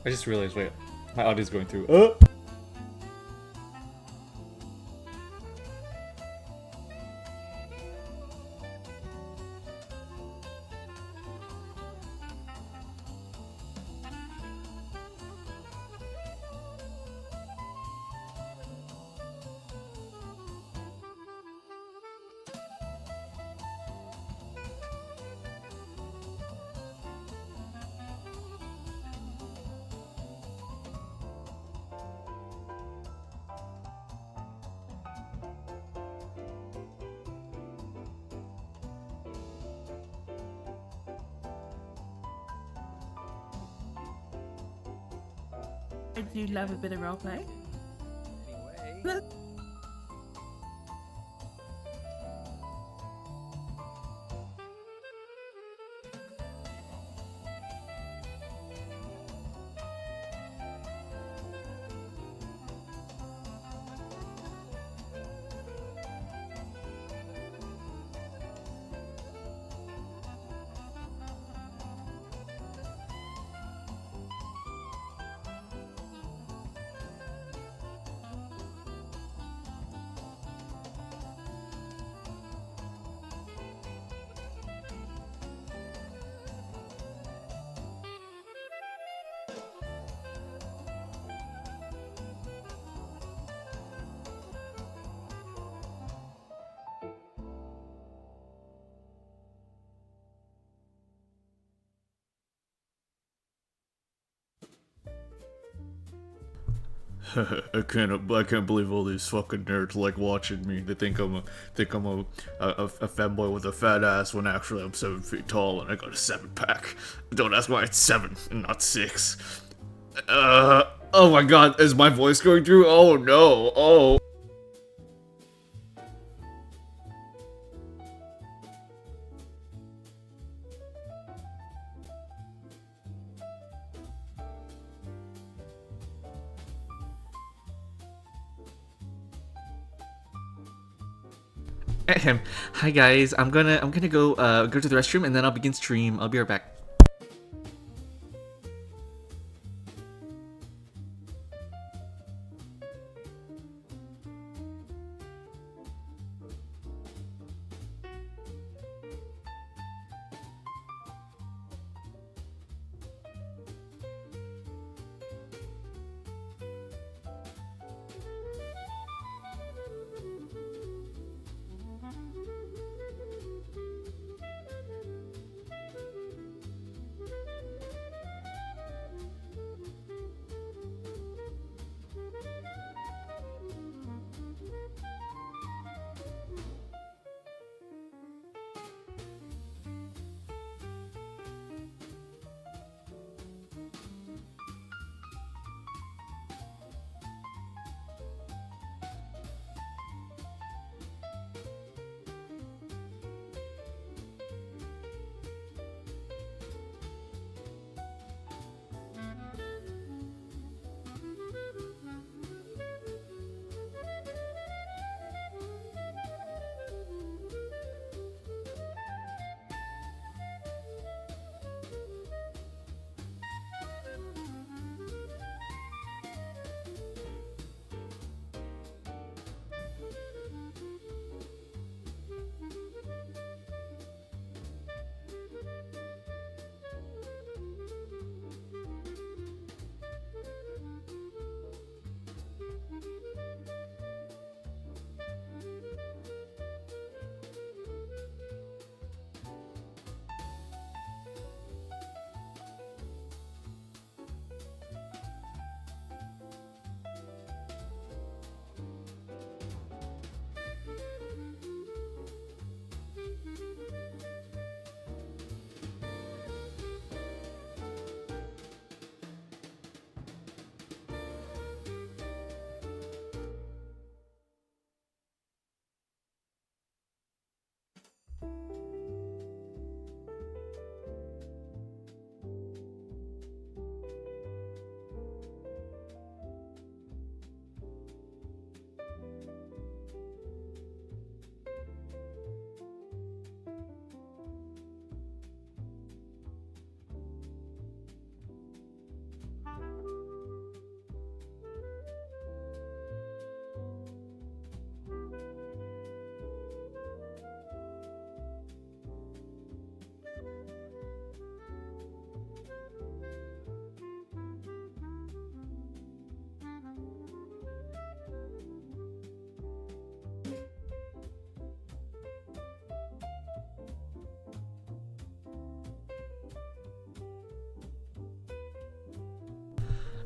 I just realized, wait, my audio's going through. I do love a bit of roleplay. Anyway. I can't believe all these fucking nerds like watching me. They think I'm a fanboy with a fat ass when actually I'm 7 feet tall and I got a 7-pack. Don't ask why it's 7 and not 6. Oh my god, is my voice going through? Oh no, oh. Ahem. Hi guys, I'm gonna go go to the restroom and then I'll begin stream. I'll be right back.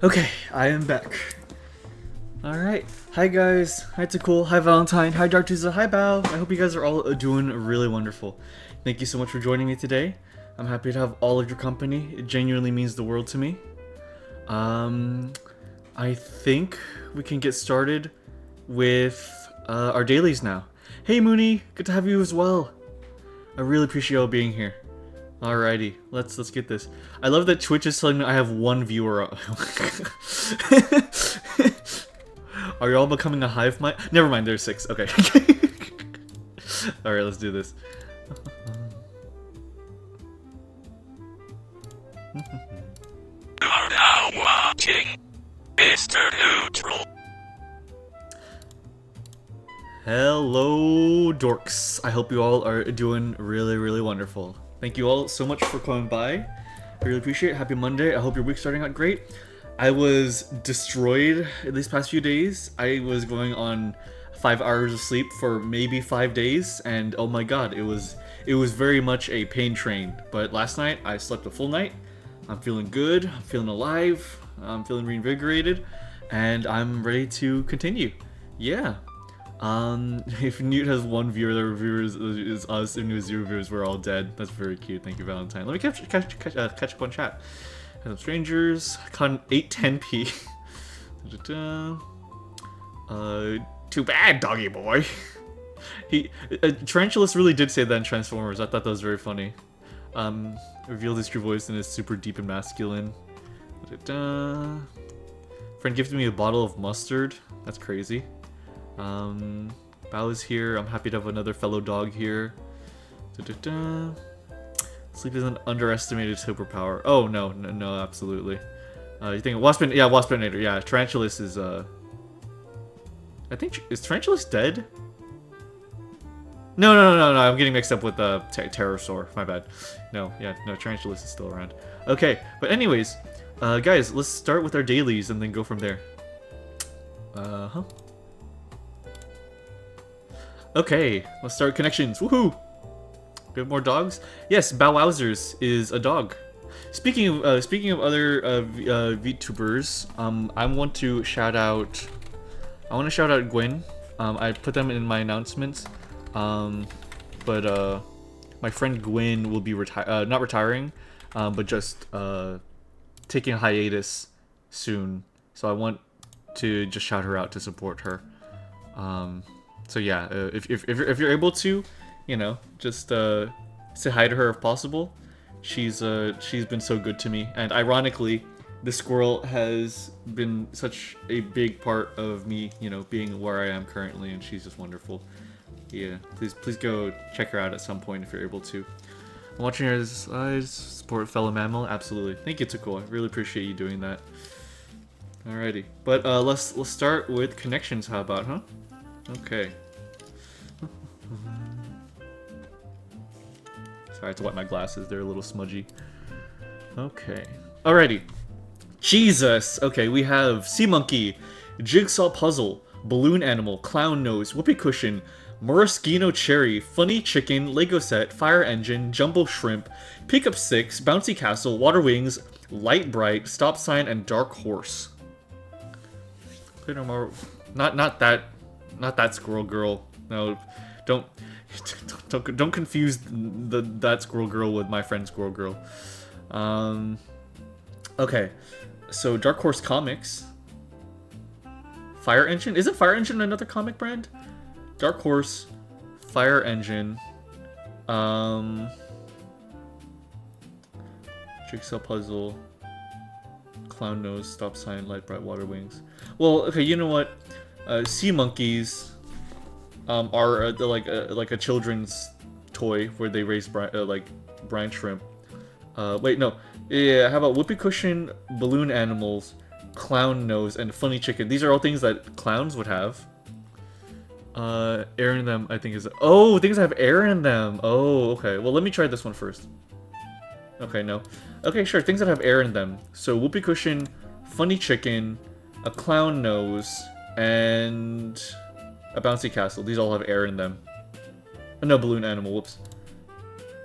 Okay, I am back. Alright. Hi guys. Hi Takul. Hi Valentine. Hi Dark Tuesday. Hi Bao. I hope you guys are all doing really wonderful. Thank you so much for joining me today. I'm happy to have all of your company. It genuinely means the world to me. I think we can get started with our dailies now. Hey Mooney, good to have you as well. I really appreciate y'all being here. Alrighty, let's get this. I love that Twitch is telling me I have one viewer. Are y'all becoming a hive mind? Never mind, there's 6. Okay. Alright, let's do this. You are now watching MrNeutral. Hello, dorks. I hope you all are doing really wonderful. Thank you all so much for coming by. I really appreciate it. Happy Monday. I hope your week's starting out great. I was destroyed these past few days. I was going on 5 hours of sleep for maybe 5 days, and oh my god, it was very much a pain train. But last night I slept a full night. I'm feeling good. I'm feeling alive. I'm feeling reinvigorated, and I'm ready to continue. Yeah. If Newt has 1 viewer, the reviewers is us. If Newt has 0 viewers, we're all dead. That's very cute. Thank you, Valentine. Let me catch up on chat. Some strangers. Con 810p. Too bad, doggy boy. Tarantulas really did say that in Transformers. I thought that was very funny. Revealed his true voice and is super deep and masculine. Friend gifted me a bottle of mustard. That's crazy. Bao is here. I'm happy to have another fellow dog here. Sleep is an underestimated superpower. Oh no, absolutely. You think Waspin? Yeah, Waspinator. Yeah, Tarantulas is I think is Tarantulas dead? No. I'm getting mixed up with Pterosaur. My bad. No, Tarantulas is still around. Okay, but anyways, guys, let's start with our dailies and then go from there. Okay, let's start connections. Woohoo! We have more dogs. Yes, Bow Wowzers is a dog. Speaking of other VTubers, I want to shout out Gwen. I put them in my announcements. But my friend Gwen will be not retiring, but just taking a hiatus soon. So I want to just shout her out to support her. So yeah, if you're able to, you know, just say hi to her if possible. She's been so good to me, and ironically, the squirrel has been such a big part of me, you know, being where I am currently, and she's just wonderful. Yeah, please go check her out at some point if you're able to. I'm watching her as support fellow mammal. Absolutely, thank you, Takul. I really appreciate you doing that. Alrighty, but let's start with connections. How about, huh? Okay. Sorry, I have to wipe my glasses. They're a little smudgy. Okay. Alrighty. Jesus! Okay, we have Sea Monkey, Jigsaw Puzzle, Balloon Animal, Clown Nose, Whoopee Cushion, Maraschino Cherry, Funny Chicken, Lego Set, Fire Engine, Jumbo Shrimp, Pickup 6, Bouncy Castle, Water Wings, Light Bright, Stop Sign, and Dark Horse. Not that Squirrel Girl. No, don't confuse that Squirrel Girl with my friend Squirrel Girl. Okay, so Dark Horse Comics. Fire Engine? Isn't Fire Engine another comic brand? Dark Horse, Fire Engine, Jigsaw Puzzle, Clown Nose, Stop Sign, Light Bright, Water Wings. Well, okay, you know what? Sea Monkeys are like a children's toy where they raise brine shrimp. Wait, no. Yeah, how about Whoopee Cushion, Balloon Animals, Clown Nose, and Funny Chicken? These are all things that clowns would have. Air in them, I think is... Oh, things that have air in them. Oh, okay. Well, let me try this one first. Okay, no. Okay, sure. Things that have air in them. So, Whoopee Cushion, Funny Chicken, a Clown Nose, and a Bouncy Castle. These all have air in them. No, Balloon Animal. Whoops.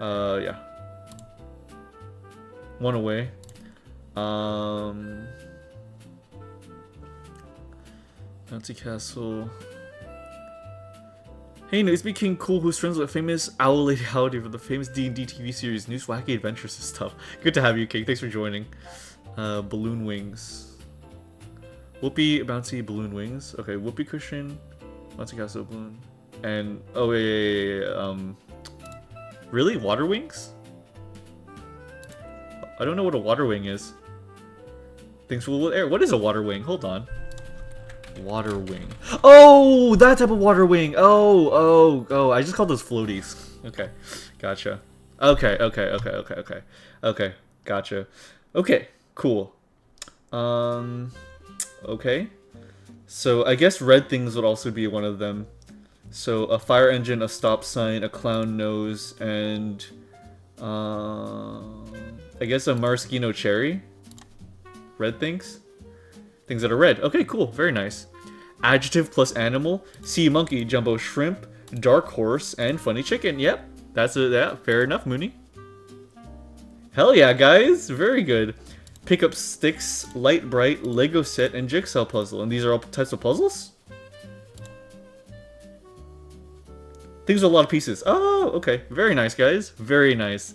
Yeah. One away. Bouncy Castle. Hey, no, it's King Cool, who's friends with famous Owl Lady Howdy from the famous D&D TV series News Wacky Adventures and stuff. Good to have you, King. Thanks for joining. Balloon Wings. Whoopee, Bouncy, Balloon Wings. Okay, Whoopee Cushion, Bouncy Castle, Balloon. And, oh, yeah. Really? Water Wings? I don't know what a water wing is. Things full with air. What is a water wing? Hold on. Water wing. Oh, that type of water wing. Oh. I just called those floaties. Okay, gotcha. Okay. Gotcha. Okay, cool. Okay. So I guess red things would also be one of them. So a fire engine, a stop sign, a clown nose, and I guess a maraschino cherry. Red things. Things that are red. Okay, cool. Very nice. Adjective plus animal. Sea monkey, jumbo shrimp, dark horse, and funny chicken. Yep. That's it. Yeah, fair enough, Mooney. Hell yeah, guys. Very good. Pick up sticks, light bright, Lego set, and jigsaw puzzle. And these are all types of puzzles? Things with a lot of pieces. Oh, okay. Very nice, guys. Very nice.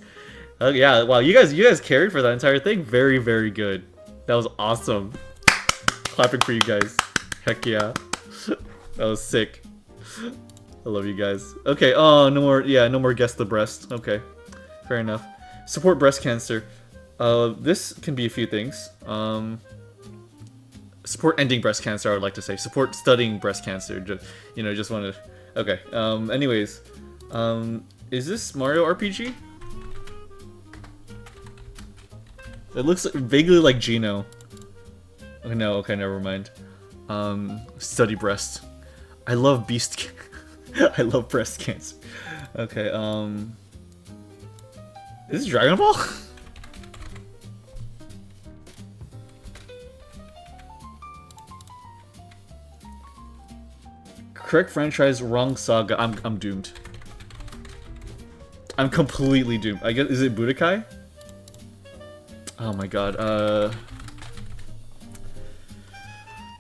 Yeah, wow. You guys carried for that entire thing. Very, very good. That was awesome. Clapping for you guys. Heck yeah. That was sick. I love you guys. Okay, oh, no more guess the breast. Okay, fair enough. Support breast cancer. This can be a few things. Support ending breast cancer, I would like to say. Support studying breast cancer. Just want to... Okay, anyways. Is this Mario RPG? It looks vaguely like Geno. Oh, no, okay, never mind. Study breast. I love beast. I love breast cancer. Okay, is this Dragon Ball? Correct franchise, wrong saga. I'm doomed. I'm completely doomed. I guess, is it Budokai? Oh my god,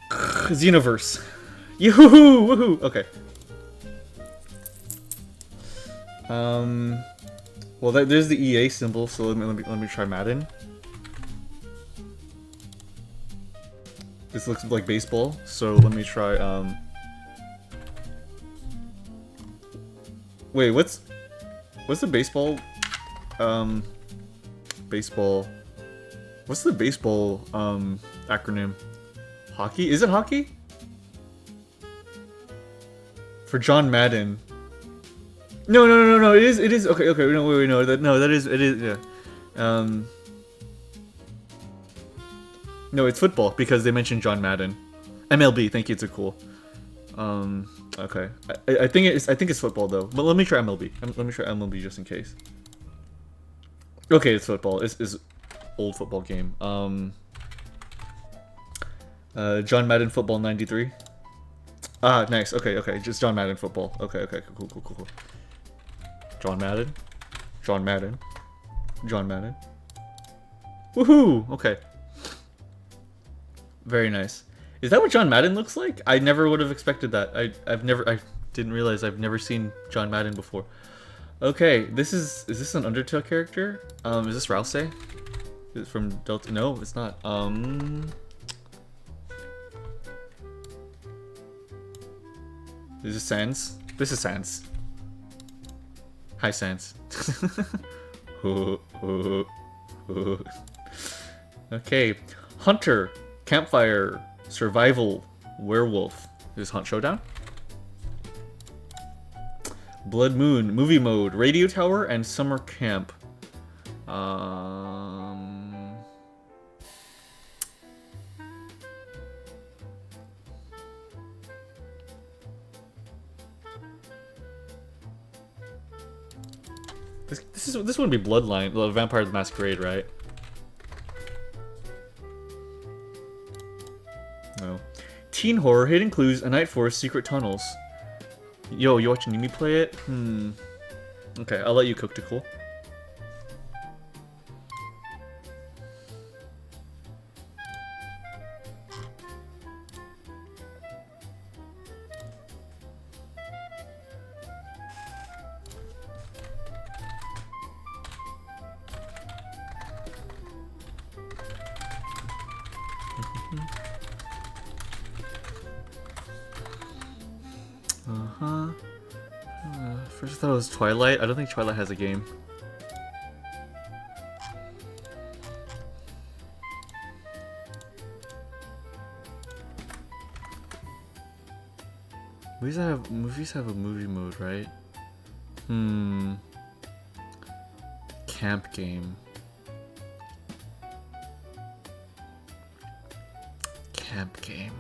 Xenoverse. Yoo-hoo! Woohoo! Okay. Well, there's the EA symbol, so let me try Madden. This looks like baseball, so let me try, Wait, what's the baseball, baseball... What's the baseball, acronym? Hockey? Is it hockey? For John Madden. No, it is, okay, no, wait, no, that is, yeah. No, it's football, because they mentioned John Madden. MLB, thank you, it's a cool. Okay. I think it's football, though, but let me try MLB. Let me try MLB just in case. Okay, it's football. It's old football game. John Madden Football 93. Ah, nice. Okay. Just John Madden Football. Okay. Cool. John Madden. Woohoo! Okay. Very nice. Is that what John Madden looks like? I never would have expected that. I didn't realize I've never seen John Madden before. Okay, is this an Undertale character? Is this Rouse? Is it from Delta? No, it's not. Is this Sans? This is Sans. Hi, Sans. Okay. Hunter, Campfire, Survival, Werewolf. Is this Hunt Showdown? Blood Moon, Movie Mode, Radio Tower, and Summer Camp. This wouldn't be Bloodline, well, Vampire the Masquerade, right? No. Teen horror, hidden clues, a night forest, secret tunnels. Yo, you watching me play it? Okay, I'll let you cook to cool. First I thought it was Twilight. I don't think Twilight has a game. Movies have a movie mode, right? Camp game. Camp game.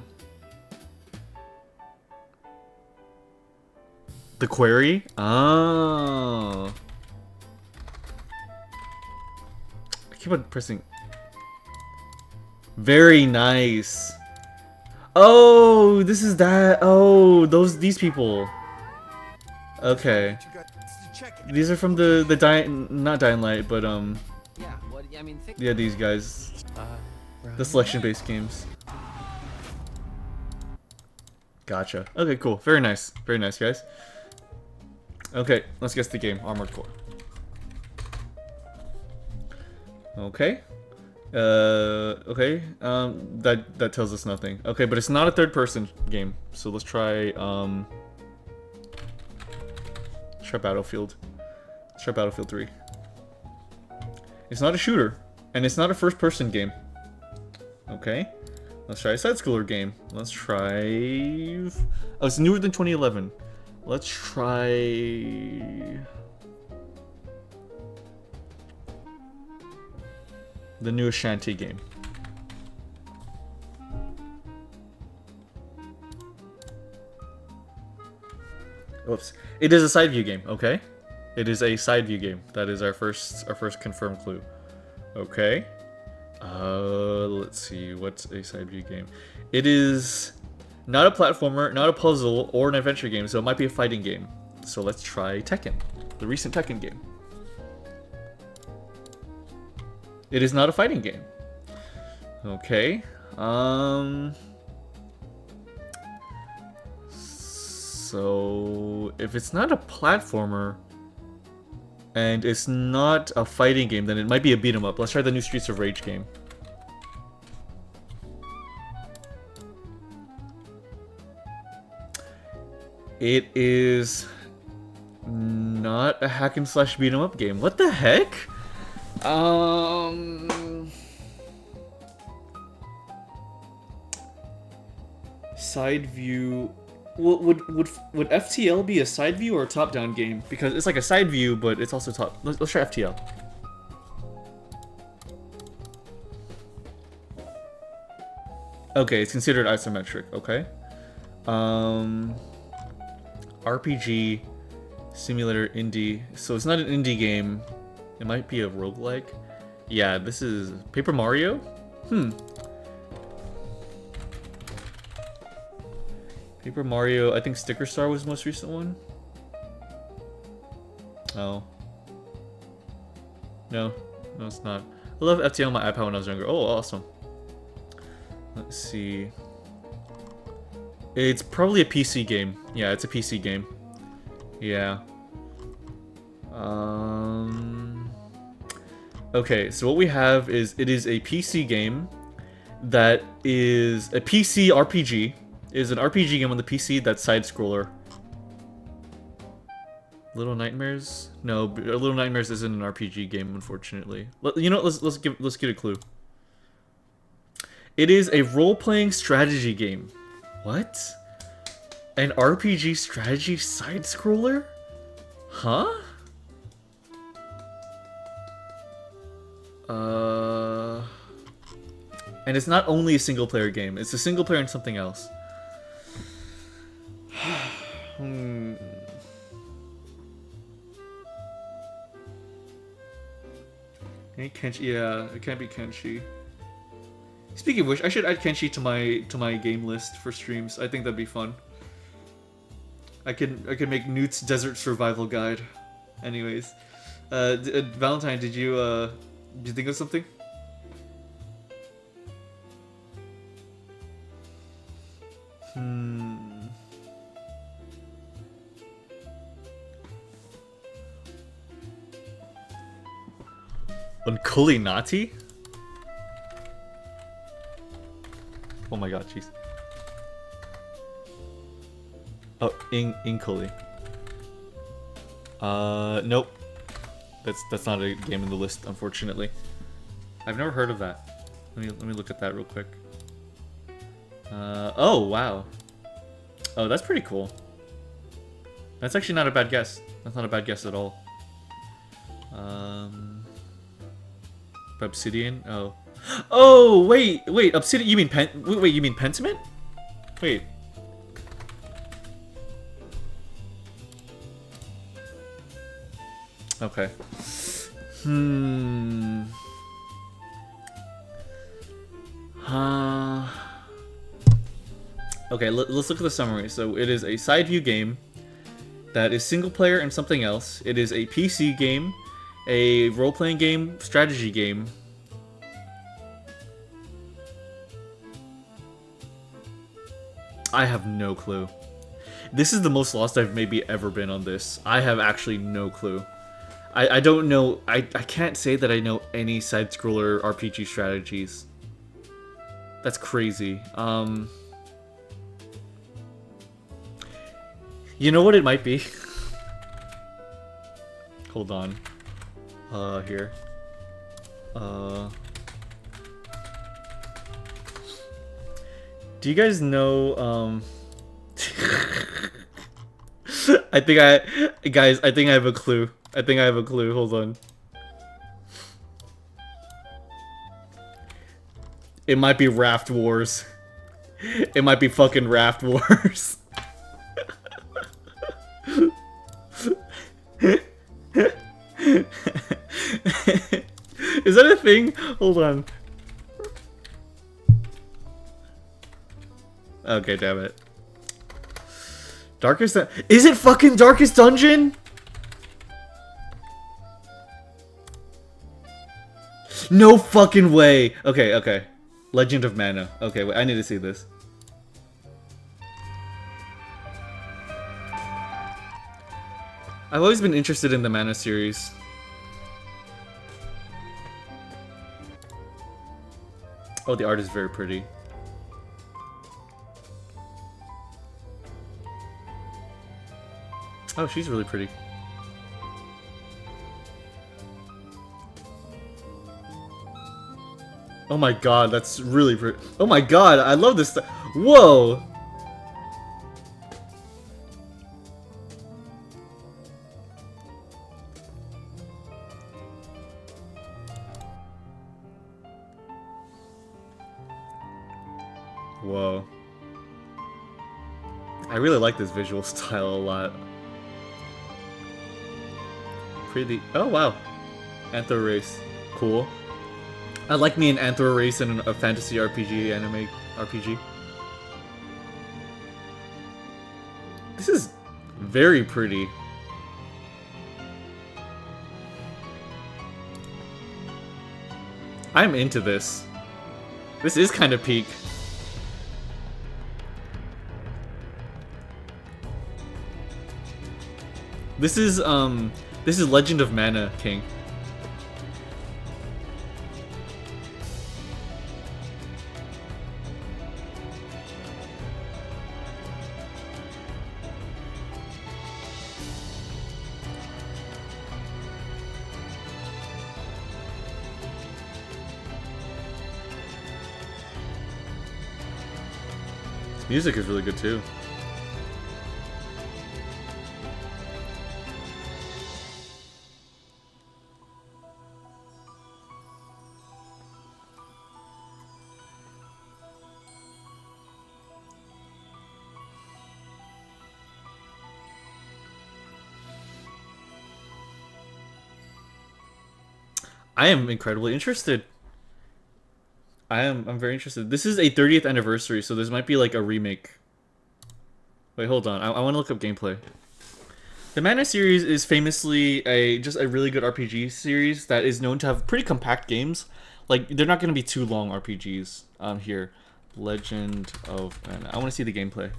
The Quarry? Oh. I keep on pressing. Very nice. Oh, this is that. Oh, these people. Okay. These are from the not Dying Light, but Yeah, what I mean, think yeah, these guys. The selection-based games. Gotcha. Okay, cool. Very nice. Very nice, guys. Okay, let's guess the game. Armored Core. Okay. Okay. That tells us nothing. Okay, but it's not a third-person game. So let's try Battlefield. Let's try Battlefield 3. It's not a shooter, and it's not a first-person game. Okay. Let's try a side-scroller game. Let's try... Oh, it's newer than 2011. Let's try... the new Shanty game. Oops. It is a side view game, okay? It is a side view game. That is our first confirmed clue. Okay. Let's see. What's a side view game? It is not a platformer, not a puzzle, or an adventure game, so it might be a fighting game. So let's try Tekken, the recent Tekken game. It is not a fighting game. Okay. So if it's not a platformer and it's not a fighting game, then it might be a beat 'em up. Let's try the new Streets of Rage game. It is not a hack and slash beat 'em up game. What the heck? Side view. Would FTL be a side view or a top-down game? Because it's like a side view, but it's also top. Let's try FTL. Okay, it's considered isometric. Okay. RPG, simulator, indie. So it's not an indie game. It might be a roguelike. Yeah, this is Paper Mario? Paper Mario, I think Sticker Star was the most recent one. Oh. No, it's not. I love FTL on my iPad when I was younger. Oh, awesome. Let's see. It's probably a PC game. Yeah, it's a PC game. Yeah. Okay, so what we have is it is a PC game that is a PC RPG. It is an RPG game on the PC that's side scroller. Little Nightmares? No, Little Nightmares isn't an RPG game, unfortunately. You know what? Let's get a clue. It is a role-playing strategy game. What? An RPG strategy side scroller? Huh? And it's not only a single player game, it's a single player and something else. Kenshi, yeah, it can't be Kenshi. Speaking of which, I should add Kenshi to my game list for streams. I think that'd be fun. I could make Newt's Desert Survival Guide. Anyways, Valentine, did you think of something? Unculinati? Oh my god, jeez. Oh, Inkoli. Nope. That's not a game in the list, unfortunately. I've never heard of that. Let me look at that real quick. Oh wow. Oh, that's pretty cool. That's actually not a bad guess. That's not a bad guess at all. Obsidian? Oh. Oh, wait, Obsidian, you mean wait, you mean Pentiment? Wait. Okay. Okay, let's look at the summary. So it is a side view game that is single player and something else. It is a PC game, a role-playing game, strategy game. I have no clue. This is the most lost I've maybe ever been on this. I have actually no clue. I don't know. I can't say that I know any side-scroller RPG strategies. That's crazy. You know what it might be? Hold on. Here. Do you guys know, I think I have a clue. Hold on. It might be Raft Wars. It might be fucking Raft Wars. Is that a thing? Hold on. Okay, damn it. Darkest... Is it fucking Darkest Dungeon? No fucking way. Okay, okay. Legend of Mana. Okay, wait, I need to see this. I've always been interested in the Mana series. Oh, the art is very pretty. Oh, she's really pretty. Oh my god, that's really pretty. Oh my god, I love this stuff. Whoa! Whoa. I really like this visual style a lot. Pretty. Oh wow. Anthro Race. Cool. I like me an Anthro Race and a fantasy RPG, anime RPG. This is very pretty. I'm into this. This is kind of peak. This is Legend of Mana King. This music is really good too. I am incredibly interested. I'm very interested. This is a 30th anniversary, so this might be like a remake. Wait, hold on. I want to look up gameplay. The Mana series is famously just a really good RPG series that is known to have pretty compact games. Like, they're not going to be too long RPGs here. Legend of Mana. I want to see the gameplay.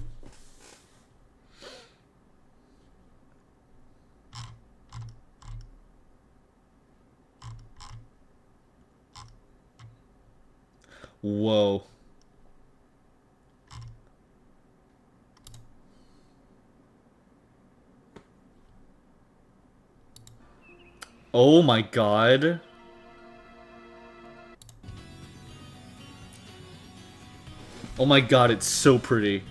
Whoa. Oh my god. Oh my god, it's so pretty.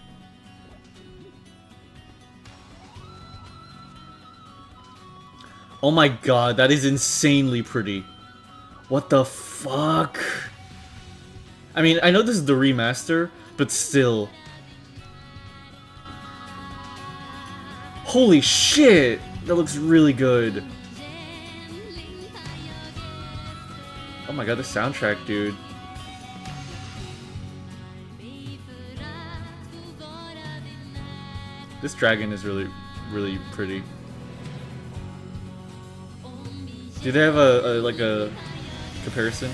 Oh my god, that is insanely pretty. What the fuck? I mean, I know this is the remaster, but still. Holy shit! That looks really good. Oh my god, the soundtrack, dude. This dragon is really, really pretty. Do they have a comparison?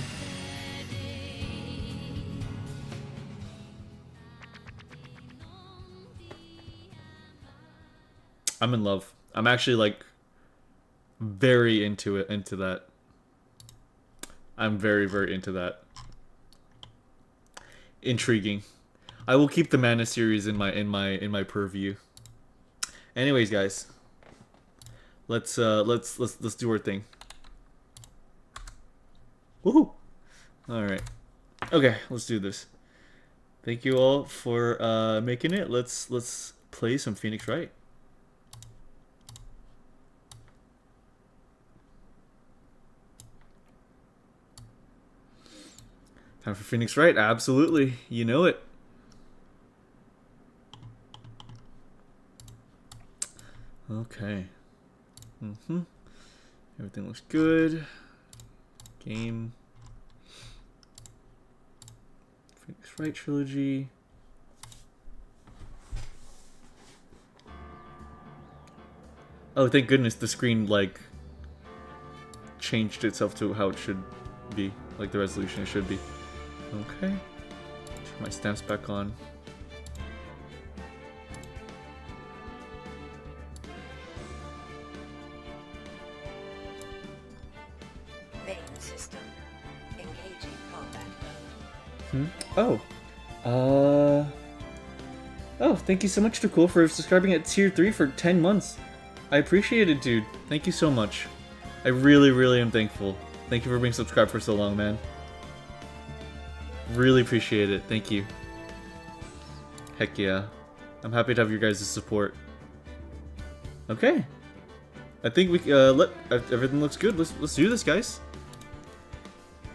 I'm in love. I'm actually like very into that. I'm very, very into that. Intriguing. I will keep the Mana series in my purview. Anyways, guys, let's do our thing. Woohoo! All right. Okay, let's do this. Thank you all for making it. Let's play some Phoenix Wright. Time for Phoenix Wright. Absolutely, you know it. Okay. Everything looks good. Game. Phoenix Wright trilogy. Oh, thank goodness the screen like changed itself to how it should be, like the resolution it should be. Okay. Turn my stamps back on. Main system. Engaging combat Oh. Oh, thank you so much, Too Cool, for subscribing at tier 3 for 10 months. I appreciate it, dude. Thank you so much. I really, really am thankful. Thank you for being subscribed for so long, man. Really appreciate it. Thank you. Heck yeah. I'm happy to have your guys' support. Okay. I think we everything looks good. Let's do this, guys.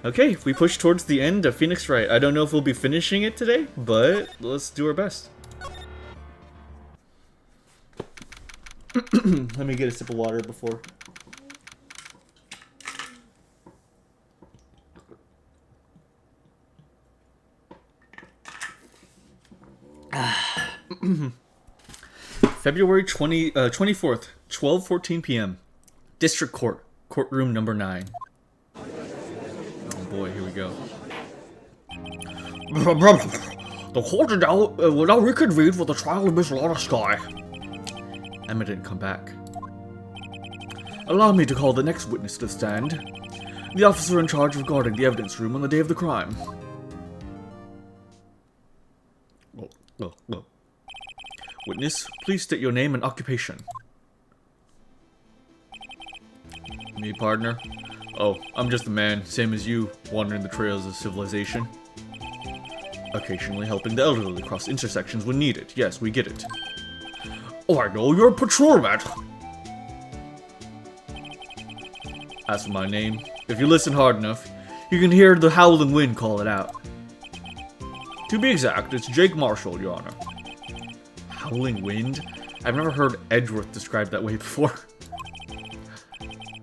Okay, we push towards the end of Phoenix Wright. I don't know if we'll be finishing it today, but let's do our best. Let me get a sip of water before. February 24th, 12:14 p.m. District Court, courtroom number 9. Oh boy, here we go. The court will now reconvene for the trial of Miss Lana Sky. Emma didn't come back. Allow me to call the next witness to the stand. The officer in charge of guarding the evidence room on the day of the crime. Witness, please state your name and occupation. Me, partner? Oh, I'm just a man, same as you, wandering the trails of civilization. Occasionally helping the elderly cross intersections when needed. Yes, we get it. Oh, I know, you're a patrolman! As for my name, if you listen hard enough, you can hear the howling wind call it out. To be exact, it's Jake Marshall, Your Honor. Howling wind? I've never heard Edgeworth described that way before.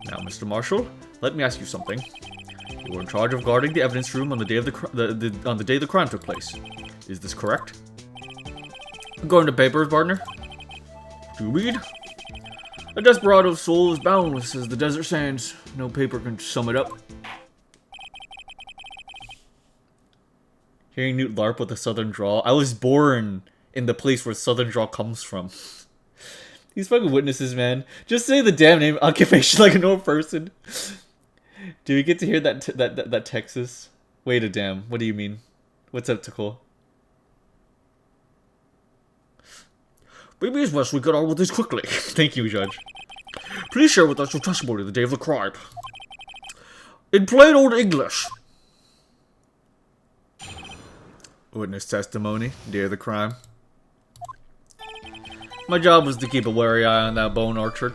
Now, Mr. Marshall, let me ask you something. You were in charge of guarding the evidence room on the day of the day the crime took place. Is this correct? According to papers, partner. To read. A desperado's soul is boundless as the desert sands. No paper can sum it up. Hearing Newt LARP with a southern drawl. I was born in the place where southern drawl comes from. These fucking witnesses, man. Just say the damn name, occupation like a normal person. Do we get to hear that Texas? Wait a damn. What do you mean? What's up, Ticole? Maybe it's best we get on with this quickly. Thank you, Judge. Please share with us your testimony the day of the crime. In plain old English. Witness testimony, day of the crime. My job was to keep a wary eye on that bone orchard.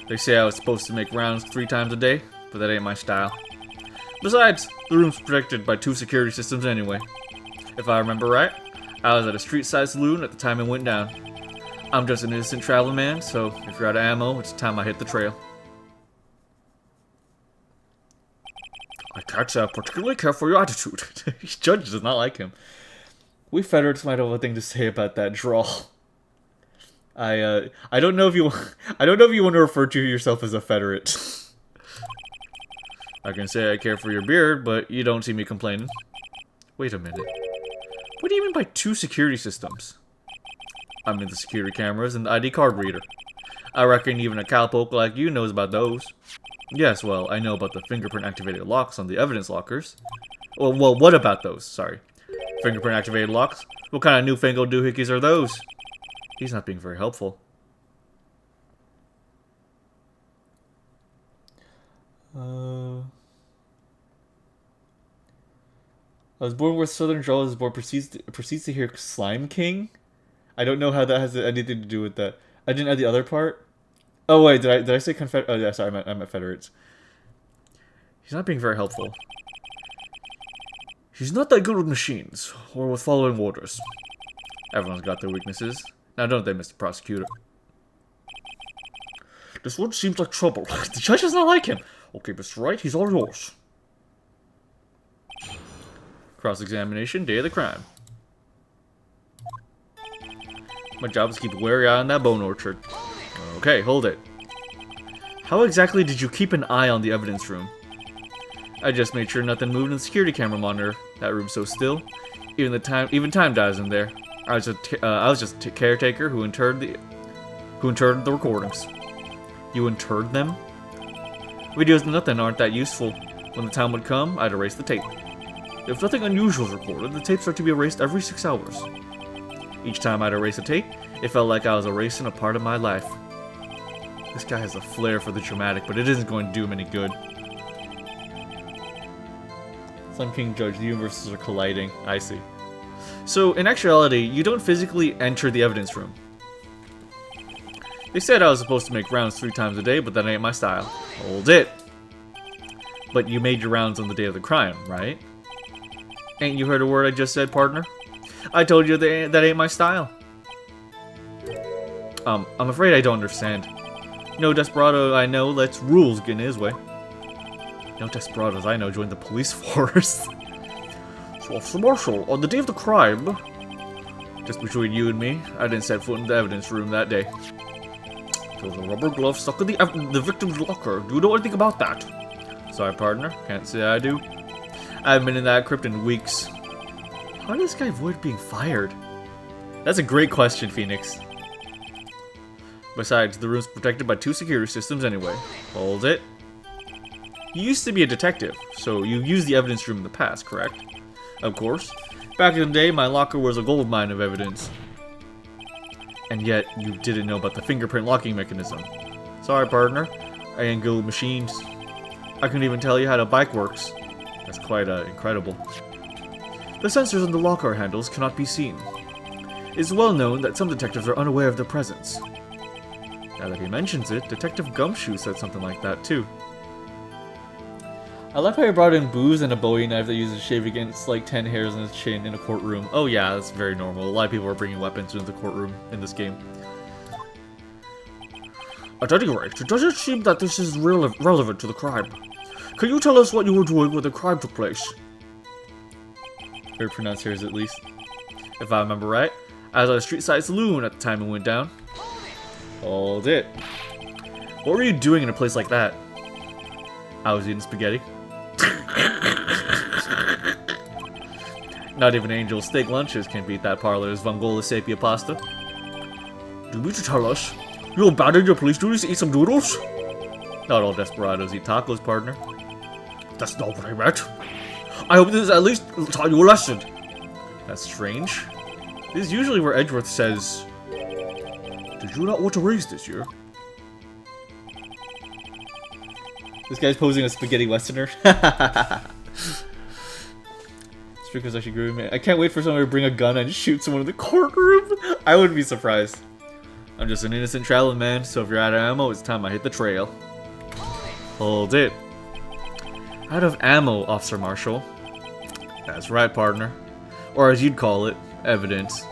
They say I was supposed to make rounds 3 times a day, but that ain't my style. Besides, the room's protected by 2 security systems anyway. If I remember right, I was at a street-side saloon at the time it went down. I'm just an innocent traveling man, so if you're out of ammo, it's time I hit the trail. I can't particularly care for your attitude. Judge does not like him. We Federates might have a thing to say about that drawl. I don't know if you want to refer to yourself as a Federate. I can say I care for your beard, but you don't see me complaining. Wait a minute. What do you mean by 2 security systems? I mean the security cameras and the ID card reader. I reckon even a cowpoke like you knows about those. Yes, well, I know about the fingerprint-activated locks on the evidence lockers. Well, what about those? Sorry. Fingerprint-activated locks? What kind of newfangled doohickeys are those? He's not being very helpful. I was born with Southern Drawl. I was born proceeds to hear Slime King. I don't know how that has anything to do with that. I didn't add the other part. Oh wait, did I say Confederate? Oh yeah, sorry, I meant Federates. He's not being very helpful. He's not that good with machines, or with following orders. Everyone's got their weaknesses. Now don't they, Mr. Prosecutor? This one seems like trouble. The judge does not like him. Okay, Mr. Wright, he's all yours. Cross-examination, day of the crime. My job is to keep a wary eye on that bone orchard. Okay, hold it. How exactly did you keep an eye on the evidence room? I just made sure nothing moved in the security camera monitor. That room's so still. Even time dies in there. I was just a caretaker who interred the recordings. You interred them? Videos nothing aren't that useful. When the time would come, I'd erase the tape. If nothing unusual is recorded, the tapes are to be erased every 6 hours. Each time I'd erase a tape, it felt like I was erasing a part of my life. This guy has a flair for the dramatic, but it isn't going to do him any good. Sun King Judge, the universes are colliding. I see. So, in actuality, you don't physically enter the evidence room. They said I was supposed to make rounds 3 times a day, but that ain't my style. Hold it! But you made your rounds on the day of the crime, right? Ain't you heard a word I just said, partner? I told you that ain't my style. I'm afraid I don't understand. No desperado I know lets rules get in his way. No desperados I know join the police force. So, Officer Marshall, on the day of the crime... Just between you and me, I didn't set foot in the evidence room that day. There was a rubber glove stuck in the victim's locker. Do you know anything about that? Sorry, partner. Can't say I do. I haven't been in that crypt in weeks. How did this guy avoid being fired? That's a great question, Phoenix. Besides, the room's protected by 2 security systems anyway. Hold it. You used to be a detective, so you used the evidence room in the past, correct? Of course. Back in the day, my locker was a goldmine of evidence. And yet, you didn't know about the fingerprint locking mechanism. Sorry, partner. I ain't good with machines. I couldn't even tell you how the bike works. That's quite incredible. The sensors on the locker handles cannot be seen. It's well known that some detectives are unaware of their presence. Now that he mentions it, Detective Gumshoe said something like that too. I like how he brought in booze and a Bowie knife that uses shave against like 10 hairs on his chin in a courtroom. Oh yeah, that's very normal. A lot of people are bringing weapons into the courtroom in this game. At any rate, it doesn't seem that this is relevant to the crime. Can you tell us what you were doing when the crime took place? Very pronounced hairs at least. If I remember right, I was at a street-side saloon at the time it went down. Hold it. What were you doing in a place like that? I was eating spaghetti. Not even Angel steak lunches can beat that parlor's Vongola Sapia pasta. Do you mean to tell us you abandoned your police duties to eat some noodles? Not all desperados eat tacos, partner. That's not what I meant. I hope this at least taught you a lesson. That's strange. This is usually where Edgeworth says, Did you not want to raise this year? This guy's posing a spaghetti westerner. Because I should agree with me. I can't wait for someone to bring a gun and shoot someone in the courtroom. I wouldn't be surprised. I'm just an innocent traveling man, so if you're out of ammo, it's time I hit the trail. Hold it. Out of ammo, Officer Marshall. That's right, partner. Or as you'd call it, evidence.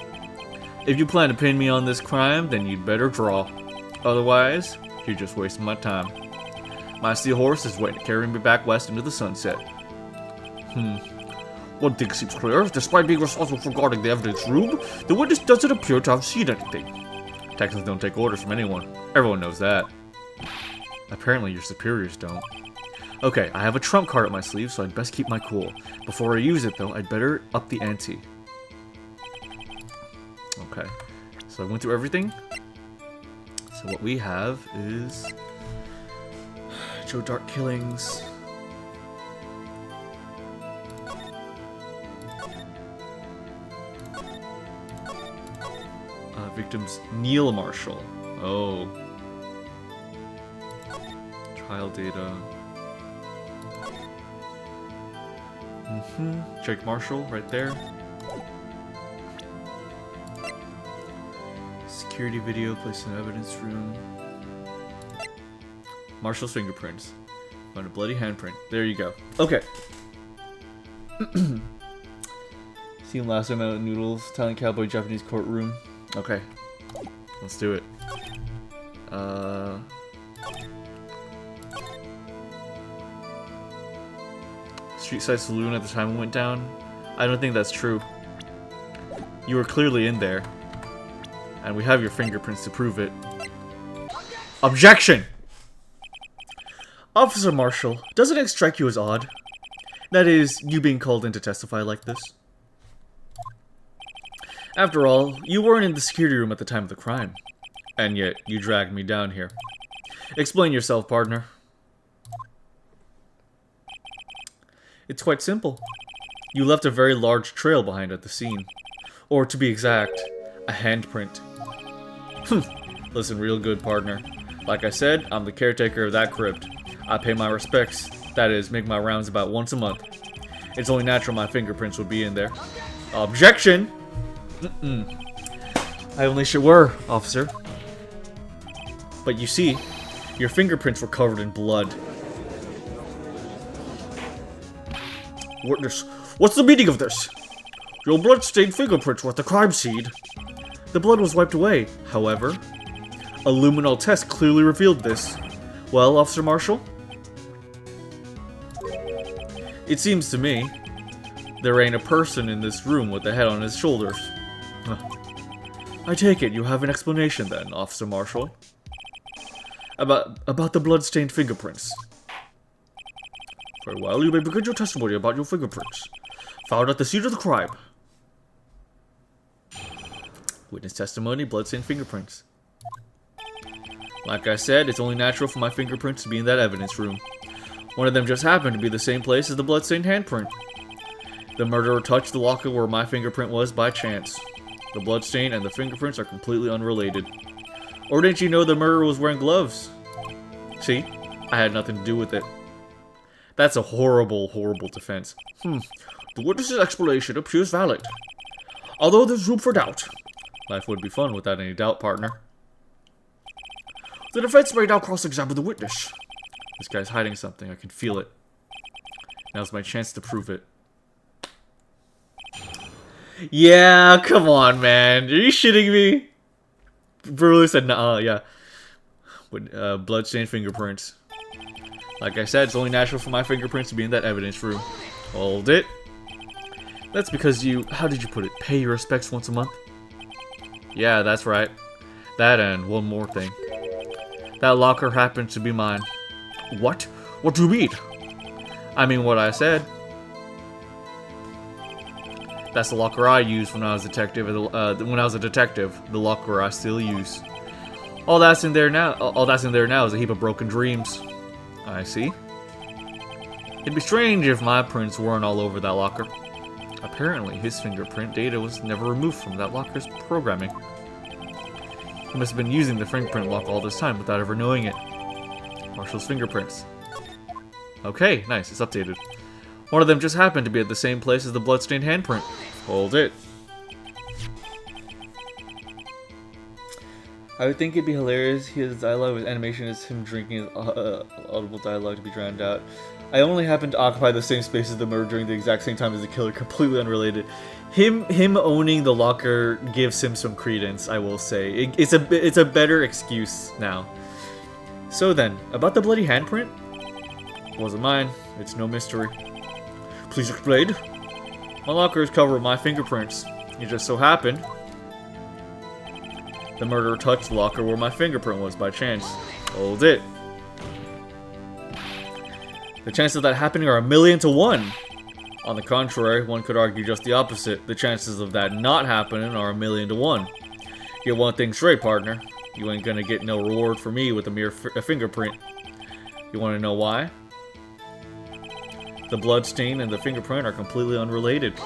If you plan to pin me on this crime, then you'd better draw. Otherwise, you're just wasting my time. My steel horse is waiting to carry me back west into the sunset. One thing seems clear. Despite being responsible for guarding the evidence room, the witness doesn't appear to have seen anything. Texans don't take orders from anyone. Everyone knows that. Apparently your superiors don't. Okay, I have a trump card up my sleeve, so I'd best keep my cool. Before I use it, though, I'd better up the ante. Okay, so I went through everything. So what we have is... Joe Dark killings... victims Neil Marshall. Oh. Trial data. Jake Marshall right there. Security video placed in the evidence room. Marshall's fingerprints. Found a bloody handprint. There you go. Okay. Seen last time out at Noodles, Italian cowboy, Japanese courtroom. Okay, let's do it. Street side saloon at the time it went down. I don't think that's true. You were clearly in there, and we have your fingerprints to prove it. Objection! Officer Marshall, doesn't it strike you as odd? That is, you being called in to testify like this? After all, you weren't in the security room at the time of the crime. And yet, you dragged me down here. Explain yourself, partner. It's quite simple. You left a very large trail behind at the scene. Or to be exact, a handprint. Listen real good, partner. Like I said, I'm the caretaker of that crypt. I pay my respects. That is, make my rounds about once a month. It's only natural my fingerprints would be in there. Objection! I only sure were, officer. But you see, your fingerprints were covered in blood. Witness, what's the meaning of this? Your blood-stained fingerprints were at the crime scene. The blood was wiped away, however. A luminol test clearly revealed this. Well, Officer Marshall? It seems to me, there ain't a person in this room with a head on his shoulders. I take it you have an explanation then, Officer Marshall. About the blood-stained fingerprints. Very well, you may begin your testimony about your fingerprints. Found at the scene of the crime. Witness testimony, blood-stained fingerprints. Like I said, it's only natural for my fingerprints to be in that evidence room. One of them just happened to be the same place as the blood-stained handprint. The murderer touched the locker where my fingerprint was by chance. The bloodstain and the fingerprints are completely unrelated. Or didn't you know the murderer was wearing gloves? See? I had nothing to do with it. That's a horrible, horrible defense. The witness's explanation appears valid. Although there's room for doubt. Life would be fun without any doubt, partner. The defense may now cross-examine the witness. This guy's hiding something. I can feel it. Now's my chance to prove it. Yeah, come on, man. Are you shitting me? Brutally said, nah, yeah. With bloodstained fingerprints. Like I said, it's only natural for my fingerprints to be in that evidence room. Hold it. That's because you, how did you put it, pay your respects once a month? Yeah, that's right. That and one more thing. That locker happens to be mine. What? What do you mean? I mean what I said. That's the locker I used when I was detective. When I was a detective, the locker I still use. All that's in there now. All that's in there now is a heap of broken dreams. I see. It'd be strange if my prints weren't all over that locker. Apparently, his fingerprint data was never removed from that locker's programming. He must have been using the fingerprint lock all this time without ever knowing it. Marshall's fingerprints. Okay, nice. It's updated. One of them just happened to be at the same place as the bloodstained handprint. Hold it. I would think it'd be hilarious. His dialogue with animation is him drinking his audible dialogue to be drowned out. I only happened to occupy the same space as the murder during the exact same time as the killer, completely unrelated. Him owning the locker gives him some credence, I will say. It's a better excuse now. So then, about the bloody handprint? Wasn't mine. It's no mystery. Please explain. My locker is covered with my fingerprints. It just so happened the murderer touched the locker where my fingerprint was by chance. Hold it. The chances of that happening are 1,000,000 to 1. On the contrary, one could argue just the opposite. The chances of that not happening are 1,000,000 to 1. Get one thing straight, partner. You ain't gonna get no reward for me with a mere fingerprint. You wanna know why? The blood stain and the fingerprint are completely unrelated.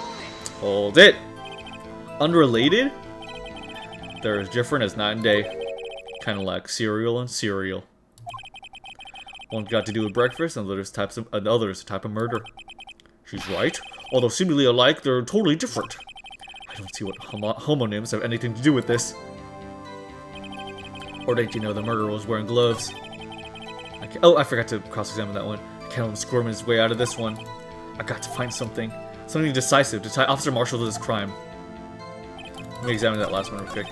Hold it! Unrelated? They're as different as night and day. Kinda like cereal and cereal. One's got to do with breakfast, and another's a type of murder. She's right. Although seemingly alike, they're totally different. I don't see what homonyms have anything to do with this. Or didn't you know the murderer was wearing gloves? I forgot to cross-examine that one. I can't let him squirm his way out of this one. I got to find something. Something decisive to tie Officer Marshall to this crime. Let me examine that last one real quick.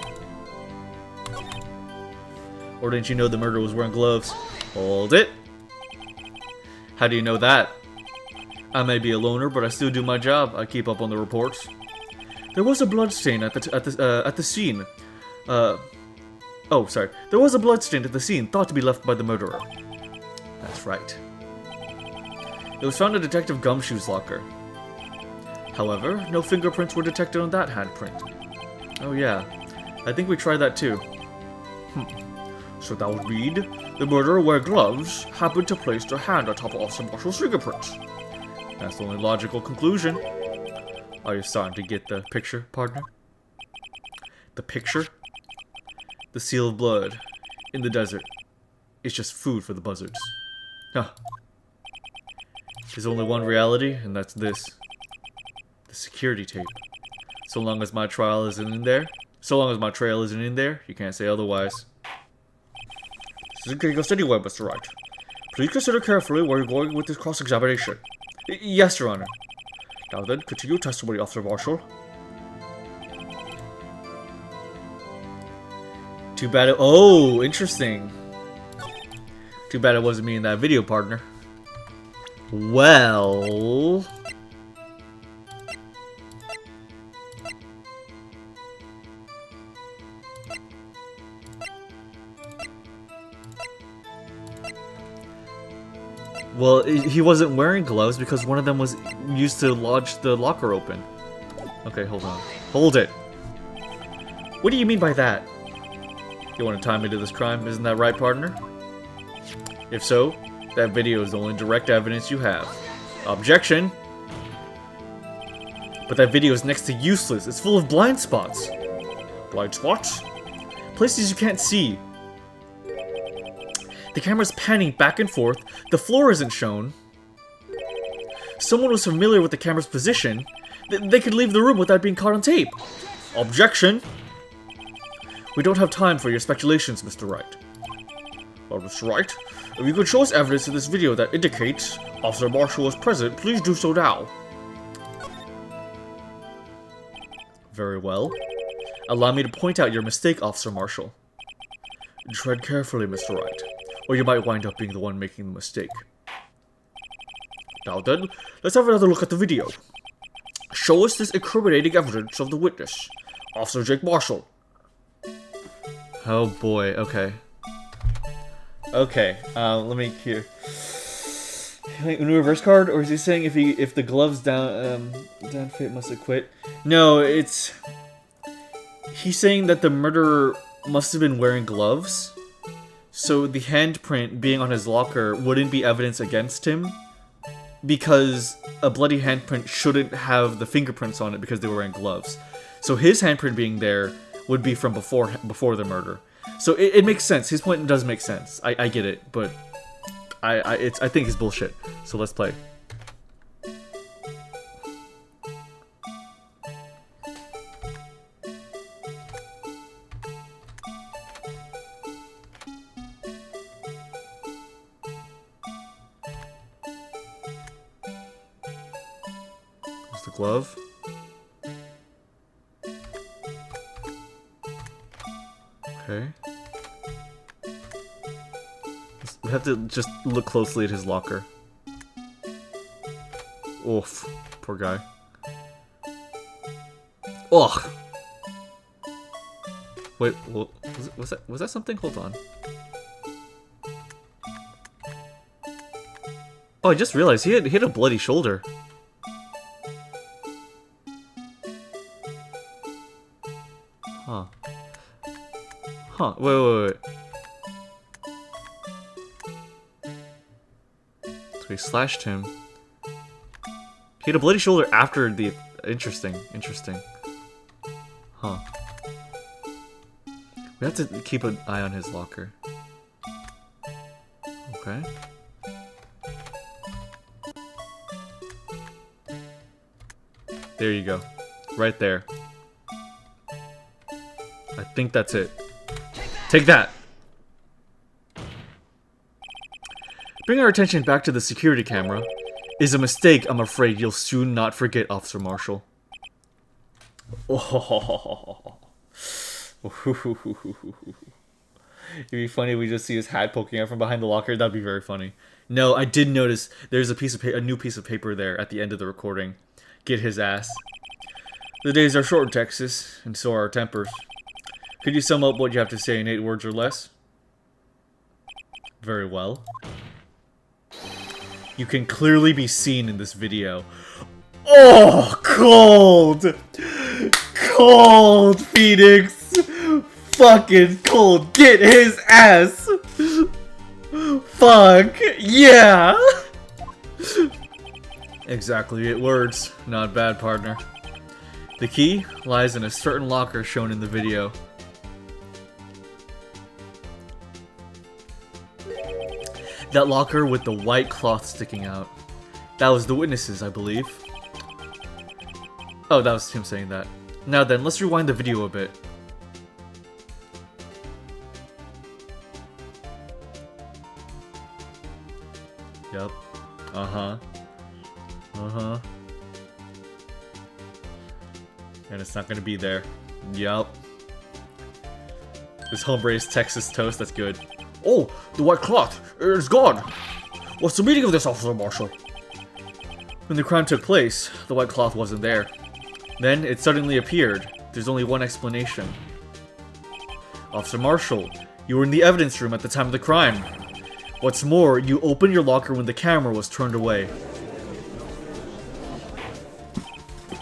Or didn't you know the murderer was wearing gloves? Hold it. How do you know that? I may be a loner, but I still do my job. I keep up on the reports. There was a blood stain at the scene. There was a blood stain at the scene, thought to be left by the murderer. That's right. It was found in Detective Gumshoe's locker. However, no fingerprints were detected on that handprint. Oh yeah, I think we tried that too. So that would mean the murderer wearing gloves happened to place their hand on top of Officer Marshall's fingerprints. That's the only logical conclusion. Are you starting to get the picture, partner? The picture? The seal of blood in the desert. It's just food for the buzzards. Huh. There's only one reality, and that's this. The security tape. So long as my trail isn't in there, you can't say otherwise. This isn't going to go anywhere, Mr. Wright. Please consider carefully where you're going with this cross-examination. Yes, Your Honor. Now then, continue testimony, Officer Marshall. Too bad oh, interesting. Too bad it wasn't me in that video, partner. Well... Well, he wasn't wearing gloves because one of them was used to lodge the locker open. Okay, hold on. Hold it! What do you mean by that? You want to tie me to this crime, isn't that right, partner? If so, that video is the only direct evidence you have. Objection! But that video is next to useless. It's full of blind spots. Blind spots? Places you can't see. The camera's panning back and forth. The floor isn't shown. Someone was familiar with the camera's position. They could leave the room without being caught on tape. Objection! We don't have time for your speculations, Mr. Wright. Well, Mr. Wright, if you could show us evidence in this video that indicates Officer Marshall was present, please do so now. Very well. Allow me to point out your mistake, Officer Marshall. Tread carefully, Mr. Wright, or you might wind up being the one making the mistake. Now then, let's have another look at the video. Show us this incriminating evidence of the witness, Officer Jake Marshall. Oh boy, okay. Okay, let me hear. Uno reverse card, or is he saying if the gloves down fit must acquit? No, he's saying that the murderer must have been wearing gloves, so the handprint being on his locker wouldn't be evidence against him, because a bloody handprint shouldn't have the fingerprints on it because they were wearing gloves. So his handprint being there would be from before the murder. So it makes sense. His point does make sense. I get it, but I think it's bullshit. So let's play. There's the glove. Okay. We have to just look closely at his locker. Oof, poor guy. Ugh. Wait, was that something? Hold on. Oh, I just realized he had a bloody shoulder. Huh. Huh. Wait. So he slashed him. He had a bloody shoulder after the... Interesting. Huh. We have to keep an eye on his locker. Okay. There you go. Right there. I think that's it. Take that! Bring our attention back to the security camera. Is a mistake I'm afraid you'll soon not forget, Officer Marshall. Oh. It'd be funny if we just see his hat poking out from behind the locker. That'd be very funny. No, I did notice there's a new piece of paper there at the end of the recording. Get his ass. The days are short in Texas, and so are our tempers. Could you sum up what you have to say in 8 words or less? Very well. You can clearly be seen in this video. Oh, cold! Cold, Phoenix! Fucking cold. Get his ass! Fuck, yeah! Exactly 8 words. Not bad, partner. The key lies in a certain locker shown in the video. That locker with the white cloth sticking out. That was the witnesses, I believe. Oh, that was him saying that. Now then, let's rewind the video a bit. Yep. Uh-huh. Uh-huh. And it's not gonna be there. Yup. This home-braised Texas toast, that's good. Oh, the white cloth! It's gone! What's the meaning of this, Officer Marshall? When the crime took place, the white cloth wasn't there. Then, it suddenly appeared. There's only one explanation. Officer Marshall, you were in the evidence room at the time of the crime. What's more, you opened your locker when the camera was turned away.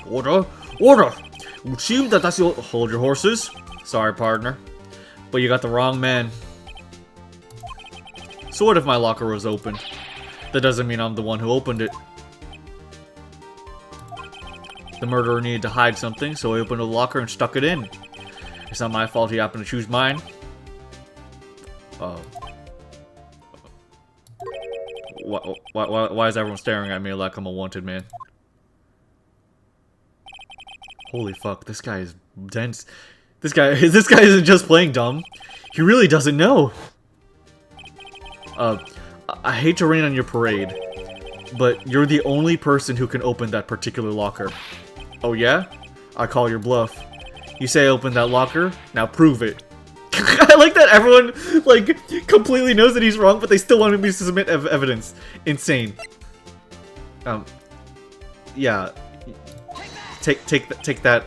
Order! Order! It would seem that that's your... Hold your horses. Sorry, partner. But you got the wrong man. So what if my locker was open? That doesn't mean I'm the one who opened it. The murderer needed to hide something, so he opened the locker and stuck it in. It's not my fault he happened to choose mine. Why is everyone staring at me like I'm a wanted man? Holy fuck, this guy is dense. This guy isn't just playing dumb. He really doesn't know. I hate to rain on your parade, but you're the only person who can open that particular locker. Oh yeah? I call your bluff. You say I opened that locker, now prove it. I like that everyone, like, completely knows that he's wrong, but they still want me to submit evidence. Insane. Yeah. Take that,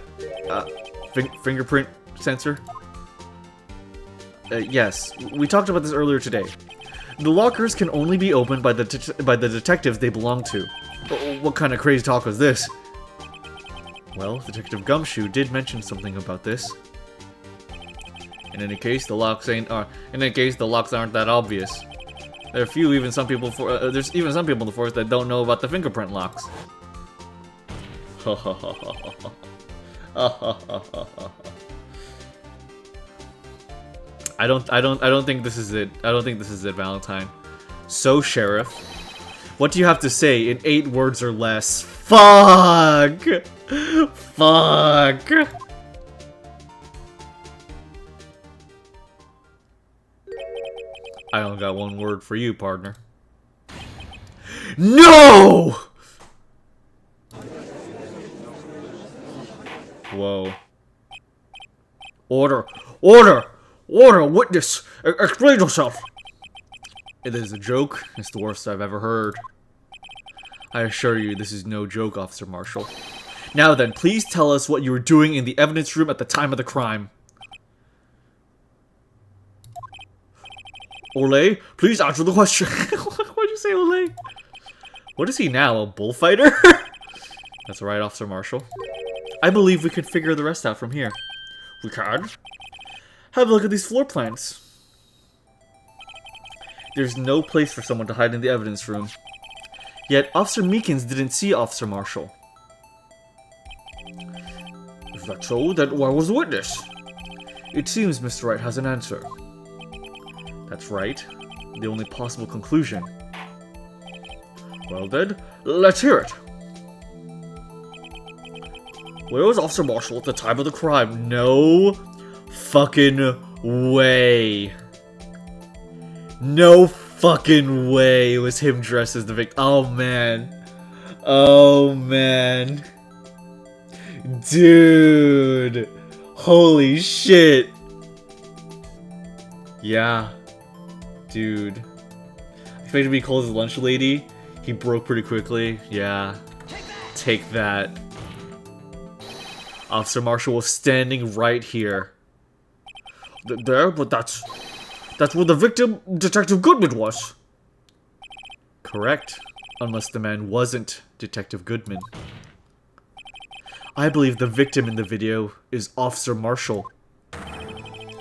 fingerprint sensor. Yes, we talked about this earlier today. The lockers can only be opened by the detectives they belong to. What kind of crazy talk was this? Well, Detective Gumshoe did mention something about this. In any case, the locks aren't that obvious. There's even some people in the force that don't know about the fingerprint locks. I don't think this is it. I don't think this is it, Valentine. So, Sheriff, what do you have to say in 8 words or less? Fuck! Fuck! I only got 1 word for you, partner. No! Whoa. Order! Order! Order! Witness! Explain yourself! It is a joke. It's the worst I've ever heard. I assure you, this is no joke, Officer Marshall. Now then, please tell us what you were doing in the evidence room at the time of the crime. Ole, please answer the question. Why'd you say Ole? What is he now, a bullfighter? That's right, Officer Marshall. I believe we can figure the rest out from here. We can? Have a look at these floor plans. There's no place for someone to hide in the evidence room. Yet, Officer Meekins didn't see Officer Marshall. If that's so, then where was the witness? It seems Mr. Wright has an answer. That's right. The only possible conclusion. Well then, let's hear it. Where was Officer Marshall at the time of the crime? No fucking way. No fucking way it was him dressed as the victim. Oh man. Oh man. Dude. Holy shit. Yeah. Dude. Expected to be called as lunch lady. He broke pretty quickly. Yeah. Take that. Officer Marshall was standing right here. There, but that's where the victim, Detective Goodman, was. Correct. Unless the man wasn't Detective Goodman. I believe the victim in the video is Officer Marshall.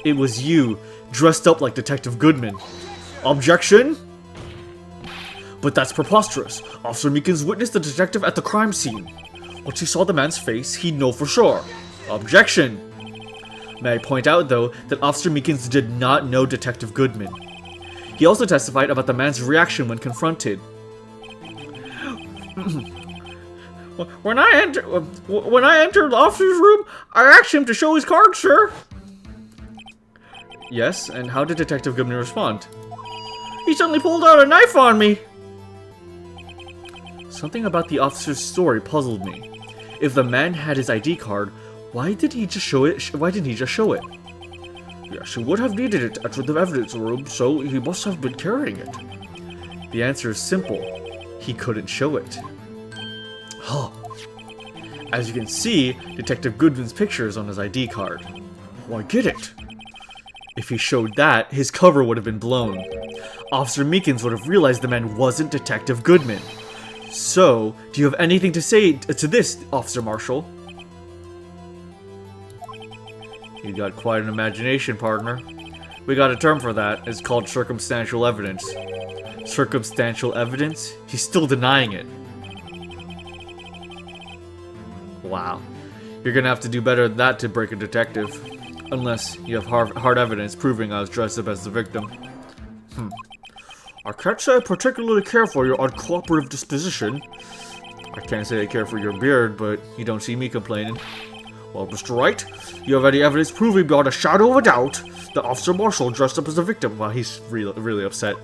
It was you, dressed up like Detective Goodman. Objection? But that's preposterous. Officer Meekins witnessed the detective at the crime scene. Once he saw the man's face, he'd know for sure. Objection! May I point out, though, that Officer Meekins did not know Detective Goodman. He also testified about the man's reaction when confronted. When I entered the officer's room, I asked him to show his card, sir. Yes, and how did Detective Goodman respond? He suddenly pulled out a knife on me. Something about the officer's story puzzled me. If the man had his ID card, why didn't he just show it? Yes, he would have needed it at the evidence room, so he must have been carrying it. The answer is simple. He couldn't show it. Huh. As you can see, Detective Goodman's picture is on his ID card. Oh, I get it. If he showed that, his cover would have been blown. Officer Meekins would have realized the man wasn't Detective Goodman. So, do you have anything to say to this, Officer Marshall? You got quite an imagination, partner. We got a term for that. It's called circumstantial evidence. Circumstantial evidence? He's still denying it. Wow. You're gonna have to do better than that to break a detective. Unless you have hard evidence proving I was dressed up as the victim. I can't say I particularly care for your uncooperative disposition. I can't say I care for your beard, but you don't see me complaining. Well, Mr. Wright, you have any evidence proving beyond a shadow of a doubt that Officer Marshall dressed up as the victim? Well, he's really upset.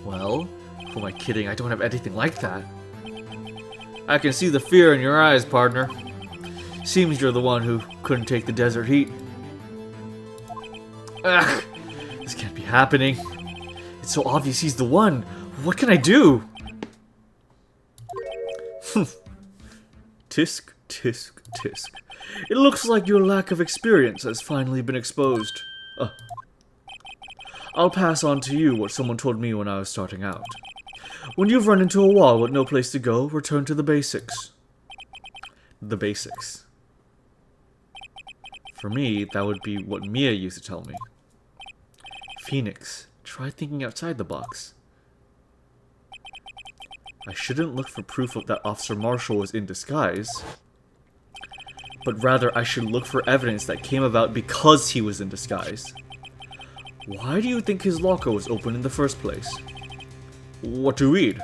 Well, who am I kidding? I don't have anything like that. I can see the fear in your eyes, partner. Seems you're the one who couldn't take the desert heat. Ugh, this can't be happening. It's so obvious he's the one. What can I do? Tisk, tisk, tisk. It looks like your lack of experience has finally been exposed. I'll pass on to you what someone told me when I was starting out. When you've run into a wall with no place to go, return to the basics. The basics. For me, that would be what Mia used to tell me. Phoenix, try thinking outside the box. I shouldn't look for proof that Officer Marshall was in disguise, but rather I should look for evidence that came about because he was in disguise. Why do you think his locker was open in the first place? What to read?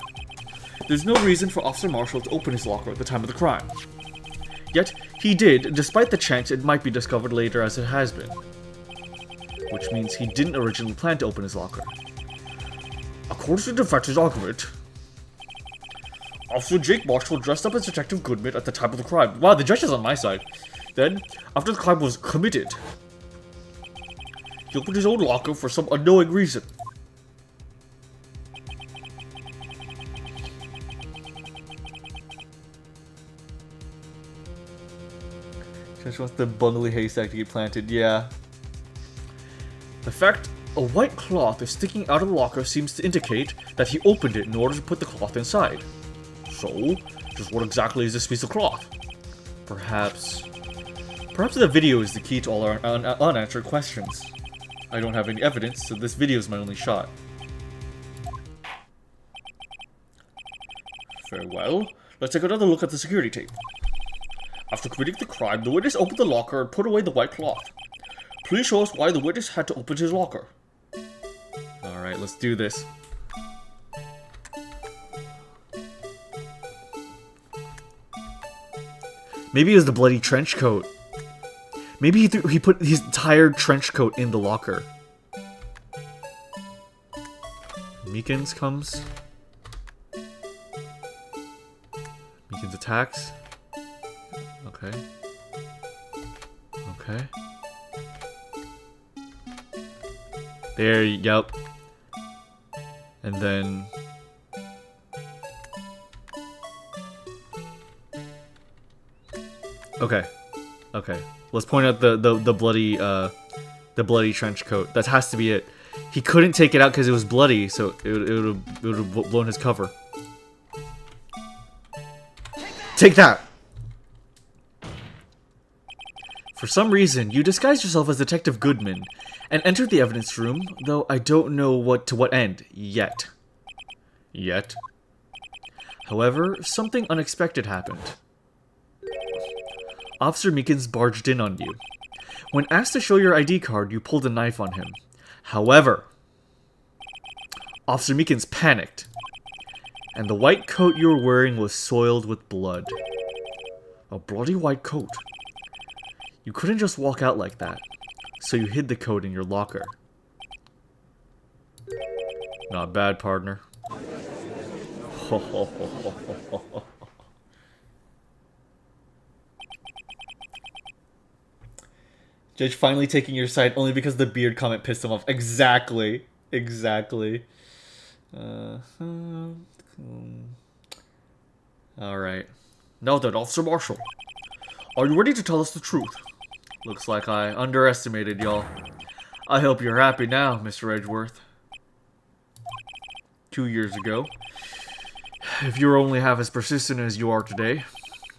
There's no reason for Officer Marshall to open his locker at the time of the crime. Yet, he did, despite the chance it might be discovered later as it has been. Which means he didn't originally plan to open his locker. According to the defense's argument, Officer Jake Marshall dressed up as Detective Goodman at the time of the crime. Wow, the judge is on my side. Then, after the crime was committed, he opened his own locker for some unknowing reason. Just wants the bungly haystack to get planted, yeah. The fact a white cloth is sticking out of the locker seems to indicate that he opened it in order to put the cloth inside. So, just what exactly is this piece of cloth? Perhaps the video is the key to all our unanswered questions. I don't have any evidence, so this video is my only shot. Very well. Let's take another look at the security tape. After committing the crime, the witness opened the locker and put away the white cloth. Please show us why the witness had to open his locker. Alright, let's do this. Maybe it was the bloody trench coat. Maybe he put his entire trench coat in the locker. Meekins comes. Meekins attacks. Okay. Okay. There, yep. And then... Okay. Okay. Let's point out the bloody trench coat. That has to be it. He couldn't take it out because it was bloody, so it would have blown his cover. Take that! For some reason, you disguised yourself as Detective Goodman and entered the evidence room, though I don't know to what end yet. However, something unexpected happened. Officer Meekins barged in on you. When asked to show your ID card, you pulled a knife on him. However, Officer Meekins panicked, and the white coat you were wearing was soiled with blood. A bloody white coat. You couldn't just walk out like that, so you hid the coat in your locker. Not bad, partner. Judge finally taking your side only because the beard comment pissed him off. Exactly. Alright. Now then, Officer Marshall. Are you ready to tell us the truth? Looks like I underestimated y'all. I hope you're happy now, Mr. Edgeworth. 2 years ago, if you were only half as persistent as you are today,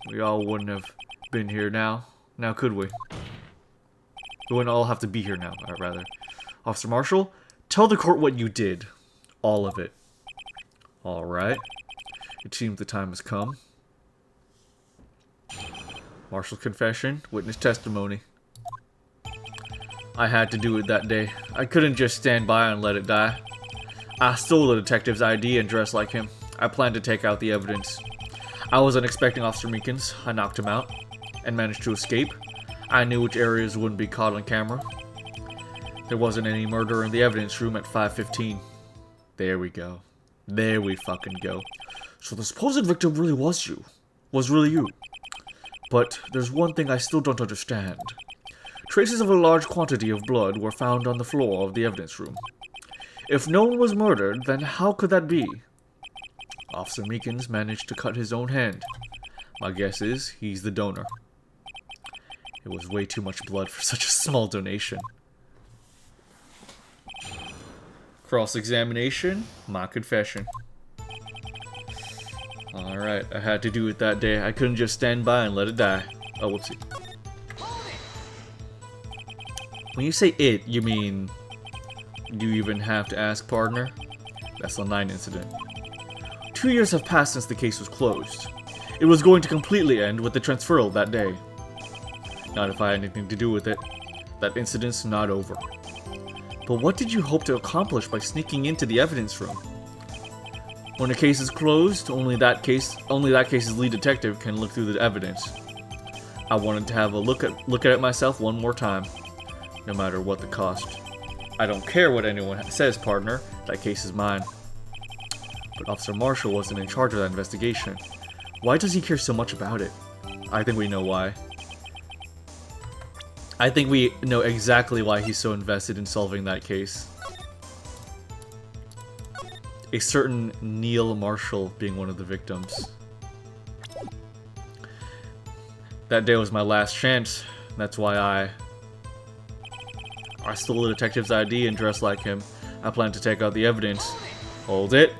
we all wouldn't have been here now. Now could we? We wouldn't all have to be here now, rather. Officer Marshall, tell the court what you did. All of it. Alright. It seems the time has come. Marshall's confession, witness testimony. I had to do it that day. I couldn't just stand by and let it die. I stole the detective's ID and dressed like him. I planned to take out the evidence. I wasn't expecting Officer Meekins. I knocked him out and managed to escape. I knew which areas wouldn't be caught on camera. There wasn't any murder in the evidence room at 5:15. There we go. There we fucking go. So the supposed victim really was you. Was really you. But there's one thing I still don't understand. Traces of a large quantity of blood were found on the floor of the evidence room. If no one was murdered, then how could that be? Officer Meekins managed to cut his own hand. My guess is he's the donor. It was way too much blood for such a small donation. Cross-examination, my confession. Alright, I had to do it that day. I couldn't just stand by and let it die. Oh, whoopsie. When you say it, you mean... Do you even have to ask, partner? That's the 9 incident. 2 years have passed since the case was closed. It was going to completely end with the transferal that day. Not if I had anything to do with it. That incident's not over. But what did you hope to accomplish by sneaking into the evidence room? When a case is closed, only that case's lead detective can look through the evidence. I wanted to have a look at it myself one more time, no matter what the cost. I don't care what anyone says, partner. That case is mine. But Officer Marshall wasn't in charge of that investigation. Why does he care so much about it? I think we know why. I think we know exactly why he's so invested in solving that case. A certain Neil Marshall being one of the victims. That day was my last chance. That's why I stole the detective's ID and dressed like him. I plan to take out the evidence. Hold it.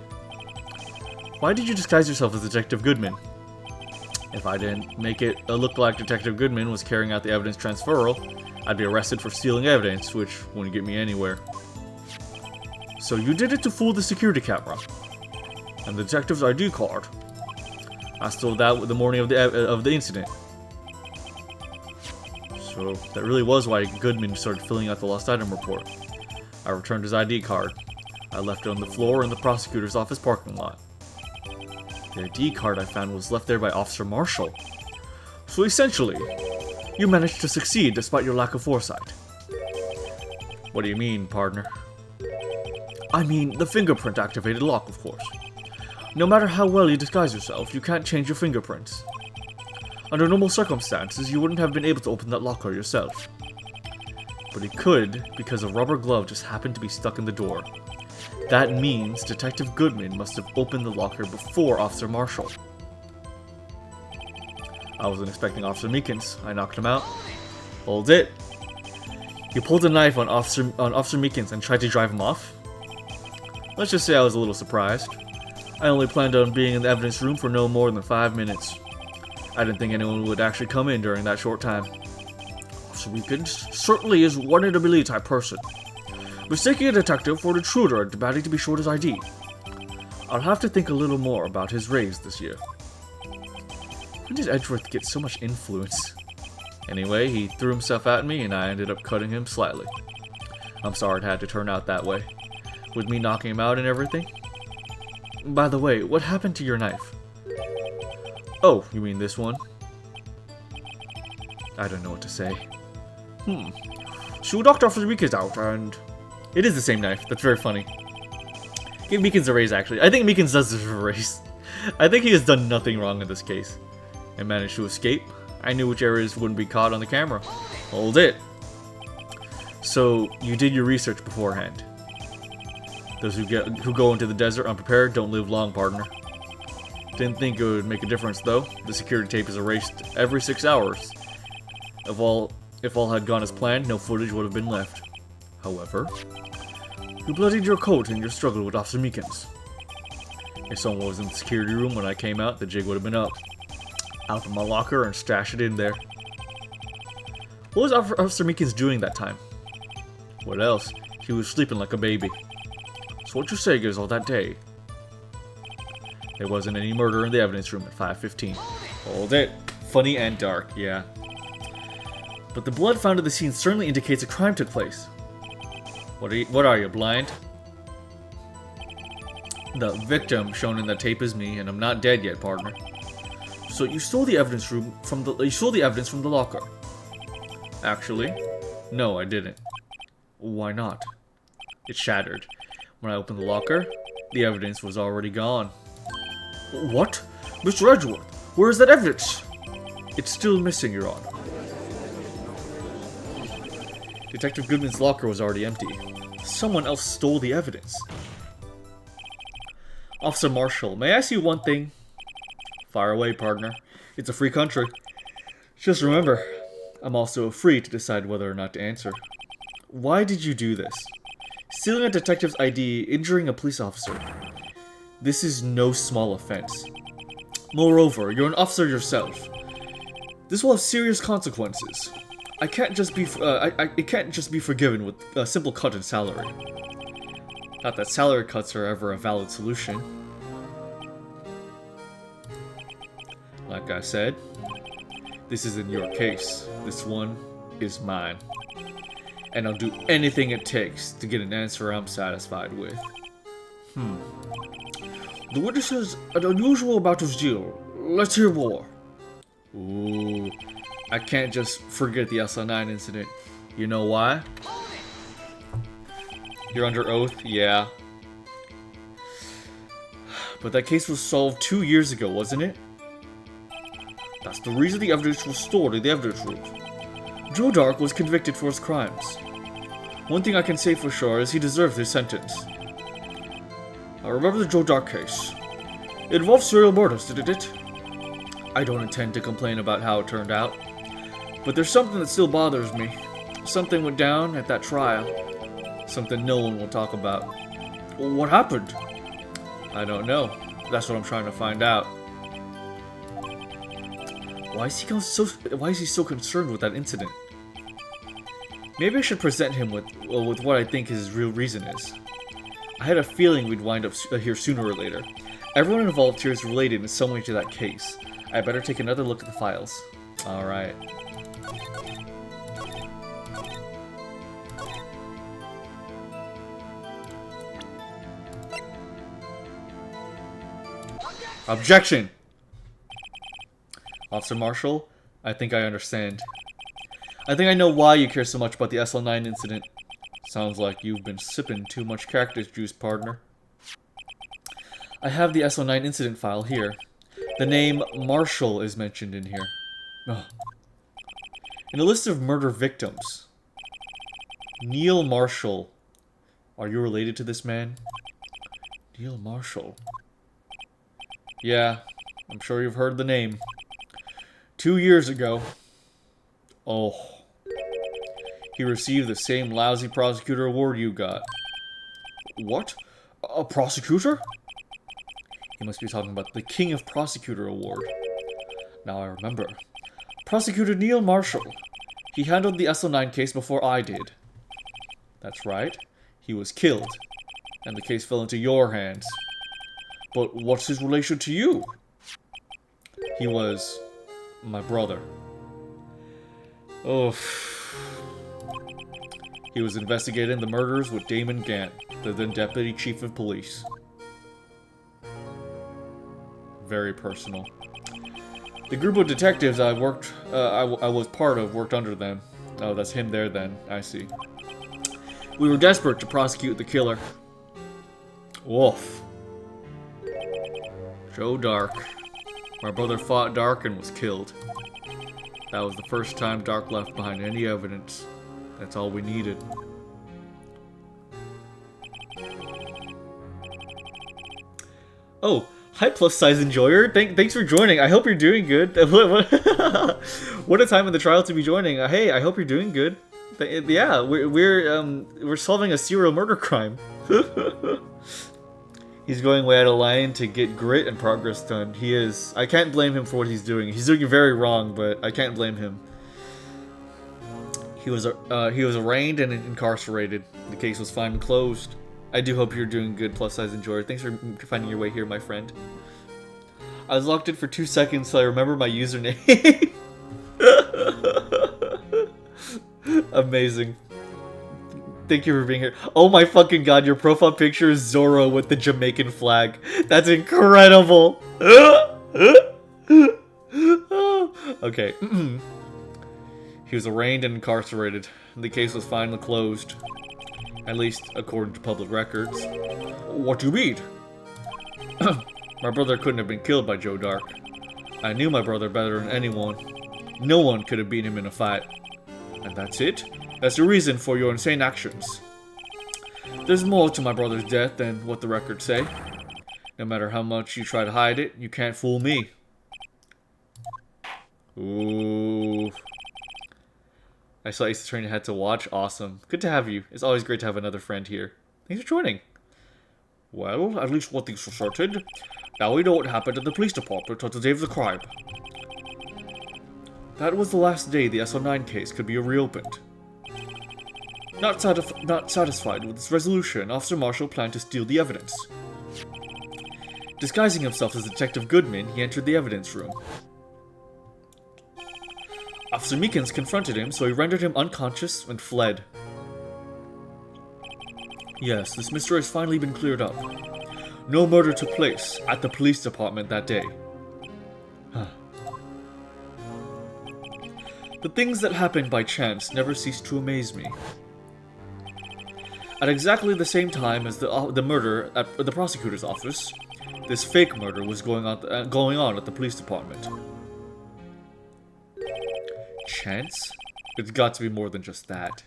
Why did you disguise yourself as Detective Goodman? If I didn't make it look like Detective Goodman was carrying out the evidence transferal, I'd be arrested for stealing evidence, which wouldn't get me anywhere. So you did it to fool the security camera. And the detective's ID card. I stole that the morning of the incident. So that really was why Goodman started filling out the lost item report. I returned his ID card. I left it on the floor in the prosecutor's office parking lot. The ID card I found was left there by Officer Marshall. So essentially, you managed to succeed despite your lack of foresight. What do you mean, partner? I mean, the fingerprint-activated lock, of course. No matter how well you disguise yourself, you can't change your fingerprints. Under normal circumstances, you wouldn't have been able to open that locker yourself. But you could, because a rubber glove just happened to be stuck in the door. That means Detective Goodman must have opened the locker before Officer Marshall. I wasn't expecting Officer Meekins. I knocked him out. Hold it. You pulled a knife on Officer Meekins and tried to drive him off? Let's just say I was a little surprised. I only planned on being in the evidence room for no more than 5 minutes. I didn't think anyone would actually come in during that short time. Officer Meekins certainly is one in a million type person. Mistaking a detective for an intruder and demanding to be showed his ID. I'll have to think a little more about his raise this year. When did Edgeworth get so much influence? Anyway, he threw himself at me and I ended up cutting him slightly. I'm sorry it had to turn out that way. With me knocking him out and everything. By the way, what happened to your knife? Oh, you mean this one? I don't know what to say. So Dr. Officer Meekins out and... It is the same knife. That's very funny. Give Meekins a raise, actually. I think Meekins does deserve a raise. I think he has done nothing wrong in this case. And managed to escape. I knew which areas wouldn't be caught on the camera. Hold it. So, you did your research beforehand. Those who go into the desert unprepared don't live long, partner. Didn't think it would make a difference, though. The security tape is erased every 6 hours. If all had gone as planned, no footage would have been left. However, you bloodied your coat in your struggle with Officer Meekins. If someone was in the security room when I came out, the jig would have been up. I'll open my locker and stash it in there. What was Officer Meekins doing that time? What else? He was sleeping like a baby. So what you say is all that day? There wasn't any murder in the evidence room at 5:15. Hold it. Funny and dark, yeah. But the blood found at the scene certainly indicates a crime took place. What are you, blind? The victim shown in the tape is me, and I'm not dead yet, partner. So you stole the evidence from the locker. Actually, no, I didn't. Why not? It shattered. When I opened the locker, the evidence was already gone. What? Mr. Edgeworth, where is that evidence? It's still missing, Your Honor. Detective Goodman's locker was already empty. Someone else stole the evidence. Officer Marshall, may I ask you one thing? Fire away, partner. It's a free country. Just remember, I'm also free to decide whether or not to answer. Why did you do this? Stealing a detective's ID, injuring a police officer. This is no small offense. Moreover, you're an officer yourself. This will have serious consequences. It can't just be forgiven with a simple cut in salary. Not that salary cuts are ever a valid solution. Like I said, this isn't your case. This one is mine. And I'll do anything it takes to get an answer I'm satisfied with. The witness has an unusual amount of zeal. Let's hear more. Ooh, I can't just forget the SL9 incident. You know why? You're under oath? Yeah. But that case was solved 2 years ago, wasn't it? That's the reason the evidence was stored in the evidence room. Joe Dark was convicted for his crimes. One thing I can say for sure is he deserved his sentence. I remember the Joe Dark case. It involved serial murders, didn't it? I don't intend to complain about how it turned out, but there's something that still bothers me. Something went down at that trial. Something no one will talk about. What happened? I don't know. That's what I'm trying to find out. Why is he so concerned with that incident? Maybe I should present him with what I think his real reason is. I had a feeling we'd wind up here sooner or later. Everyone involved here is related in some way to that case. I better take another look at the files. Alright. Objection! Officer Marshall, I think I understand. I think I know why you care so much about the SL9 incident. Sounds like you've been sipping too much cactus juice, partner. I have the SL9 incident file here. The name Marshall is mentioned in here. Oh. In a list of murder victims. Neil Marshall. Are you related to this man? Neil Marshall. Yeah, I'm sure you've heard the name. 2 years ago. Oh. He received the same lousy prosecutor award you got. What? A prosecutor? He must be talking about the King of Prosecutor Award. Now I remember. Prosecutor Neil Marshall. He handled the SL9 case before I did. That's right. He was killed. And the case fell into your hands. But what's his relation to you? He was my brother. Oh. He was investigating the murders with Damon GANT, the then Deputy Chief of Police. Very personal. The group of detectives I was part of worked under them. Oh, that's him there then. I see. We were desperate to prosecute the killer. Woof. Joe Dark. My brother fought Dark and was killed. That was the first time Dark left behind any evidence. That's all we needed. Oh, hi plus size enjoyer. Thanks for joining. I hope you're doing good. What a time in the trial to be joining. Hey, I hope you're doing good. Yeah, we're solving a serial murder crime. He's going way out of line to get grit and progress done. He is. I can't blame him for what he's doing. He's doing it very wrong, but I can't blame him. He was arraigned and incarcerated. The case was finally closed. I do hope you're doing good, plus size enjoyer. Thanks for finding your way here, my friend. I was locked in for 2 seconds so I remember my username. Amazing. Thank you for being here. Oh my fucking god, your profile picture is Zorro with the Jamaican flag. That's incredible. Okay. He was arraigned and incarcerated. The case was finally closed. At least, according to public records. What do you mean? My brother couldn't have been killed by Joe Dark. I knew my brother better than anyone. No one could have beaten him in a fight. And that's it? That's the reason for your insane actions. There's more to my brother's death than what the records say. No matter how much you try to hide it, you can't fool me. Ooh. I saw Ace Attorney had to watch. Awesome. Good to have you. It's always great to have another friend here. Thanks for joining. Well, at least one thing's for certain. Now we know what happened at the police department on the day of the crime. That was the last day the SL9 case could be reopened. Not satisfied with its resolution, Officer Marshall planned to steal the evidence. Disguising himself as Detective Goodman, he entered the evidence room. Officer Meekins confronted him, so he rendered him unconscious and fled. Yes, this mystery has finally been cleared up. No murder took place at the police department that day. The things that happened by chance never cease to amaze me. At exactly the same time as the murder at the prosecutor's office, this fake murder was going on at the police department. Chance? It's got to be more than just that.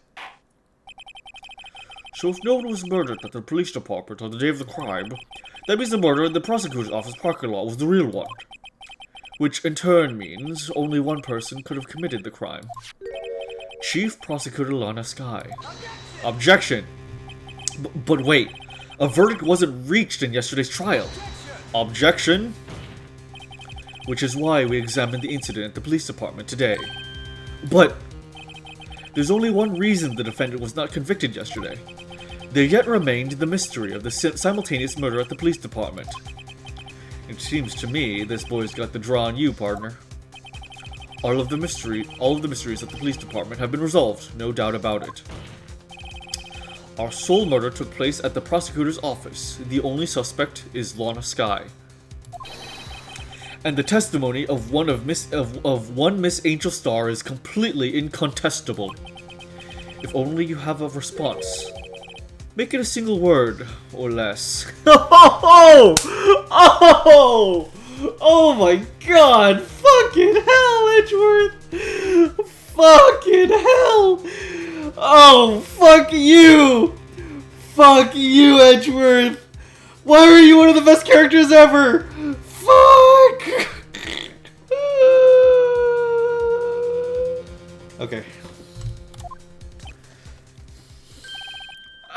So if no one was murdered at the police department on the day of the crime, that means the murder in the prosecutor's office parking lot was the real one. Which in turn means only one person could have committed the crime. Chief Prosecutor Lana Skye. Objection! But wait, a verdict wasn't reached in yesterday's trial. Objection! Which is why we examined the incident at the police department today. But there's only one reason the defendant was not convicted yesterday. There yet remained the mystery of the simultaneous murder at the police department. It seems to me this boy's got the draw on you, partner. All of the mysteries at the police department have been resolved, no doubt about it. Our sole murder took place at the prosecutor's office. The only suspect is Lana Skye. And the testimony of one Miss Angel Star is completely incontestable. If only you have a response. Make it a single word or less. Oh my god! Fucking hell, Edgeworth! Fucking hell! Oh, fuck you! Fuck you, Edgeworth! Why are you one of the best characters ever? Fuck! Okay.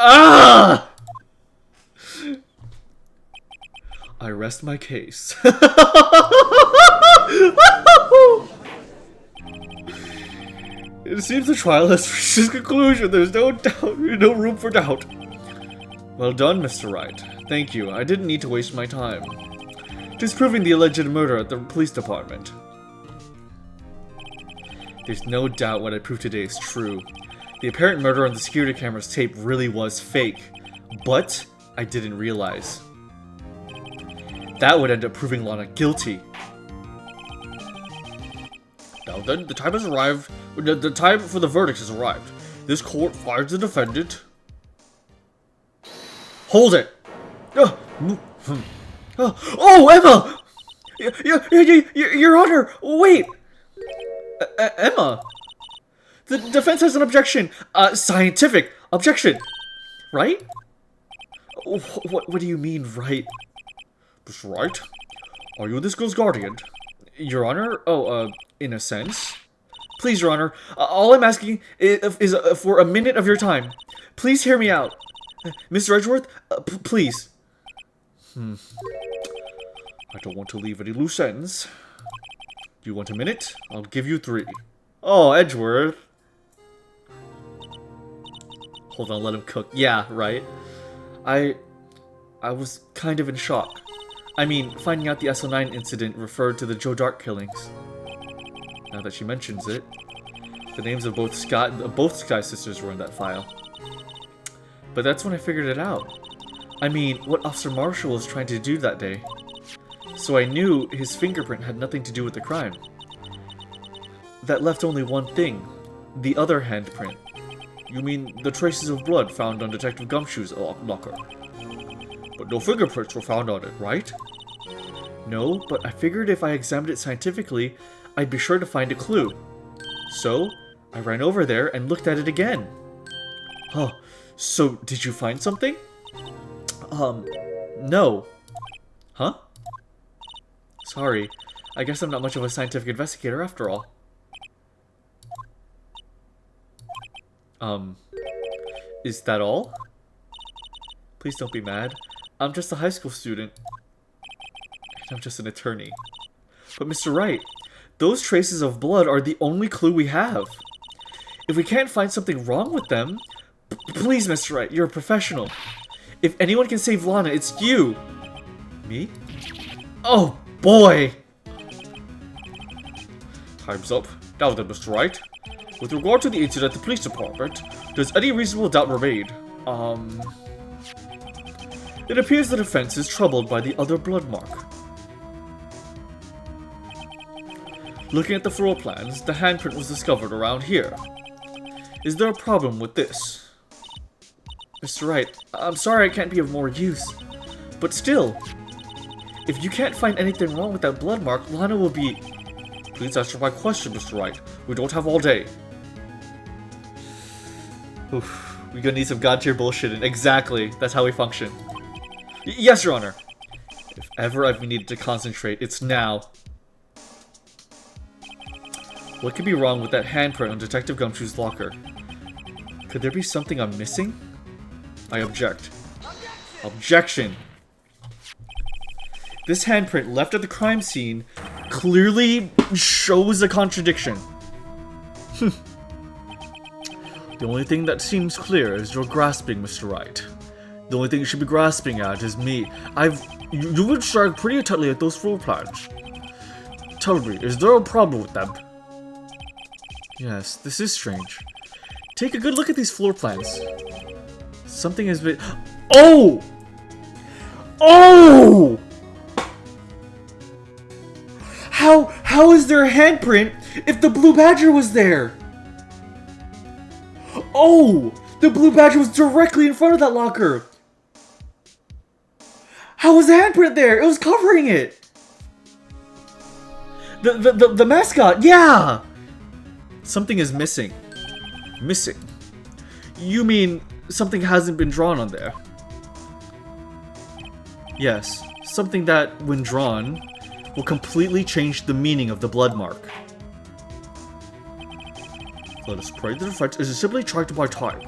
Ah! I rest my case. It seems the trial has reached its conclusion. There's no room for doubt. Well done, Mr. Wright. Thank you. I didn't need to waste my time disproving the alleged murder at the police department. There's no doubt what I proved today is true. The apparent murder on the security camera's tape really was fake, but I didn't realize. That would end up proving Lana guilty. Now then, the time has arrived. The time for the verdict has arrived. This court finds the defendant. Hold it! Oh, Emma! Your Honor, wait! Emma! The defense has an objection. Scientific objection. Right? What do you mean, right? Mr. Wright? Are you this girl's guardian? Your Honor? Oh, in a sense. Please, Your Honor. All I'm asking is for a minute of your time. Please hear me out. Mr. Edgeworth, please. I don't want to leave any loose ends. Do you want a minute? I'll give you 3. Oh, Edgeworth. Hold on, let him cook. Yeah, right. I was kind of in shock. I mean, finding out the SO9 incident referred to the Joe Dark killings. Now that she mentions it, the names of both Sky sisters were in that file. But that's when I figured it out. I mean, what Officer Marshall was trying to do that day. So I knew his fingerprint had nothing to do with the crime. That left only one thing. The other handprint. You mean the traces of blood found on Detective Gumshoe's locker. But no fingerprints were found on it, right? No, but I figured if I examined it scientifically, I'd be sure to find a clue. So, I ran over there and looked at it again. Huh. So, did you find something? No. Huh? Sorry. I guess I'm not much of a scientific investigator after all. Is that all? Please don't be mad. I'm just a high school student. And I'm just an attorney. But Mr. Wright, those traces of blood are the only clue we have. If we can't find something wrong with them... Please, Mr. Wright, you're a professional. If anyone can save Lana, it's you. Me? Oh, boy! Time's up. Now then, Mr. Wright. With regard to the incident at the police department, does any reasonable doubt remain? It appears the defense is troubled by the other blood mark. Looking at the floor plans, the handprint was discovered around here. Is there a problem with this? Mr. Wright, I'm sorry I can't be of more use. But still, if you can't find anything wrong with that blood mark, Lana will be... Please answer my question, Mr. Wright. We don't have all day. Oof, we're gonna need some god tier bullshit, and exactly, that's how we function. Yes, Your Honor. If ever I've needed to concentrate, it's now. What could be wrong with that handprint on Detective Gumshoe's locker? Could there be something I'm missing? I object. Objection! This handprint left at the crime scene clearly shows a contradiction. The only thing that seems clear is you're grasping, Mr. Wright. The only thing you should be grasping at is me. You would strike pretty tightly at those floor plans. Tell me, is there a problem with them? Yes, this is strange. Take a good look at these floor plans. Something has been... Oh! Oh! How is there a handprint if the Blue Badger was there? Oh! The Blue Badger was directly in front of that locker! How was the handprint there? It was covering it! The mascot, yeah! Something is missing. Missing? You mean something hasn't been drawn on there? Yes, something that, when drawn, will completely change the meaning of the blood mark. Let us pray the defense is simply trying to buy time.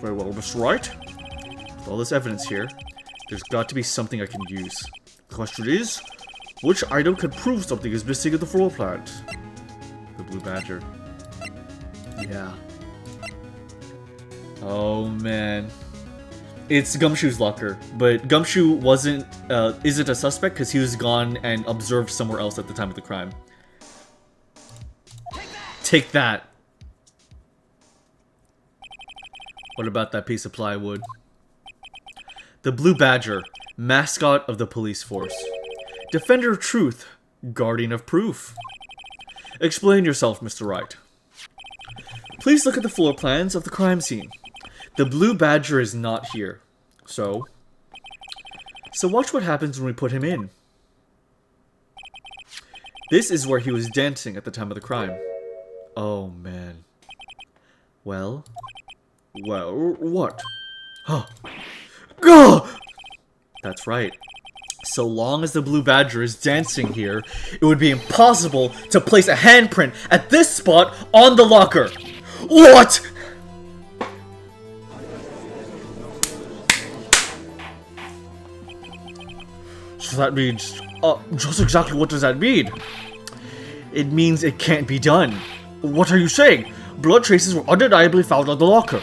Very well, Mr. Wright. With all this evidence here, there's got to be something I can use. The question is, which item could prove something is missing in the floor plan? The Blue Badger. Yeah. Oh man. It's Gumshoe's locker, but Gumshoe isn't a suspect because he was gone and observed somewhere else at the time of the crime. Take that! What about that piece of plywood? The Blue Badger, mascot of the police force. Defender of truth, guardian of proof. Explain yourself, Mr. Wright. Please look at the floor plans of the crime scene. The Blue Badger is not here. So watch what happens when we put him in. This is where he was dancing at the time of the crime. Oh man. Well, what? Huh. Gah! That's right. So long as the Blue Badger is dancing here, it would be impossible to place a handprint at this spot on the locker. What? So that means, just exactly what does that mean? It means it can't be done. What are you saying? Blood traces were undeniably found on the locker.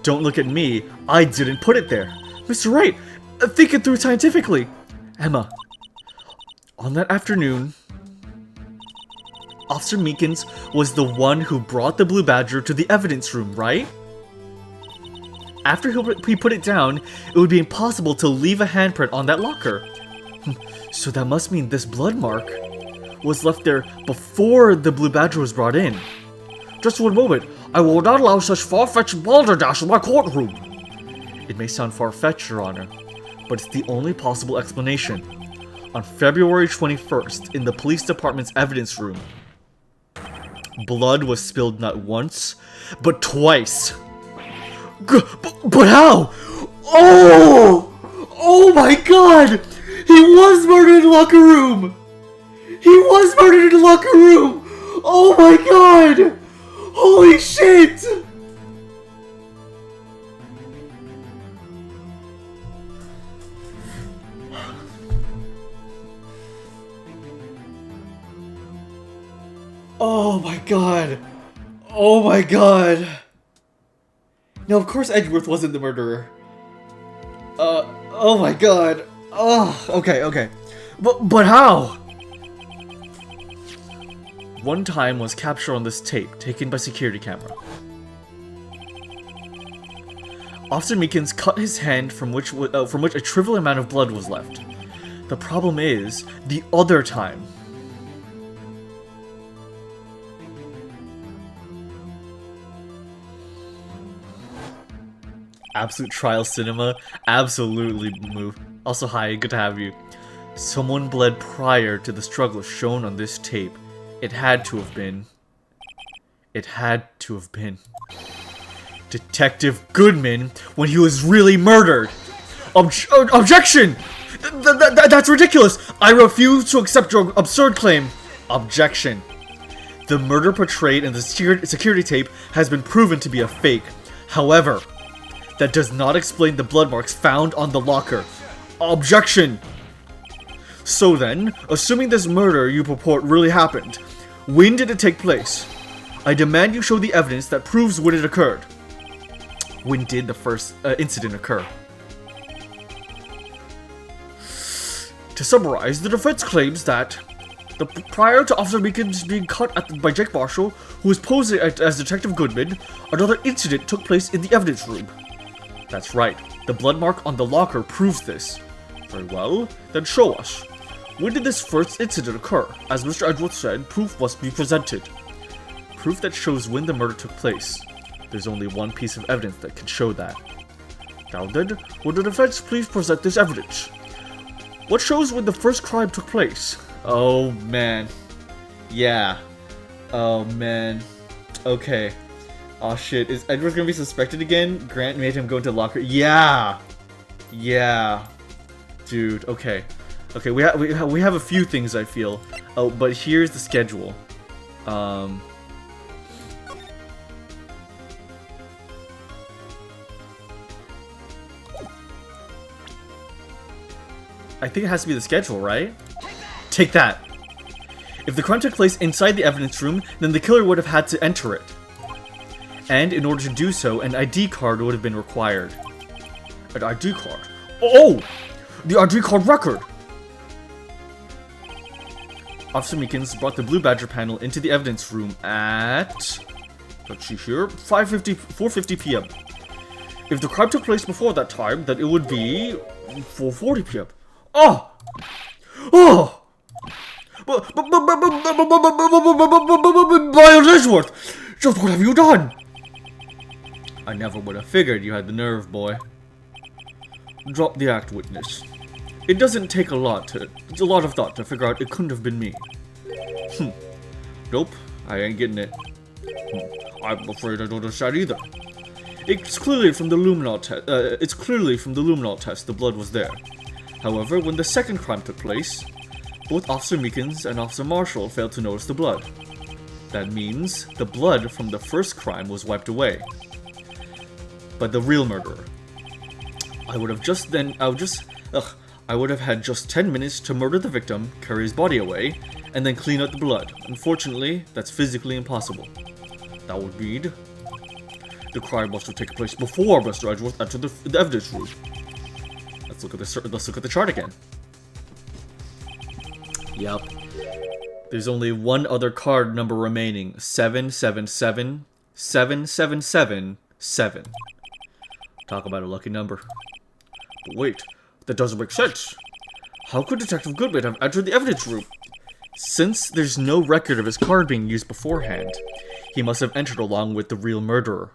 Don't look at me, I didn't put it there. Mr. Wright, think it through scientifically. Emma, on that afternoon, Officer Meekins was the one who brought the Blue Badger to the evidence room, right? After he put it down, it would be impossible to leave a handprint on that locker. So that must mean this blood mark was left there before the Blue Badger was brought in. Just one moment, I will not allow such far-fetched balderdash in my courtroom. It may sound far-fetched, Your Honor, but it's the only possible explanation. On February 21st, in the police department's evidence room, blood was spilled not once, but twice. But how? Oh! Oh my god! He was murdered in the locker room! He was murdered in the locker room! Oh my god! Holy shit! Oh my god! Oh my god! Now, of course Edgeworth wasn't the murderer. Oh my god. Oh, okay. But how? One time was captured on this tape, taken by security camera. Officer Meekins cut his hand from which a trivial amount of blood was left. The problem is the other time. Absolute trial cinema, absolutely move. Also, hi, good to have you. Someone bled prior to the struggle shown on this tape. It had to have been. It had to have been Detective Goodman when he was really murdered. Objection! That's ridiculous! I refuse to accept your absurd claim. Objection. The murder portrayed in the security tape has been proven to be a fake. However, that does not explain the blood marks found on the locker. Objection! So then, assuming this murder you purport really happened, when did it take place? I demand you show the evidence that proves when it occurred. When did the first incident occur? To summarize, the defense claims that prior to Officer Meekins being cut by Jake Marshall, who was posing as Detective Goodman, another incident took place in the evidence room. That's right. The blood mark on the locker proves this. Very well, then show us. When did this first incident occur? As Mr. Edgeworth said, proof must be presented. Proof that shows when the murder took place. There's only one piece of evidence that can show that. Now then, would the defense please present this evidence? What shows when the first crime took place? Oh man. Yeah. Oh man. Okay. Oh shit, is Edward gonna be suspected again? Grant made him go into the locker. Yeah! Yeah. Dude, okay. Okay, we have a few things, I feel. Oh, but here's the schedule. I think it has to be the schedule, right? Take that! If the crime took place inside the evidence room, then the killer would have had to enter it. And in order to do so, an ID card would have been required. An ID card? Oh! The ID card record! Officer Meekins brought the Blue Badger panel into the evidence room at... let's see here... 4:50 p.m. If the crime took place before that time, then it would be... 4:40 p.m. Oh! Oh! Miles Edgeworth! Just what have you done? I never would have figured you had the nerve, boy. Drop the act, witness. It doesn't take a lot of thought to figure out it couldn't have been me. Nope, I ain't getting it. I'm afraid I don't understand either. It's clearly from the luminol test the blood was there. However, when the second crime took place, both Officer Meekins and Officer Marshall failed to notice the blood. That means the blood from the first crime was wiped away. But the real murderer. I would have had just 10 minutes to murder the victim, carry his body away, and then clean out the blood. Unfortunately, that's physically impossible. That would mean the crime must have taken place before Mr. Edgeworth entered the evidence room. Let's look at the chart again. Yep. There's only one other card number remaining. 777 7777. Talk about a lucky number. But wait, that doesn't make sense. How could Detective Goodman have entered the evidence room? Since there's no record of his card being used beforehand, he must have entered along with the real murderer.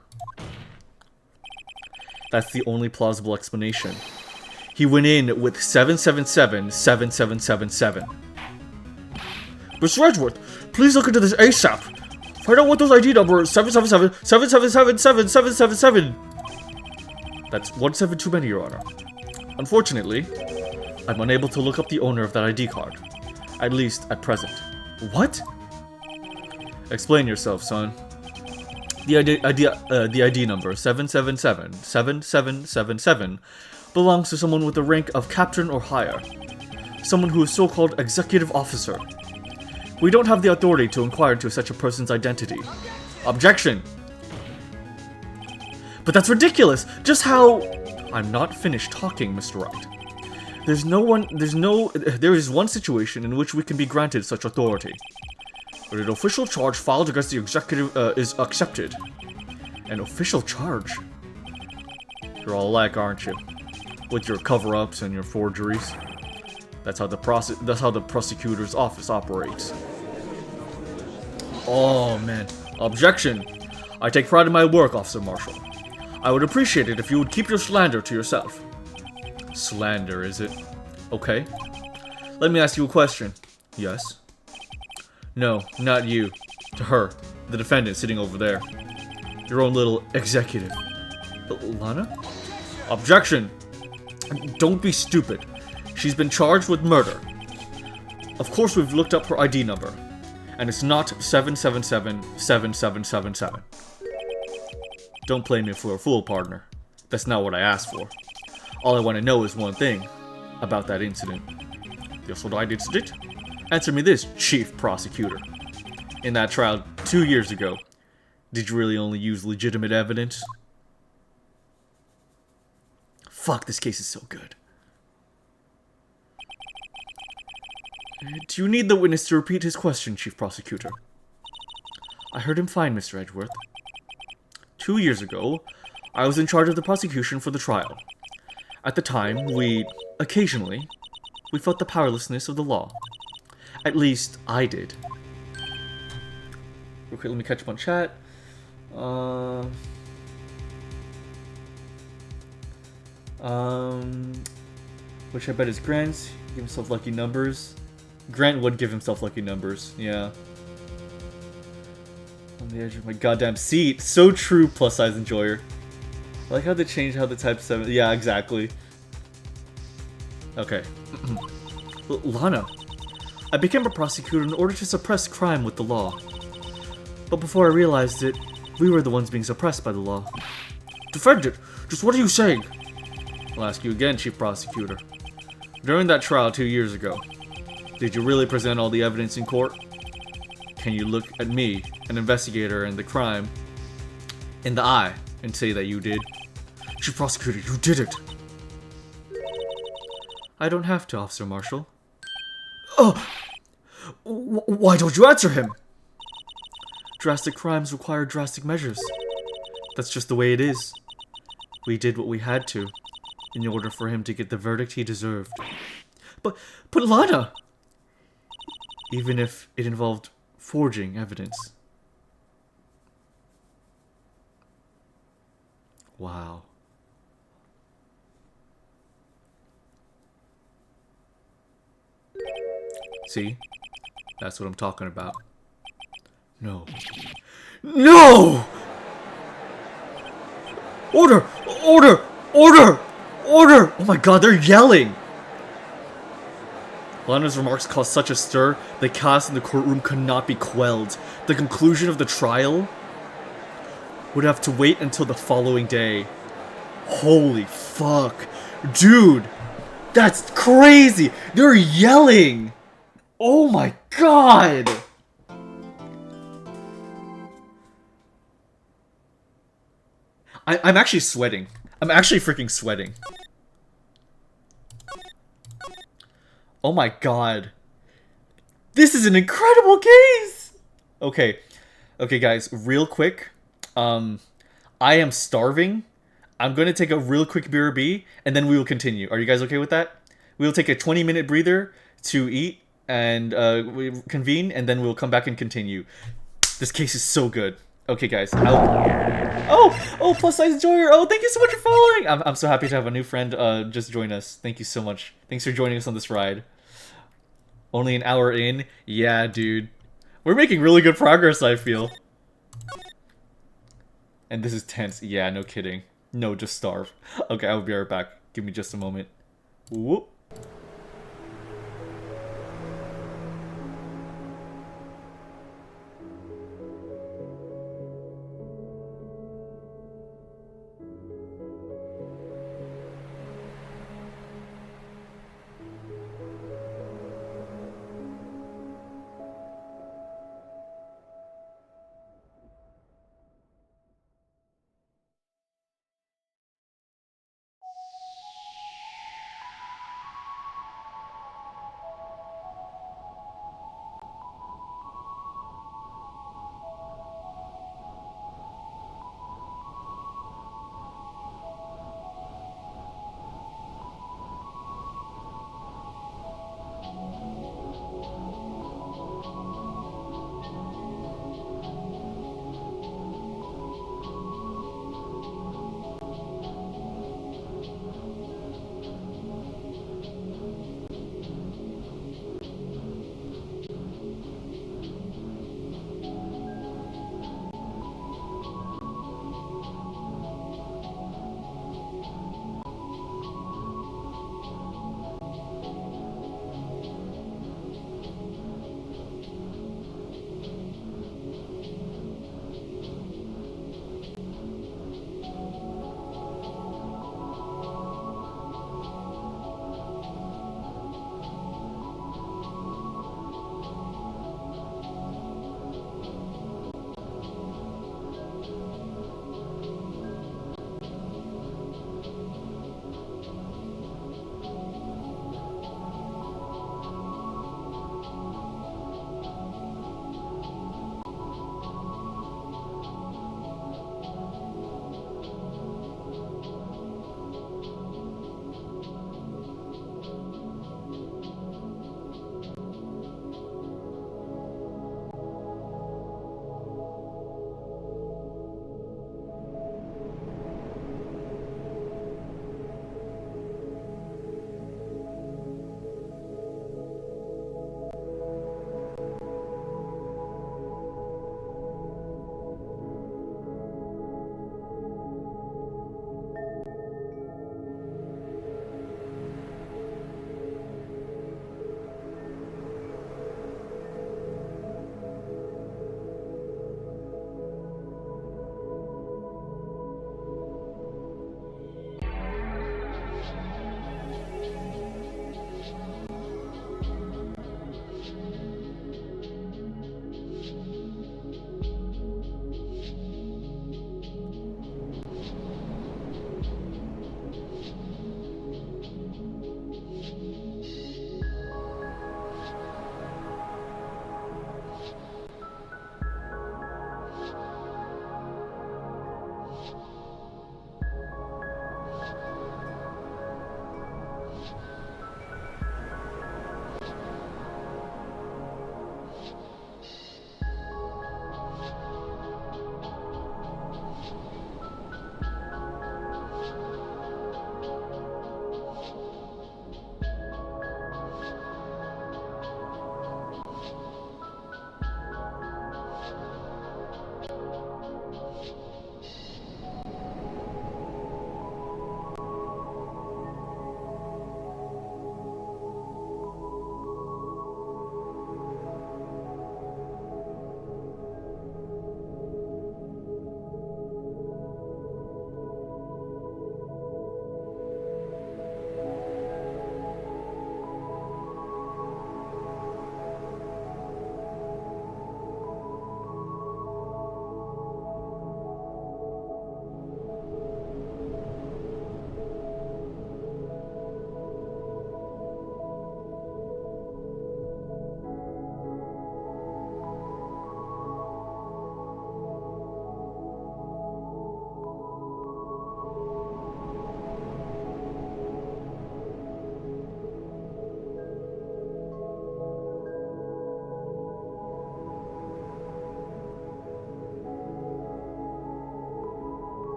That's the only plausible explanation. He went in with 777 7777. Mr. Edgeworth, please look into this ASAP. Find out what those ID numbers 777 777 7777. That's 17 too many, Your Honor. Unfortunately, I'm unable to look up the owner of that ID card. At least, at present. What? Explain yourself, son. The ID number 777 7777 belongs to someone with the rank of captain or higher. Someone who is so-called executive officer. We don't have the authority to inquire into such a person's identity. Objection! But that's ridiculous! Just how... I'm not finished talking, Mr. Wright. There is one situation in which we can be granted such authority. When an official charge filed against the executive is accepted. An official charge? You're all alike, aren't you? With your cover-ups and your forgeries. That's how the prosecutor's office operates. Oh man. Objection! I take pride in my work, Officer Marshall. I would appreciate it if you would keep your slander to yourself. Slander, is it? Okay. Let me ask you a question. Yes? No, not you. To her, the defendant sitting over there. Your own little executive. Lana? Objection! Don't be stupid. She's been charged with murder. Of course we've looked up her ID number. And it's not 7777777. Don't play me for a fool, partner. That's not what I asked for. All I want to know is one thing about that incident. The assault incident? Answer me this, Chief Prosecutor. In that trial 2 years ago, did you really only use legitimate evidence? Fuck, this case is so good. Do you need the witness to repeat his question, Chief Prosecutor? I heard him fine, Mr. Edgeworth. 2 years ago, I was in charge of the prosecution for the trial. At the time, we felt the powerlessness of the law. At least, I did. Okay, let me catch up on chat. Which I bet is Grant. Give himself lucky numbers. Grant would give himself lucky numbers, yeah. On the edge of my goddamn seat. So true, plus size enjoyer. I like how they changed how the type 7... Yeah, exactly. Okay. Lana. I became a prosecutor in order to suppress crime with the law. But before I realized it, we were the ones being suppressed by the law. Defendant, just what are you saying? I'll ask you again, Chief Prosecutor. During that trial 2 years ago, did you really present all the evidence in court? Can you look at me, an investigator in the crime, in the eye and say that you did? Chief Prosecutor, you did it! I don't have to, Officer Marshall. Oh! Why don't you answer him? Drastic crimes require drastic measures. That's just the way it is. We did what we had to, in order for him to get the verdict he deserved. But Lana! Even if it involved forging evidence. Wow. See? That's what I'm talking about. No. No! Order! Order! Order! Order! Oh my god, they're yelling! Lana's remarks caused such a stir, the chaos in the courtroom could not be quelled. The conclusion of the trial would have to wait until the following day. Holy fuck. Dude! That's crazy! They're yelling! Oh my god! I'm actually sweating. I'm actually freaking sweating. Oh my god. This is an incredible case! Okay. Okay, guys, real quick. I am starving. I'm going to take a real quick BRB, and then we will continue. Are you guys okay with that? We will take a 20-minute breather to eat and we convene, and then we'll come back and continue. This case is so good. Okay, guys. Oh, plus size enjoyer. Oh, thank you so much for following. I'm so happy to have a new friend just join us. Thank you so much. Thanks for joining us on this ride. Only an hour in? Yeah, dude. We're making really good progress, I feel. And this is tense. Yeah, no kidding. No, just starve. Okay, I'll be right back. Give me just a moment. Whoop.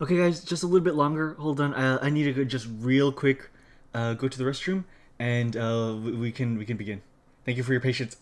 Okay, guys, just a little bit longer. Hold on. I need to go just real quick. Go to the restroom, and we can begin. Thank you for your patience.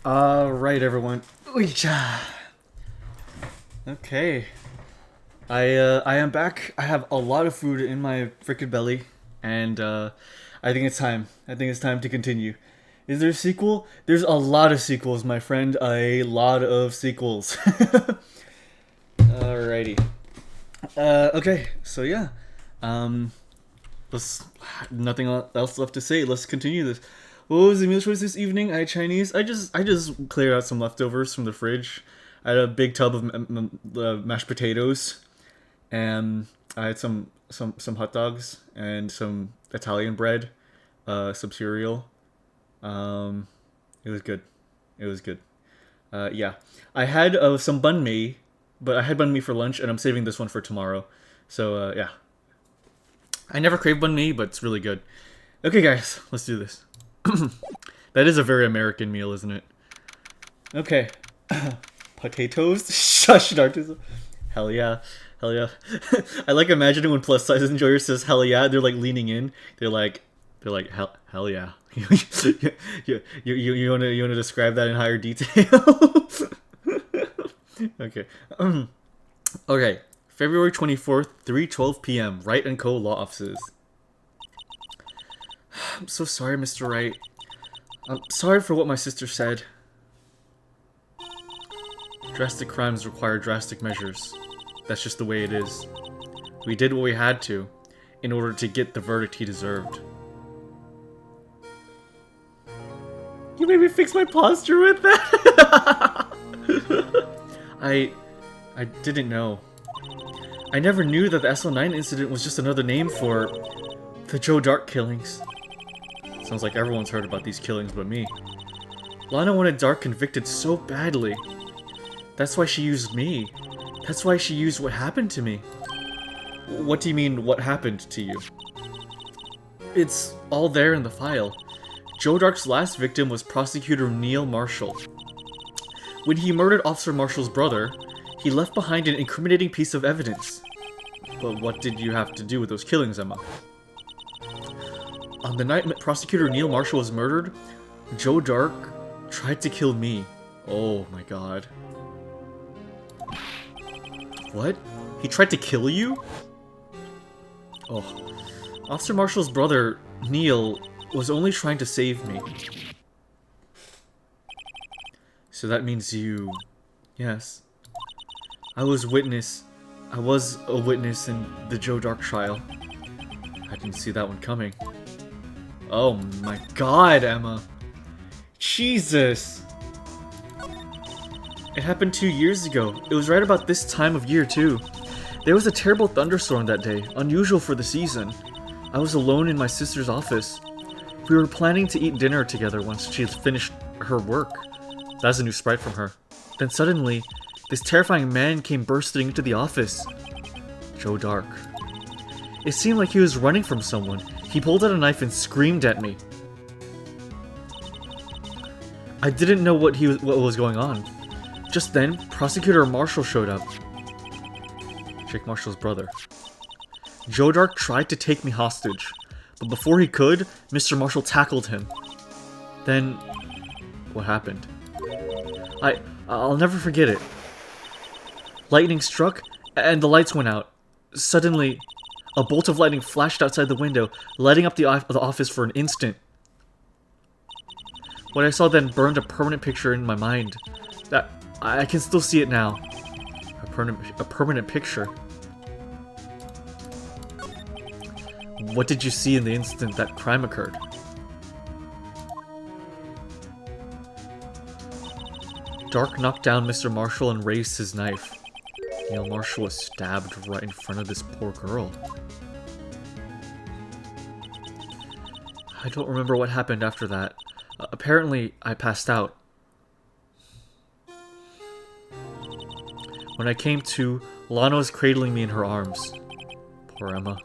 Alright, everyone. Ooh-cha. Okay. I am back. I have a lot of food in my frickin' belly, and I think it's time. I think it's time to continue. Is there a sequel? There's a lot of sequels, my friend. A lot of sequels. Alrighty. Okay, so yeah. Let's nothing else left to say. Let's continue this. What was the meal choice this evening? I had Chinese. I just cleared out some leftovers from the fridge. I had a big tub of mashed potatoes, and I had some hot dogs and some Italian bread, some cereal. It was good. It was good. Yeah, I had some banh mi, but I had banh mi for lunch, and I'm saving this one for tomorrow. So yeah, I never crave banh mi, but it's really good. Okay, guys, let's do this. That is a very American meal, isn't it? Okay. Potatoes? Shush, Narcissus. Hell yeah. Hell yeah. I like imagining when plus size enjoyer says hell yeah, they're like leaning in. They're like hell yeah. you wanna describe that in higher detail? Okay. Okay. February 24th, 3:12 p.m. Wright & Co. Law Offices. I'm so sorry, Mr. Wright. I'm sorry for what my sister said. Drastic crimes require drastic measures. That's just the way it is. We did what we had to, in order to get the verdict he deserved. You made me fix my posture with that! I didn't know. I never knew that the SO9 incident was just another name for the Joe Dark killings. Sounds like everyone's heard about these killings but me. Lana wanted Dark convicted so badly. That's why she used me. That's why she used what happened to me. What do you mean, what happened to you? It's all there in the file. Joe Dark's last victim was Prosecutor Neil Marshall. When he murdered Officer Marshall's brother, he left behind an incriminating piece of evidence. But what did you have to do with those killings, Emma? On the night Prosecutor Neil Marshall was murdered, Joe Dark tried to kill me. Oh my god. What? He tried to kill you? Oh. Officer Marshall's brother, Neil, was only trying to save me. So that means you... Yes. I was a witness in the Joe Dark trial. I didn't see that one coming. Oh my god, Emma. Jesus! It happened 2 years ago. It was right about this time of year, too. There was a terrible thunderstorm that day, unusual for the season. I was alone in my sister's office. We were planning to eat dinner together once she finished her work. That's a new sprite from her. Then suddenly, this terrifying man came bursting into the office. Joe Dark. It seemed like he was running from someone. He pulled out a knife and screamed at me. I didn't know what was going on. Just then, Prosecutor Marshall showed up. Jake Marshall's brother. Joe Dark tried to take me hostage, but before he could, Mr. Marshall tackled him. Then, what happened? I'll never forget it. Lightning struck, and the lights went out. Suddenly, a bolt of lightning flashed outside the window, lighting up the office for an instant. What I saw then burned a permanent picture in my mind. That I can still see it now. A permanent picture. What did you see in the instant that crime occurred? Dark knocked down Mr. Marshall and raised his knife. Neil Marshall was stabbed right in front of this poor girl. I don't remember what happened after that. Apparently, I passed out. When I came to, Lana was cradling me in her arms. Poor Emma.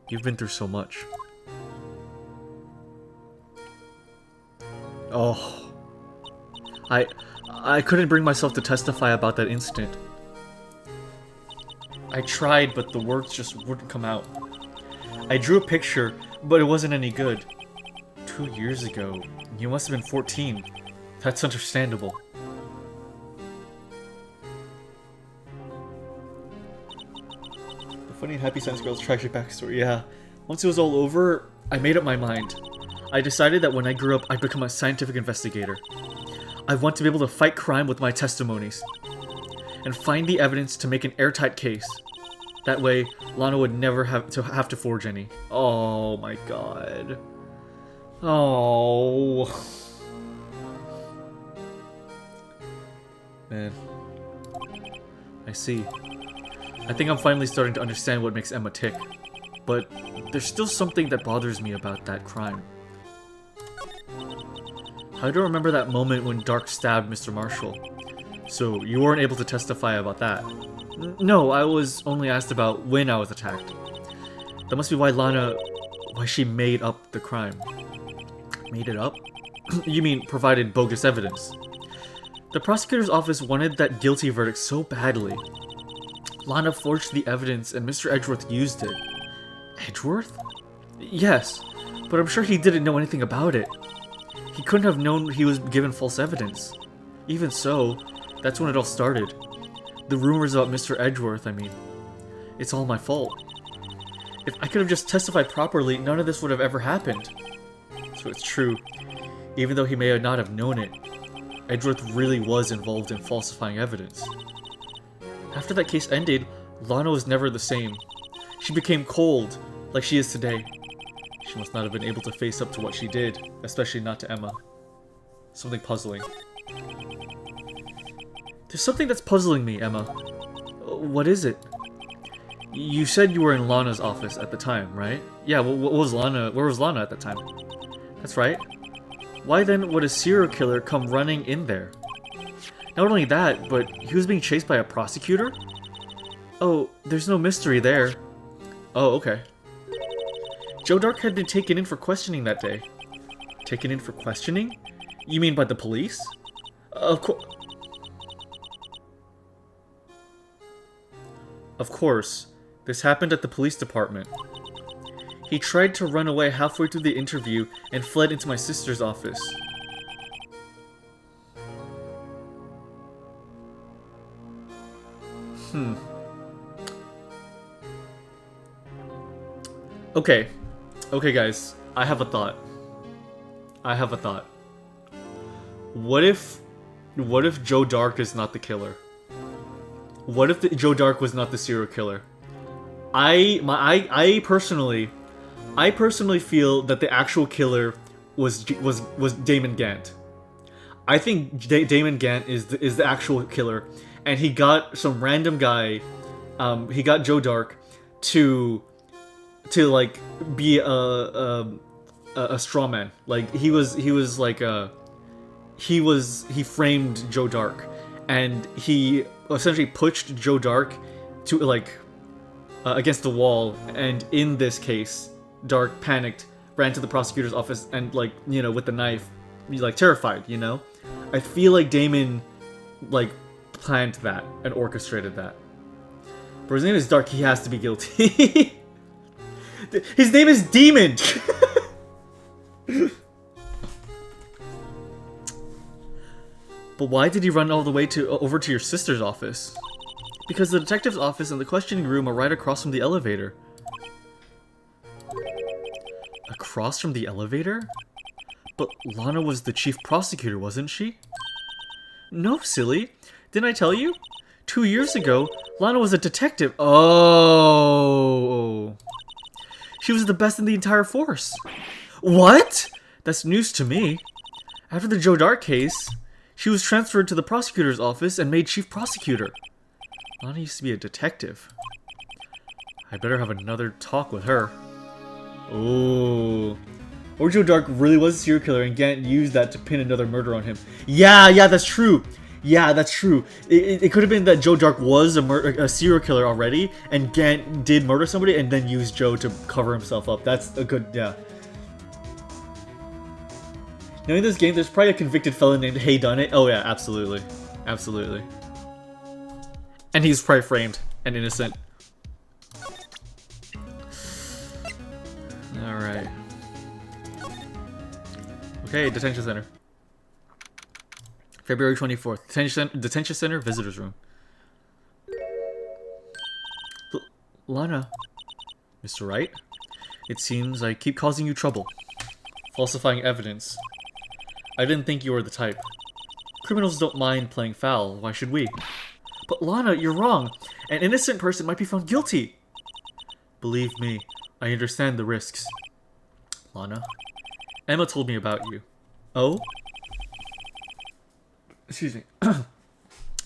You've been through so much. Oh. I couldn't bring myself to testify about that incident. I tried, but the words just wouldn't come out. I drew a picture, but it wasn't any good. 2 years ago, you must have been 14. That's understandable. The funny and happy Science Girl's tragic backstory, yeah. Once it was all over, I made up my mind. I decided that when I grew up, I'd become a scientific investigator. I want to be able to fight crime with my testimonies. And find the evidence to make an airtight case. That way, Lana would never have to forge any. Oh my god. Oh. Man. I see. I think I'm finally starting to understand what makes Emma tick. But there's still something that bothers me about that crime. I don't remember that moment when Dark stabbed Mr. Marshall. So you weren't able to testify about that. No, I was only asked about when I was attacked. That must be why why she made up the crime. Made it up? You mean provided bogus evidence? The prosecutor's office wanted that guilty verdict so badly. Lana forged the evidence and Mr. Edgeworth used it. Edgeworth? Yes, but I'm sure he didn't know anything about it. He couldn't have known he was given false evidence. Even so, that's when it all started. The rumors about Mr. Edgeworth, I mean. It's all my fault. If I could have just testified properly, none of this would have ever happened. So it's true. Even though he may not have known it, Edgeworth really was involved in falsifying evidence. After that case ended, Lana was never the same. She became cold, like she is today. She must not have been able to face up to what she did, especially not to Emma. Something puzzling. There's something that's puzzling me, Emma. What is it? You said you were in Lana's office at the time, right? Yeah, where was Lana at the time? That's right. Why then would a serial killer come running in there? Not only that, but he was being chased by a prosecutor? Oh, there's no mystery there. Oh, okay. Joe Dark had been taken in for questioning that day. Taken in for questioning? You mean by the police? Of course. This happened at the police department. He tried to run away halfway through the interview and fled into my sister's office. Okay. Okay, guys. I have a thought. What if Joe Dark is not the killer? What if Joe Dark was not the serial killer? I personally feel that the actual killer was Damon Gant. I think Damon Gant is the actual killer, and he got some random guy. He got Joe Dark to like be a straw man. Like he framed Joe Dark, and he essentially pushed Joe Dark to like against the wall. And in this case, Dark panicked, ran to the prosecutor's office, and like, you know, with the knife, like terrified. You know, I feel like Damon like planned that and orchestrated that. But his name is Dark. He has to be guilty. His name is Demon. But why did he run all the way over to your sister's office? Because the detective's office and the questioning room are right across from the elevator. Across from the elevator? But Lana was the chief prosecutor, wasn't she? No, silly. Didn't I tell you? 2 years ago, Lana was a detective. Oh. She was the best in the entire force. What? That's news to me. After the Joe Dark case, she was transferred to the prosecutor's office and made chief prosecutor. Lana used to be a detective. I better have another talk with her. Oh. Or Joe Dark really was a serial killer and Gant used that to pin another murder on him. Yeah, that's true. Yeah, that's true. It could have been that Joe Dark was a serial killer already, and Gant did murder somebody and then used Joe to cover himself up. That's a good, yeah. Knowing this game, there's probably a convicted felon named Hey Done It. Oh yeah, absolutely. Absolutely. And he's probably framed and innocent. Alright. Okay, detention center. February 24th. Detention Center, Visitors Room. Lana. Mr. Wright? It seems I keep causing you trouble. Falsifying evidence. I didn't think you were the type. Criminals don't mind playing foul, why should we? But Lana, you're wrong. An innocent person might be found guilty. Believe me, I understand the risks. Lana, Emma told me about you. Oh? Excuse me.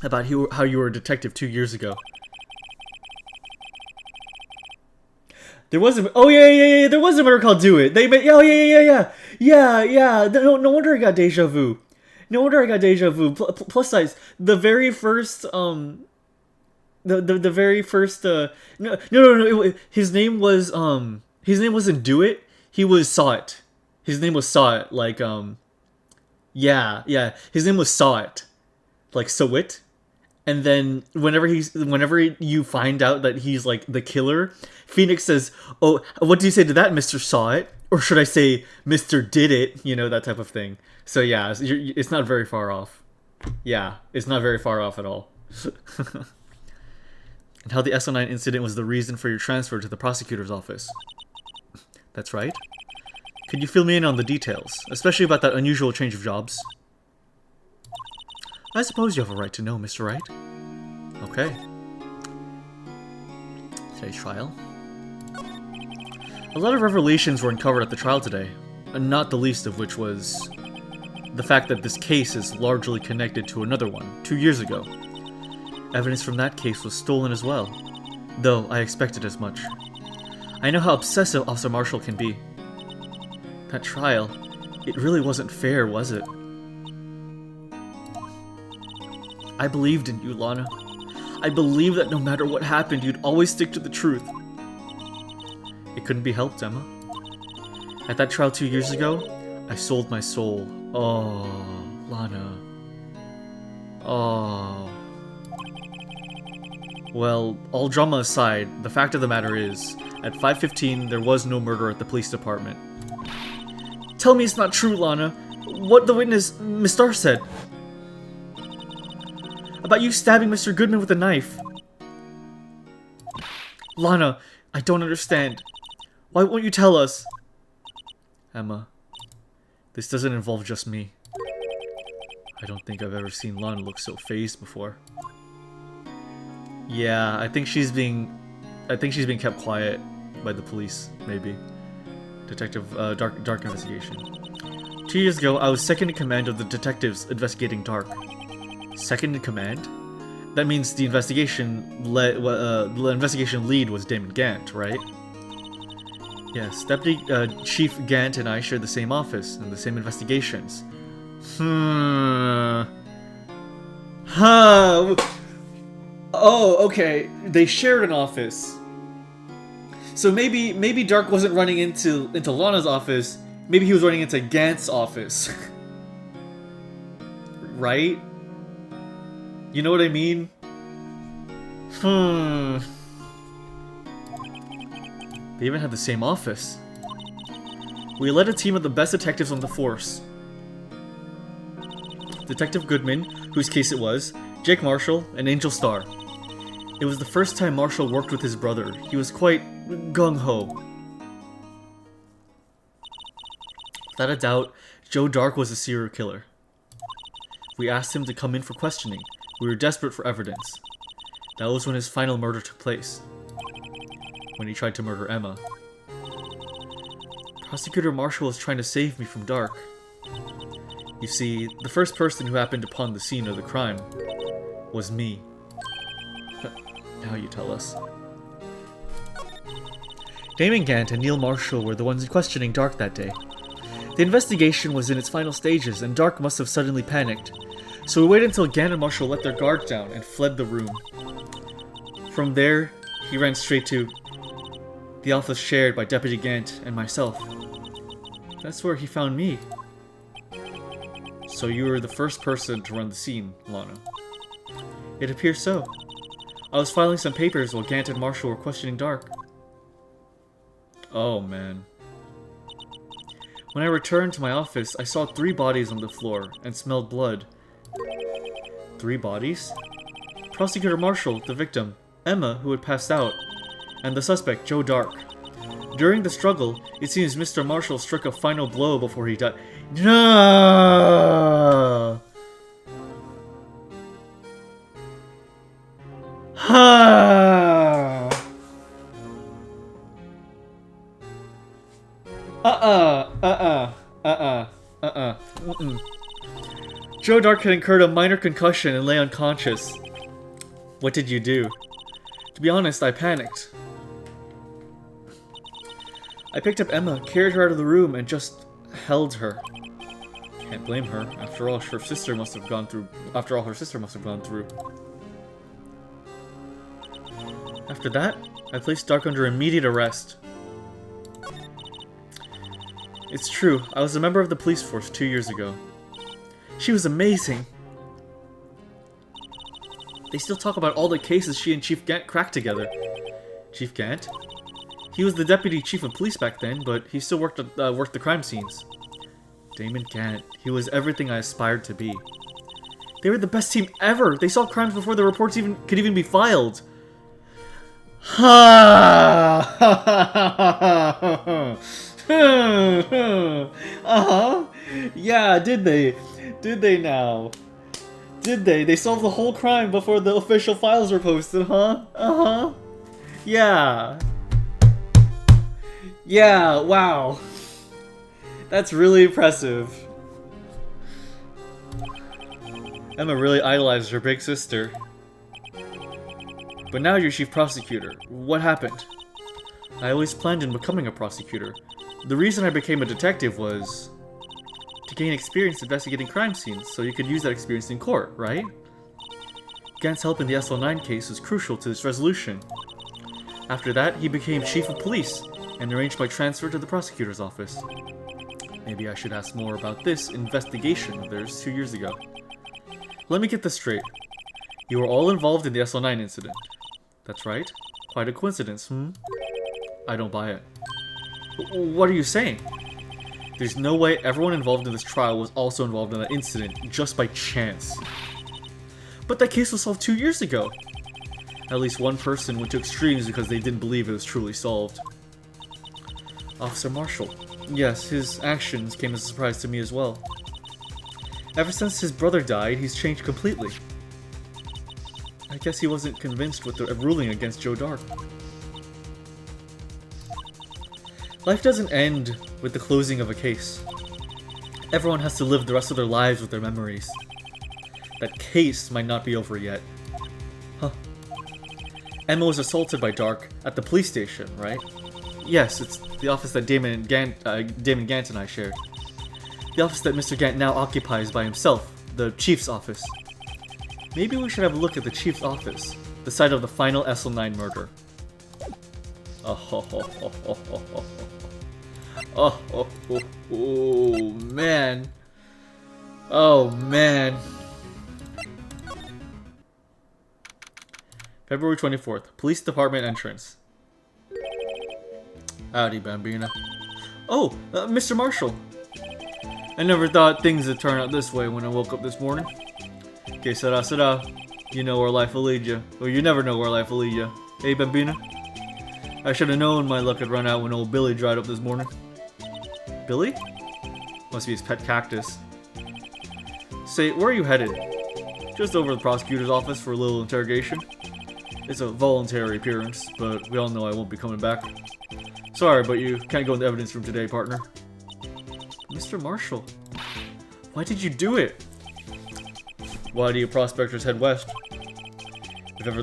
About how you were a detective 2 years ago. There was a... Oh, yeah. There was a murder called Do It. They made... Oh, yeah. No wonder I got deja vu. No wonder I got deja vu. Plus size. The very first... The very first... No. His name was... His name wasn't Do It. He was Saw It. His name was Saw It. Like, Yeah. His name was Saw It. Like, So It. And then whenever you find out that he's like the killer, Phoenix says, "Oh, what do you say to that, Mr. Saw It? Or should I say, Mr. Did It?" You know, that type of thing. So yeah, it's not very far off. Yeah, it's not very far off at all. And how the SO9 incident was the reason for your transfer to the prosecutor's office. That's right. Could you fill me in on the details, especially about that unusual change of jobs? I suppose you have a right to know, Mr. Wright. Okay. Today's trial. A lot of revelations were uncovered at the trial today, and not the least of which was the fact that this case is largely connected to another one, 2 years ago. Evidence from that case was stolen as well, though I expected as much. I know how obsessive Officer Marshall can be. That trial, it really wasn't fair, was it? I believed in you, Lana. I believed that no matter what happened, you'd always stick to the truth. It couldn't be helped, Emma. At that trial 2 years ago, I sold my soul. Oh, Lana. Oh. Well, all drama aside, the fact of the matter is, at 5:15, there was no murder at the police department. Tell me it's not true, Lana. What the witness, Miss Starr, said. About you stabbing Mr. Goodman with a knife. Lana, I don't understand. Why won't you tell us? Emma, this doesn't involve just me. I don't think I've ever seen Lana look so fazed before. Yeah, I think she's being kept quiet by the police, maybe. Detective, Dark Investigation. 2 years ago, I was second in command of the detectives investigating Dark. Second in command? That means the investigation lead was Damon Gant, right? Yes, Deputy Chief Gant and I shared the same office and the same investigations. Oh, okay. They shared an office. So maybe Dark wasn't running into Lana's office. Maybe he was running into Gant's office. Right? You know what I mean? They even had the same office. We led a team of the best detectives on the force. Detective Goodman, whose case it was, Jake Marshall, and Angel Starr. It was the first time Marshall worked with his brother. He was quite gung-ho. Without a doubt, Joe Dark was a serial killer. We asked him to come in for questioning. We were desperate for evidence. That was when his final murder took place. When he tried to murder Emma. Prosecutor Marshall was trying to save me from Dark. You see, the first person who happened upon the scene of the crime was me. Now you tell us. Damon Gant and Neil Marshall were the ones questioning Dark that day. The investigation was in its final stages, and Dark must have suddenly panicked. So we waited until Gant and Marshall let their guards down and fled the room. From there, he ran straight to the office shared by Deputy Gant and myself. That's where he found me. So you were the first person to run the scene, Lana. It appears so. I was filing some papers while Gant and Marshall were questioning Dark. Oh, man. When I returned to my office, I saw 3 bodies on the floor and smelled blood. 3 bodies? Prosecutor Marshall, the victim, Emma, who had passed out, and the suspect, Joe Dark. During the struggle, it seems Mr. Marshall struck a final blow before he died. No! Ha! Joe Dark had incurred a minor concussion and lay unconscious. What did you do? To be honest, I panicked. I picked up Emma, carried her out of the room, and just held her. Can't blame her. After all, her sister must have gone through. After that, I placed Dark under immediate arrest. It's true, I was a member of the police force 2 years ago. She was amazing. They still talk about all the cases she and Chief Gant cracked together. Chief Gant? He was the deputy chief of police back then, but he still worked the crime scenes. Damon Gant. He was everything I aspired to be. They were the best team ever. They solved crimes before the reports could even be filed. Uh-huh. Yeah, did they? Did they now? Did they? They solved the whole crime before the official files were posted, huh? Uh-huh. Yeah. Yeah, wow. That's really impressive. Emma really idolized her big sister. But now you're chief prosecutor. What happened? I always planned on becoming a prosecutor. The reason I became a detective was to gain experience investigating crime scenes, so you could use that experience in court, right? Gant's help in the SL9 case was crucial to this resolution. After that, he became chief of police and arranged my transfer to the prosecutor's office. Maybe I should ask more about this investigation of theirs 2 years ago. Let me get this straight. You were all involved in the SL9 incident. That's right. Quite a coincidence, I don't buy it. What are you saying? There's no way everyone involved in this trial was also involved in that incident just by chance. But that case was solved 2 years ago. At least one person went to extremes because they didn't believe it was truly solved. Officer Marshall. Yes, his actions came as a surprise to me as well. Ever since his brother died, he's changed completely. I guess he wasn't convinced with the ruling against Joe Dark. Life doesn't end with the closing of a case. Everyone has to live the rest of their lives with their memories. That case might not be over yet. Huh. Emma was assaulted by Dark at the police station, right? Yes, it's the office that Damon Gant and I shared. The office that Mr. Gant now occupies by himself, the Chief's office. Maybe we should have a look at the Chief's office, the site of the final SL9 murder. Oh, man. Oh, man. February 24th, Police Department entrance. Howdy, Bambina. Oh, Mr. Marshall. I never thought things would turn out this way when I woke up this morning. Que sera, sera. You know where life will lead you. Or you never know where life will lead you. Hey, Bambina. I should have known my luck had run out when old Billy dried up this morning. Billy? Must be his pet cactus. Say, where are you headed? Just over to the prosecutor's office for a little interrogation. It's a voluntary appearance, but we all know I won't be coming back. Sorry, but you can't go in the evidence room today, partner. Mr. Marshall, why did you do it? Why do you prospectors head west? If ever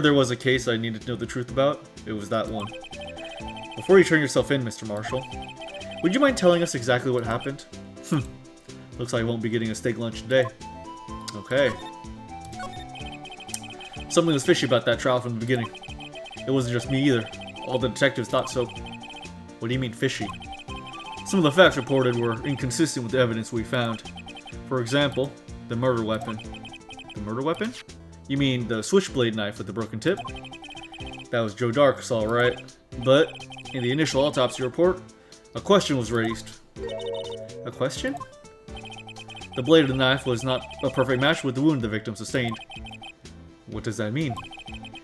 there was a case I needed to know the truth about, it was that one. Before you turn yourself in, Mr. Marshall, would you mind telling us exactly what happened? Looks like I won't be getting a steak lunch today. Okay. Something was fishy about that trial from the beginning. It wasn't just me either. All the detectives thought so. What do you mean fishy? Some of the facts reported were inconsistent with the evidence we found. For example, the murder weapon. The murder weapon? You mean the switchblade knife with the broken tip? That was Joe Dark's, alright. But, in the initial autopsy report, a question was raised. A question? The blade of the knife was not a perfect match with the wound the victim sustained. What does that mean?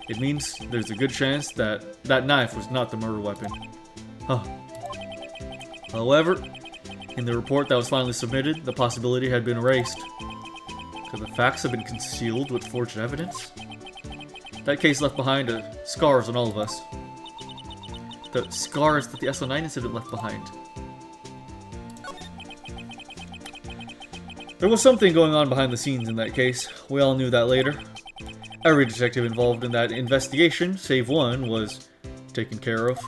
It means there's a good chance that that knife was not the murder weapon. Huh. However, in the report that was finally submitted, the possibility had been erased. Could the facts have been concealed with forged evidence? That case left behind scars on all of us. The scars that the SO9 incident left behind. There was something going on behind the scenes in that case. We all knew that later. Every detective involved in that investigation, save one, was taken care of.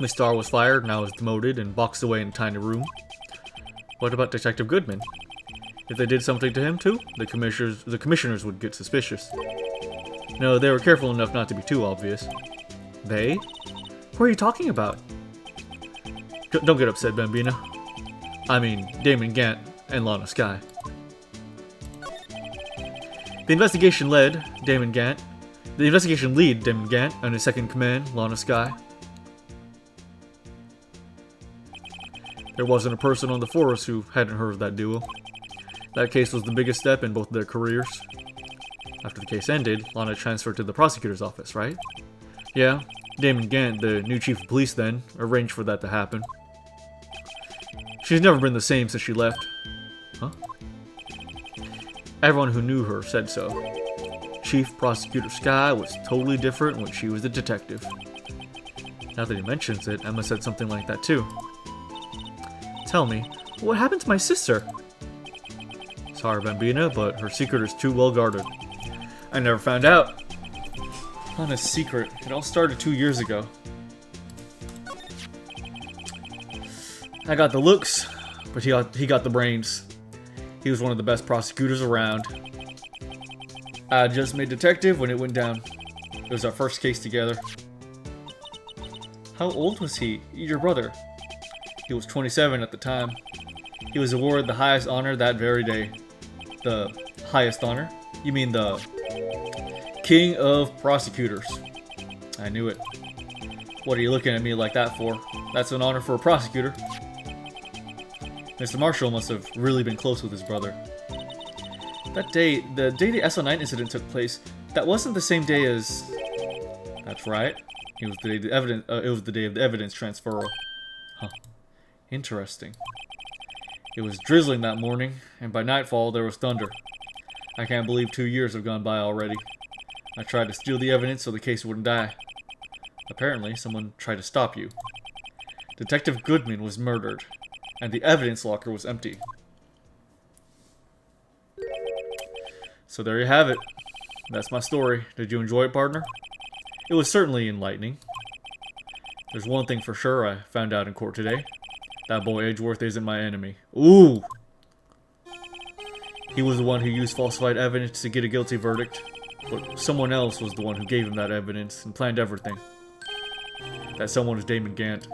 Miss Starr was fired, now is demoted, and boxed away in a tiny room. What about Detective Goodman? If they did something to him too, the commissioners would get suspicious. No, they were careful enough not to be too obvious. They? Who are you talking about? Don't get upset, Bambina. I mean, Damon Gant and Lana Skye. The investigation lead, Damon Gant, and his second command, Lana Skye. There wasn't a person on the force who hadn't heard of that duo. That case was the biggest step in both their careers. After the case ended, Lana transferred to the prosecutor's office, right? Yeah, Damon Gant, the new chief of police then, arranged for that to happen. She's never been the same since she left. Huh? Everyone who knew her said so. Chief Prosecutor Skye was totally different when she was a detective. Now that he mentions it, Emma said something like that too. Tell me, what happened to my sister? Sorry, Bambina, but her secret is too well guarded. I never found out. On a secret. It all started 2 years ago. I got the looks, but he got the brains. He was one of the best prosecutors around. I just made detective when it went down. It was our first case together. How old was he? Your brother? He was 27 at the time. He was awarded the highest honor that very day. The highest honor? You mean the King of Prosecutors. I knew it. What are you looking at me like that for? That's an honor for a prosecutor. Mr. Marshall must have really been close with his brother. That day, the day the SO9 incident took place, that wasn't the same day as... That's right. It was the day it was the day of the evidence transferal. Huh. Interesting. It was drizzling that morning, and by nightfall there was thunder. I can't believe 2 years have gone by already. I tried to steal the evidence so the case wouldn't die. Apparently, someone tried to stop you. Detective Goodman was murdered, and the evidence locker was empty. So there you have it. That's my story. Did you enjoy it, partner? It was certainly enlightening. There's one thing for sure I found out in court today. That boy Edgeworth isn't my enemy. Ooh! He was the one who used falsified evidence to get a guilty verdict, but someone else was the one who gave him that evidence and planned everything. That someone is Damon Gant.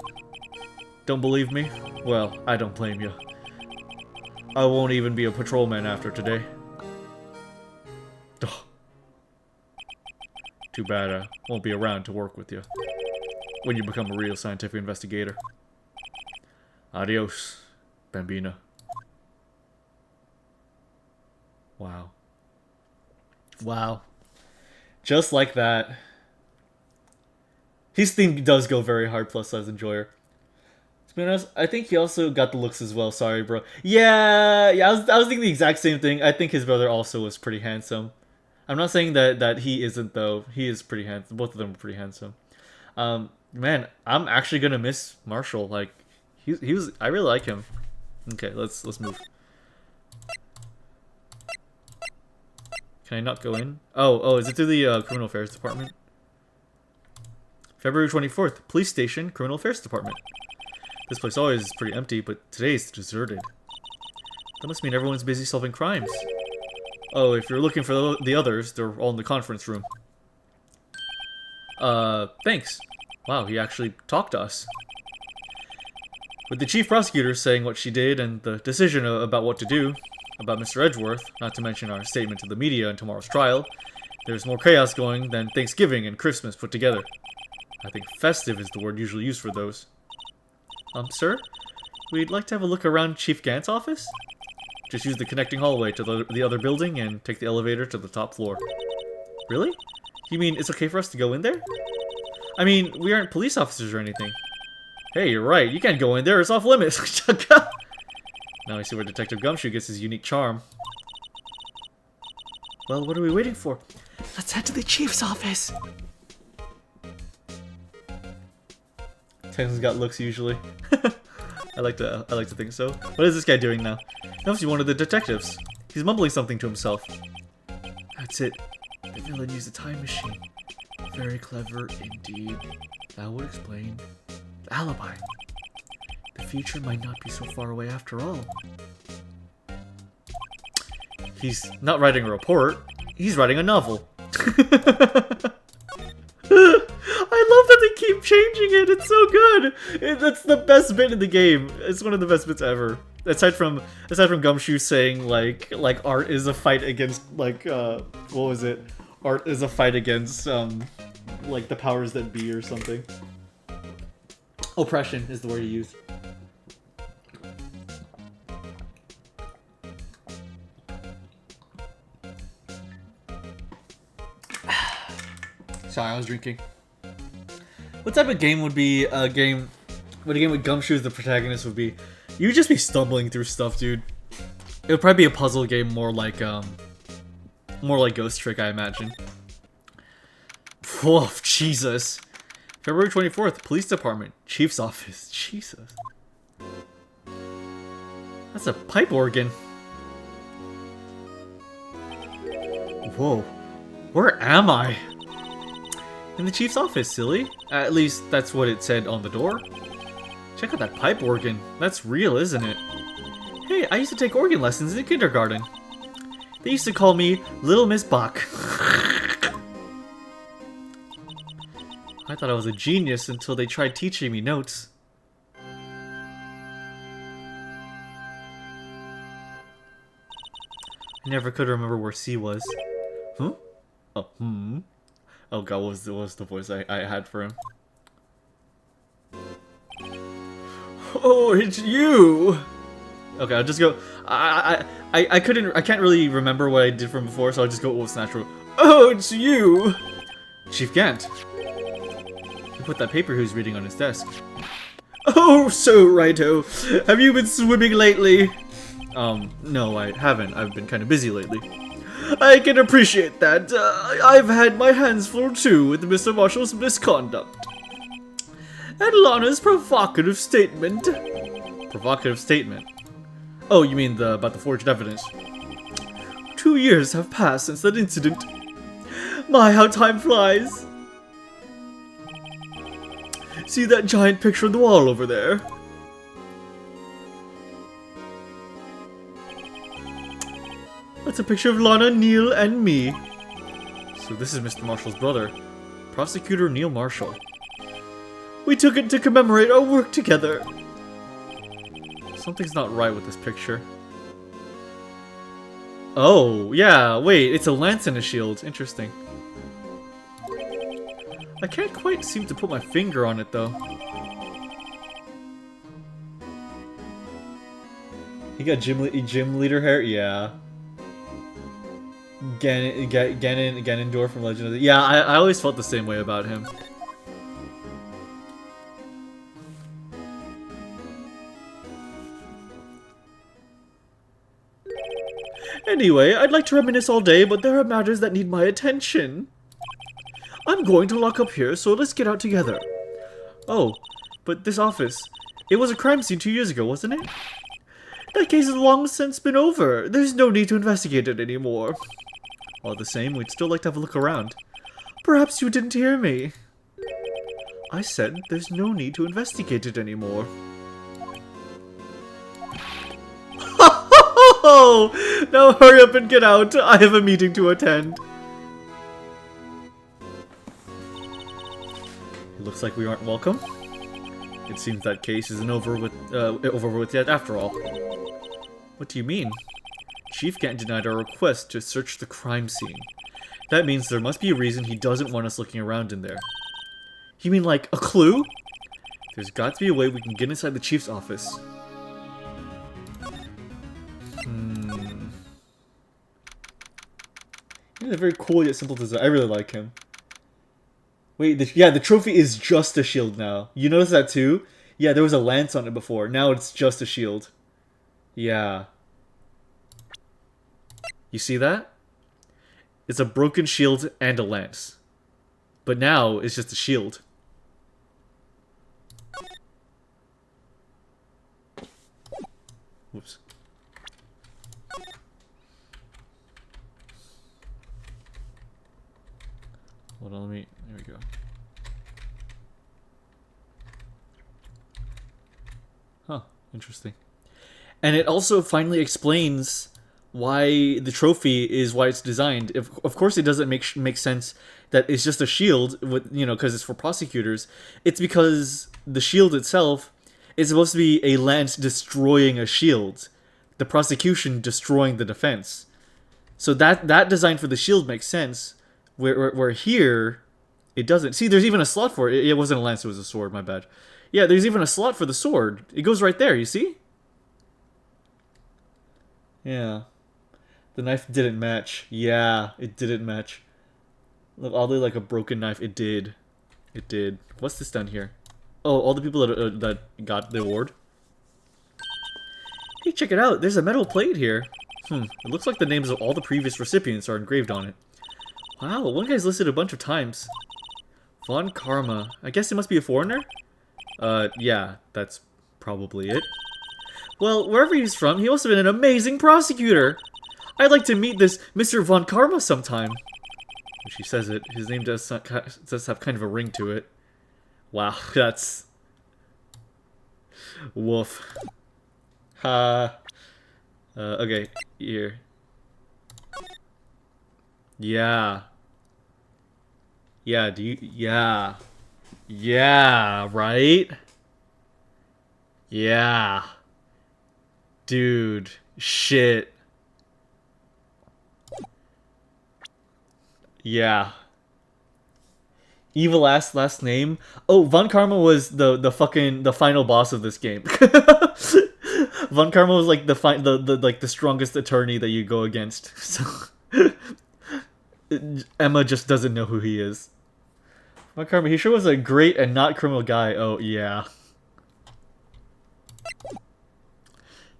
Don't believe me? Well, I don't blame you. I won't even be a patrolman after today. Ugh. Too bad I won't be around to work with you when you become a real scientific investigator. Adios, Bambina. Wow. Wow. Just like that. His theme does go very hard, plus size enjoyer. To be honest, I think he also got the looks as well. Sorry, bro. Yeah, I was thinking the exact same thing. I think his brother also was pretty handsome. I'm not saying that he isn't, though. He is pretty handsome. Both of them are pretty handsome. Man, I'm actually gonna miss Marshall. Like, he was. I really like him. Okay, let's move. Can I not go in? Oh, is it through the Criminal Affairs Department? February 24th, Police Station, Criminal Affairs Department. This place always is pretty empty, but today it's deserted. That must mean everyone's busy solving crimes. Oh, if you're looking for the others, they're all in the conference room. Thanks. Wow, he actually talked to us. With the chief prosecutor saying what she did and the decision about what to do about Mr. Edgeworth, not to mention our statement to the media in tomorrow's trial, there's more chaos going than Thanksgiving and Christmas put together. I think festive is the word usually used for those. Sir? We'd like to have a look around Chief Gant's office? Just use the connecting hallway to the other building and take the elevator to the top floor. Really? You mean it's okay for us to go in there? I mean, we aren't police officers or anything. Hey, you're right. You can't go in there. It's off limits. Now I see where Detective Gumshoe gets his unique charm. Well, what are we waiting for? Let's head to the chief's office. Texan's got looks usually. I like to think so. What is this guy doing now? No, he's one of the detectives. He's mumbling something to himself. That's it. The villain used a time machine. Very clever indeed. That would explain the alibi. The future might not be so far away after all. He's not writing a report. He's writing a novel. I love that they keep changing it. It's so good. That's the best bit in the game. It's one of the best bits ever. Aside from Gumshoe saying like art is a fight against like what was it? Art is a fight against like the powers that be or something. Oppression is the word he used. Sorry, I was drinking. What type of game would be a game with Gumshoe as the protagonist would be? You'd just be stumbling through stuff, dude. It would probably be a puzzle game more like Ghost Trick, I imagine. Oh, Jesus. February 24th, Police Department, Chief's Office. Jesus. That's a pipe organ. Whoa. Where am I? In the chief's office, silly. At least that's what it said on the door. Check out that pipe organ. That's real, isn't it? Hey, I used to take organ lessons in kindergarten. They used to call me Little Miss Bach. I thought I was a genius until they tried teaching me notes. I never could remember where C was. Huh? Oh, Oh god, what was the voice I had for him? Oh, it's you! Okay, I'll just go. I can't really remember what I did from before, so I'll just go with what's natural. Oh, it's you! Chief Gant. He put that paper he was reading on his desk. Oh, so righto. Have you been swimming lately? No, I haven't. I've been kind of busy lately. I can appreciate that. I've had my hands full too with Mr. Marshall's misconduct. And Lana's provocative statement. Provocative statement? Oh, you mean about the forged evidence. 2 years have passed since that incident. My, how time flies. See that giant picture on the wall over there? That's a picture of Lana, Neil, and me. So this is Mr. Marshall's brother, Prosecutor Neil Marshall. We took it to commemorate our work together. Something's not right with this picture. Oh, yeah, wait, it's a lance and a shield. Interesting. I can't quite seem to put my finger on it, though. He got gym leader hair? Yeah. Ganondorf from Legend of the... Yeah, I always felt the same way about him. Anyway, I'd like to reminisce all day, but there are matters that need my attention. I'm going to lock up here, so let's get out together. Oh, but this office... It was a crime scene 2 years ago, wasn't it? That case has long since been over. There's no need to investigate it anymore. All the same, we'd still like to have a look around. Perhaps you didn't hear me. I said there's no need to investigate it anymore. Now hurry up and get out. I have a meeting to attend. It looks like we aren't welcome. It seems that case isn't over with yet after all. What do you mean? Chief Gant denied our request to search the crime scene. That means there must be a reason he doesn't want us looking around in there. You mean like a clue? There's got to be a way we can get inside the chief's office. He's a very cool yet simple design. I really like him. Wait, yeah, the trophy is just a shield now. You notice that too? Yeah, there was a lance on it before. Now it's just a shield. Yeah. You see that? It's a broken shield and a lance. But now it's just a shield. Whoops. Hold on, there we go. Huh, interesting. And it also finally explains why the trophy is why it's designed. Of course, it doesn't make sense that it's just a shield, with, you know, because it's for prosecutors. It's because the shield itself is supposed to be a lance destroying a shield, the prosecution destroying the defense. So that design for the shield makes sense. Where here, it doesn't. See, there's even a slot for it. It wasn't a lance, it was a sword, my bad. Yeah, there's even a slot for the sword. It goes right there, you see? Yeah. The knife didn't match. Yeah, it didn't match. Look, oddly like a broken knife. It did. It did. What's this down here? Oh, all the people that got the award. Hey, check it out. There's a metal plate here. It looks like the names of all the previous recipients are engraved on it. Wow, one guy's listed a bunch of times. Von Karma. I guess it must be a foreigner? Yeah, that's probably it. Well, wherever he's from, he must have been an amazing prosecutor. I'd like to meet this Mr. Von Karma sometime. When she says it, his name does have kind of a ring to it. Wow, that's... Woof. Ha. Okay, here. Yeah. Yeah, yeah. Yeah, right? Yeah. Dude. Shit. Yeah. Evil ass last name. Oh, Von Karma was the final boss of this game. Von Karma was like the strongest attorney that you go against. So Emma just doesn't know who he is. Von Karma, he sure was a great and not criminal guy. Oh yeah.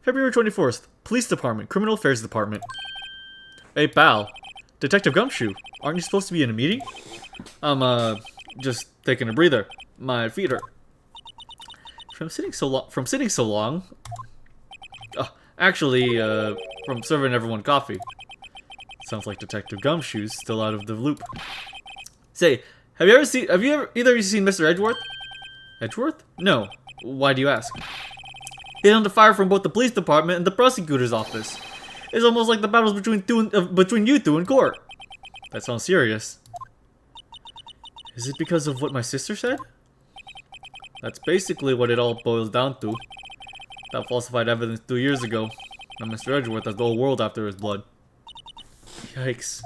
February 24th, Police Department, Criminal Affairs Department. Hey pal, Detective Gumshoe, aren't you supposed to be in a meeting? I'm just taking a breather. My feet hurt. From sitting so long. Actually, from serving everyone coffee. Sounds like Detective Gumshoe's still out of the loop. Say, have either of you seen Mr. Edgeworth? Edgeworth? No. Why do you ask? He's under fire from both the police department and the prosecutor's office. It's almost like the battles between you two in court. That sounds serious. Is it because of what my sister said? That's basically what it all boils down to. That falsified evidence 2 years ago. Now Mr. Edgeworth has the whole world after his blood. Yikes.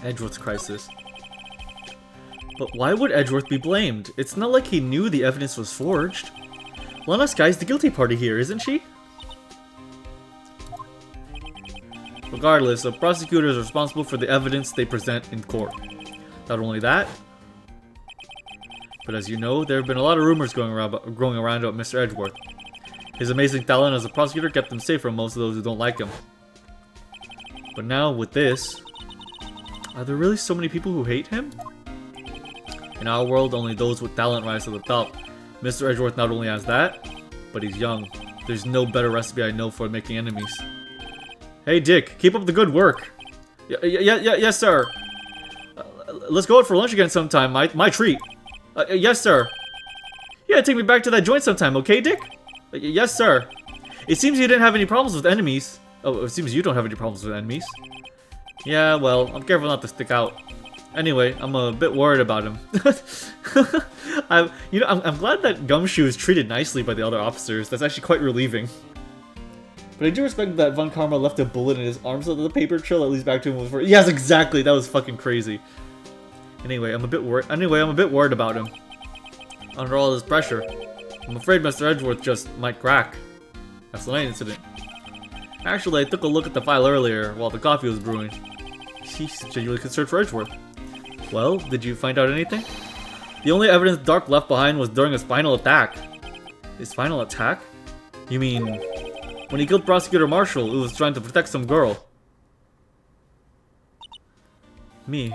Edgeworth's crisis. But why would Edgeworth be blamed? It's not like he knew the evidence was forged. Lana Sky's the guilty party here, isn't she? Regardless, the prosecutor is responsible for the evidence they present in court. Not only that, but as you know, there have been a lot of rumors going around about Mr. Edgeworth. His amazing talent as a prosecutor kept him safe from most of those who don't like him. But now, with this, are there really so many people who hate him? In our world, only those with talent rise to the top. Mr. Edgeworth not only has that, but he's young. There's no better recipe I know for making enemies. Hey Dick, keep up the good work. Yes sir. Let's go out for lunch again sometime, my treat. Yes sir. Yeah, take me back to that joint sometime, okay Dick? Yes sir. It seems you didn't have any problems with enemies. Oh, it seems you don't have any problems with enemies. Yeah, well, I'm careful not to stick out. Anyway, I'm a bit worried about him. I'm glad that Gumshoe is treated nicely by the other officers. That's actually quite relieving. But I do respect that Von Karma left a bullet in his arm so that the paper trail that leads back to him was for— Yes, exactly! That was fucking crazy. Anyway, I'm a bit worried about him. Under all this pressure, I'm afraid Mr. Edgeworth just might crack. That's the night incident. Actually, I took a look at the file earlier while the coffee was brewing. She's genuinely concerned for Edgeworth. Well, did you find out anything? The only evidence Dark left behind was during his final attack. His final attack? You mean, when he killed Prosecutor Marshall, who was trying to protect some girl? Me.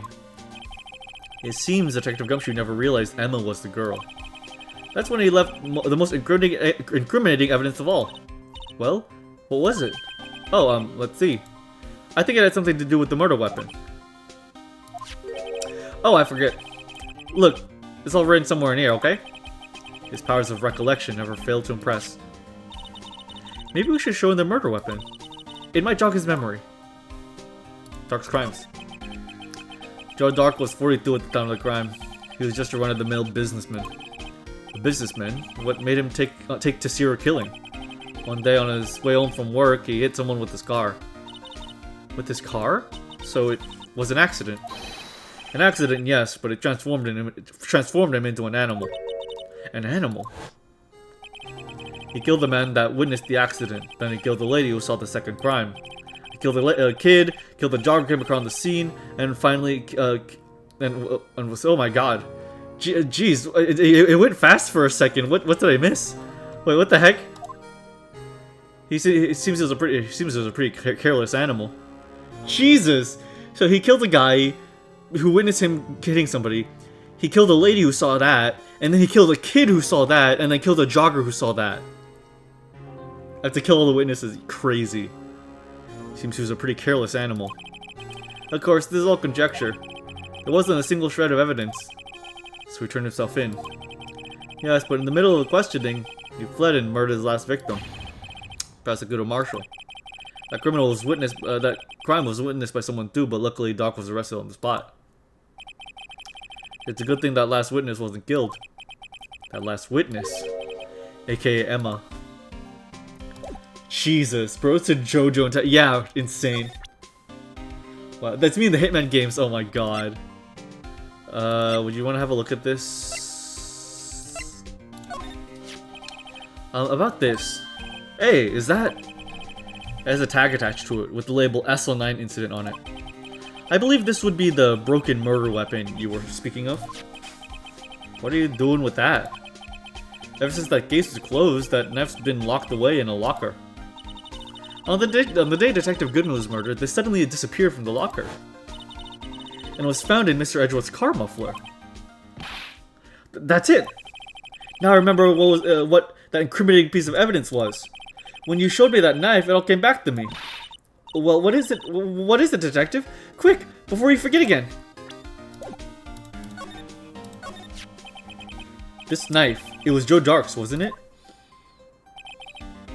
It seems Detective Gumshoe never realized Emma was the girl. That's when he left the most incriminating evidence of all. Well, what was it? Oh, let's see. I think it had something to do with the murder weapon. Oh, I forget. Look, it's all written somewhere in here, okay? His powers of recollection never failed to impress. Maybe we should show him the murder weapon. It might jog his memory. Dark's crimes. Joe Dark was 42 at the time of the crime. He was just a run-of-the-mill businessman. A businessman? What made him take to serial killing? One day on his way home from work, he hit someone with his car. With his car? So it was an accident. An accident, yes, but it transformed him into an animal. An animal? He killed the man that witnessed the accident. Then he killed the lady who saw the second crime. He killed the kid, killed the jogger who came across the scene, and finally, and was, oh my god. Jeez, it went fast for a second. What did I miss? Wait, what the heck? It seems he was a pretty careless animal. Jesus! So he killed a guy who witnessed him hitting somebody. He killed a lady who saw that, and then he killed a kid who saw that, and then killed a jogger who saw that. I have to kill all the witnesses. Crazy. Seems he was a pretty careless animal. Of course, this is all conjecture. There wasn't a single shred of evidence. So he turned himself in. Yes, but in the middle of the questioning, he fled and murdered his last victim. Prosecutor Marshall. That crime was witnessed by someone too, but luckily Doc was arrested on the spot. It's a good thing that last witness wasn't killed. That last witness, aka Emma. Jesus, bro, it's a JoJo and yeah, insane. Wow, that's me in the Hitman games. Oh my god. Would you want to have a look at this? About this. Hey, is that? There's a tag attached to it with the label SL9 incident on it. I believe this would be the broken murder weapon you were speaking of. What are you doing with that? Ever since that case was closed, that knife's been locked away in a locker. On the day Detective Goodman was murdered, they suddenly disappeared from the locker. And was found in Mr. Edgeworth's car muffler. That's it! Now I remember what that incriminating piece of evidence was. When you showed me that knife, it all came back to me. Well, what is it? What is it, Detective? Quick, before you forget again! This knife, it was Joe Dark's, wasn't it?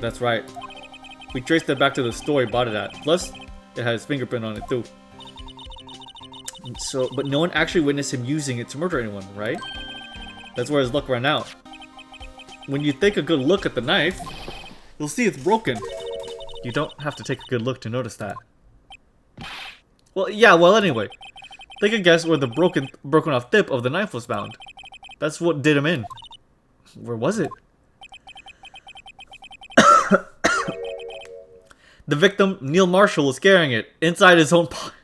That's right. We traced it back to the store he bought it at. Plus, it had his fingerprint on it too. So, but no one actually witnessed him using it to murder anyone, right? That's where his luck ran out. When you take a good look at the knife, you'll see it's broken. You don't have to take a good look to notice that. Well, yeah, well anyway. Take a guess where the broken off tip of the knife was found. That's what did him in. Where was it? The victim, Neil Marshall, was carrying it inside his own pocket.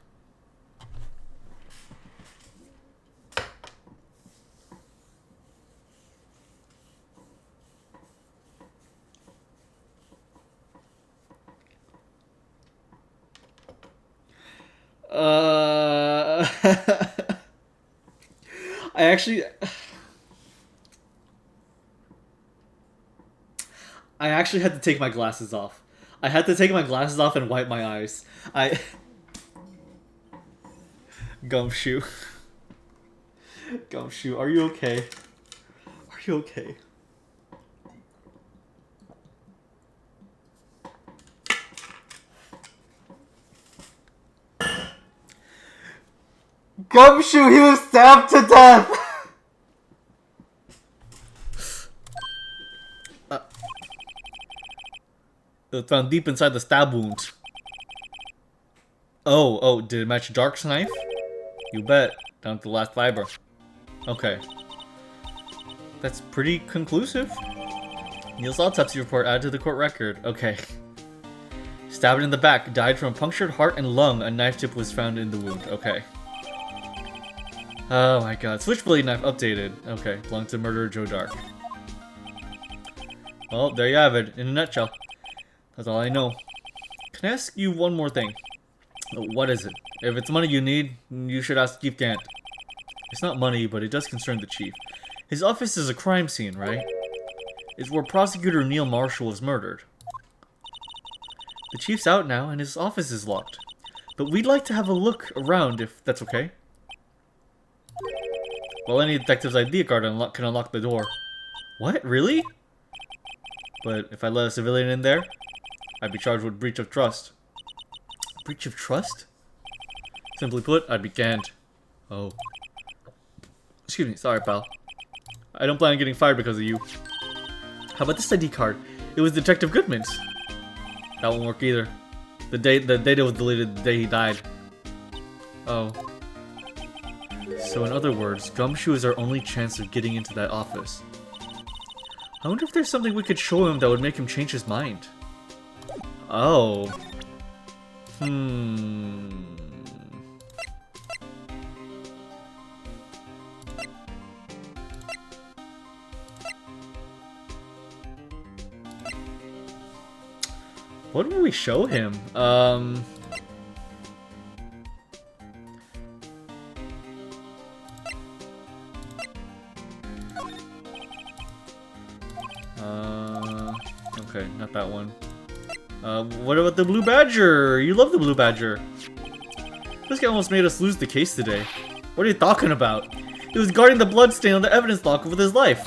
I actually had to take my glasses off. I had to take my glasses off and wipe my eyes. Gumshoe. Gumshoe, are you okay? Are you okay? Gumshoe, he was stabbed to death! It was found deep inside the stab wound. Oh, did it match Dark's knife? You bet. Down to the last fiber. Okay. That's pretty conclusive. Neil's autopsy report added to the court record. Okay. Stabbed in the back. Died from a punctured heart and lung. A knife tip was found in the wound. Okay. Oh my god. Switchblade knife updated. Okay. Belonged to murderer Joe Dark. Well, there you have it. In a nutshell. That's all I know. Can I ask you one more thing? What is it? If it's money you need, you should ask Chief Gant. It's not money, but it does concern the chief. His office is a crime scene, right? It's where prosecutor Neil Marshall was murdered. The chief's out now, and his office is locked. But we'd like to have a look around, if that's okay. Well, any detective's ID card can unlock the door. What? Really? But if I let a civilian in there, I'd be charged with breach of trust. Breach of trust? Simply put, I'd be canned. Oh. Excuse me, sorry pal. I don't plan on getting fired because of you. How about this ID card? It was Detective Goodman's. That won't work either. The data was deleted the day he died. Oh. So in other words, Gumshoe is our only chance of getting into that office. I wonder if there's something we could show him that would make him change his mind. Oh. What would we show him? Okay, not that one. What about the Blue Badger? You love the Blue Badger. This guy almost made us lose the case today. What are you talking about? He was guarding the bloodstain on the evidence locker with his life.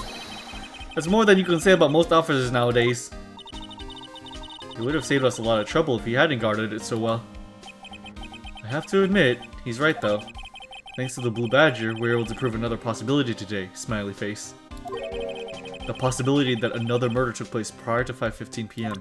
That's more than you can say about most officers nowadays. It would have saved us a lot of trouble if he hadn't guarded it so well. I have to admit, he's right though. Thanks to the Blue Badger, we were able to prove another possibility today, smiley face. The possibility that another murder took place prior to 5:15 p.m.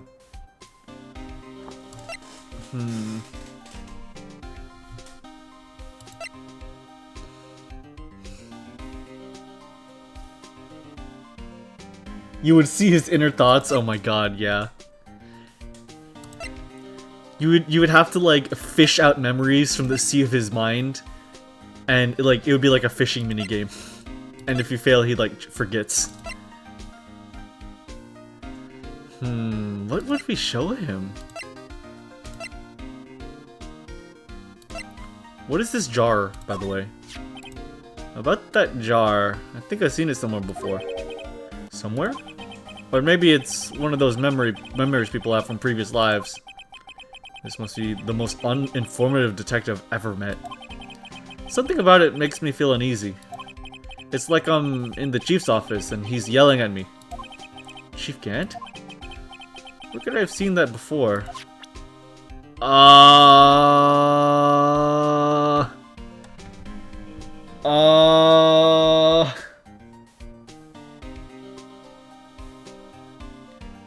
You would see his inner thoughts. Oh my god, yeah. You would have to like fish out memories from the sea of his mind, and like it would be like a fishing mini game. And if you fail, he like forgets. What would we show him? What is this jar, by the way? About that jar, I think I've seen it somewhere before. Somewhere? Or maybe it's one of those memories people have from previous lives. This must be the most uninformative detective I've ever met. Something about it makes me feel uneasy. It's like I'm in the chief's office and he's yelling at me. Chief Gant? Where could I have seen that before?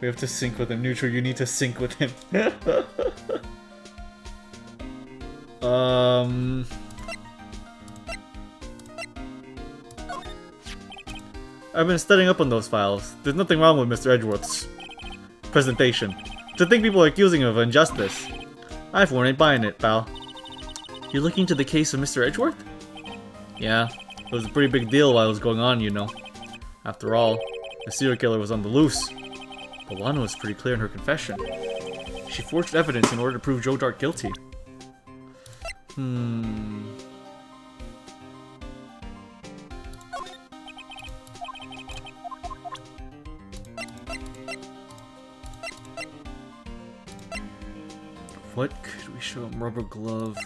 We have to sync with him. Neutral, you need to sync with him. I've been studying up on those files. There's nothing wrong with Mr. Edgeworth's presentation. To think people are accusing him of injustice. I for one ain't buying it, pal. You're looking into the case of Mr. Edgeworth? Yeah, it was a pretty big deal while it was going on, you know. After all, the serial killer was on the loose. But Lana was pretty clear in her confession. She forged evidence in order to prove Joe Dark guilty. What could we show him? Rubber glove.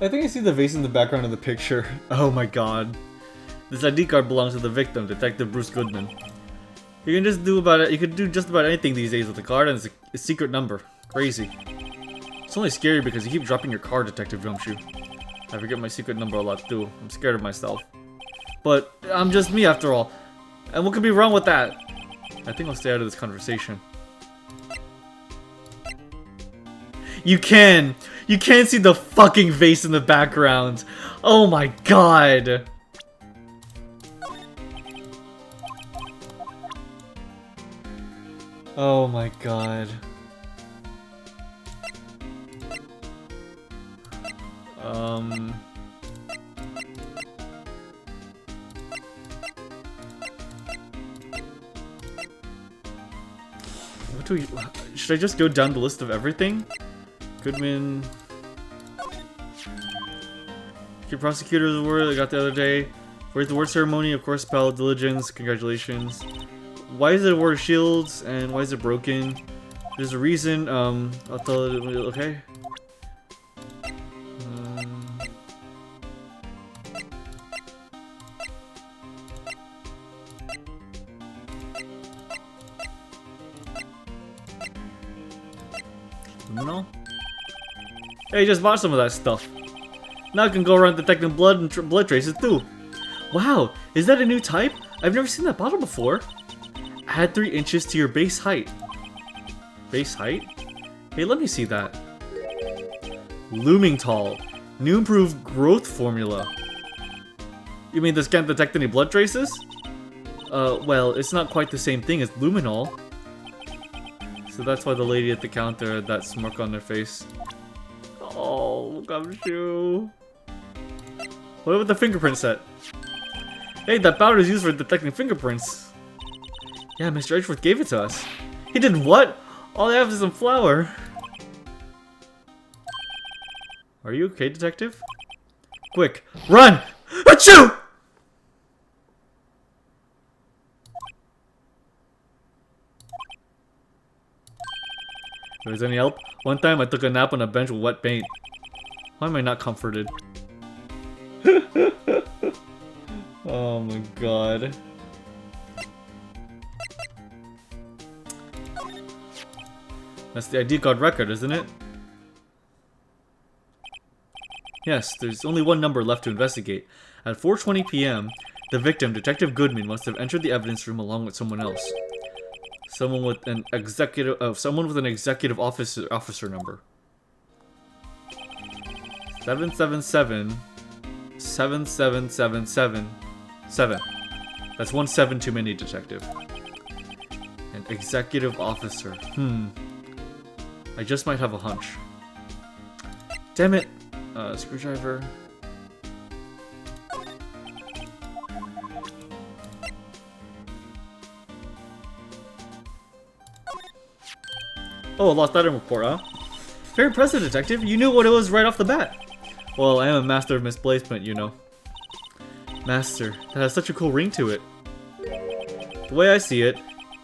I think I see the vase in the background of the picture. Oh my god. This ID card belongs to the victim, Detective Bruce Goodman. You can just do about it. You can do just about anything these days with the card, and it's a secret number. Crazy. It's only scary because you keep dropping your car, Detective Gumshoe. I forget my secret number a lot too. I'm scared of myself. But I'm just me after all. And what could be wrong with that? I think I'll stay out of this conversation. You can! You can't see the fucking face in the background! Oh my god! Oh my god. What do we... Should I just go down the list of everything? Goodman... Your prosecutor's award I got the other day. Where's the award ceremony? Of course, Pal, diligence, congratulations. Why is it award of shields and why is it broken? There's a reason, I'll tell it, okay? No? Hey, just bought some of that stuff. Now I can go around detecting blood and blood traces too. Wow, is that a new type? I've never seen that bottle before. Add 3 inches to your base height. Base height? Hey, let me see that. Looming tall. New improved growth formula. You mean this can't detect any blood traces? Well, it's not quite the same thing as luminol. So that's why the lady at the counter had that smirk on their face. Oh, Gumshoe. What about the fingerprint set? Hey, that powder is used for detecting fingerprints. Yeah, Mr. Edgeworth gave it to us. He did what? All I have is some flour. Are you okay, detective? Quick, run! Achoo! If there's any help, one time I took a nap on a bench with wet paint. Why am I not comforted? Oh my god. That's the ID card record, isn't it? Yes, there's only one number left to investigate. At 4:20 p.m., the victim, Detective Goodman, must have entered the evidence room along with someone else. Someone with an executive officer number. 777 7. That's 1 7 too many, detective. An executive officer. I just might have a hunch. Damn it. Screwdriver. Oh, lost item report, huh? Very impressive, detective. You knew what it was right off the bat. Well, I am a master of misplacement, you know. Master. That has such a cool ring to it. The way I see it,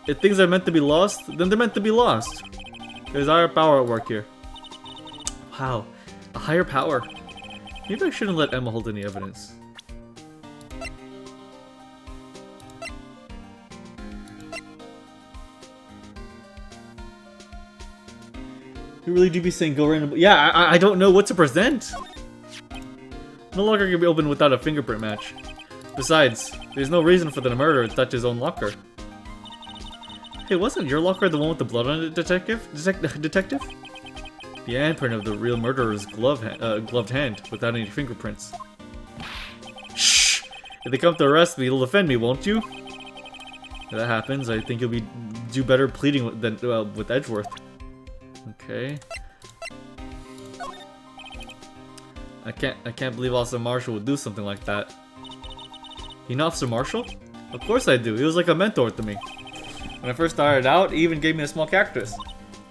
if things are meant to be lost, then they're meant to be lost. There's higher power at work here. Wow. A higher power. Maybe I shouldn't let Emma hold any evidence. You really do be saying go random. Yeah, I don't know what to present. No locker can be opened without a fingerprint match. Besides, there's no reason for the murderer to touch his own locker. Hey, wasn't your locker the one with the blood on it, detective? Detective? The handprint of the real murderer's gloved hand, without any fingerprints. Shh! If they come to arrest me, you'll defend me, won't you? If that happens, I think you'll do better pleading with Edgeworth. Okay. I can't believe Officer Marshall would do something like that. You know Officer Marshall? Of course I do. He was like a mentor to me. When I first started out, he even gave me a small cactus.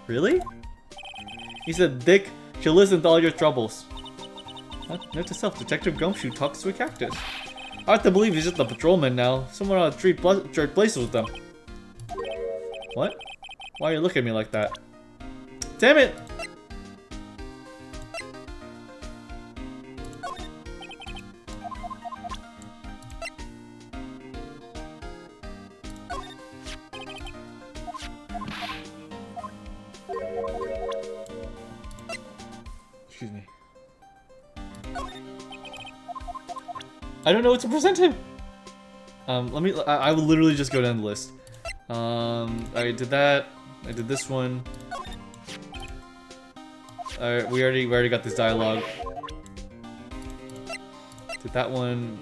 Really? He said, Dick, she'll listen to all your troubles. Note to self, Detective Gumshoe talks to a cactus. Hard to believe he's just a patrolman now. Someone ought to trade places with them. What? Why are you looking at me like that? Damn it! I don't know what to present him. Let me. I will literally just go down the list. I did that. I did this one. Alright, we already got this dialogue. Did that one.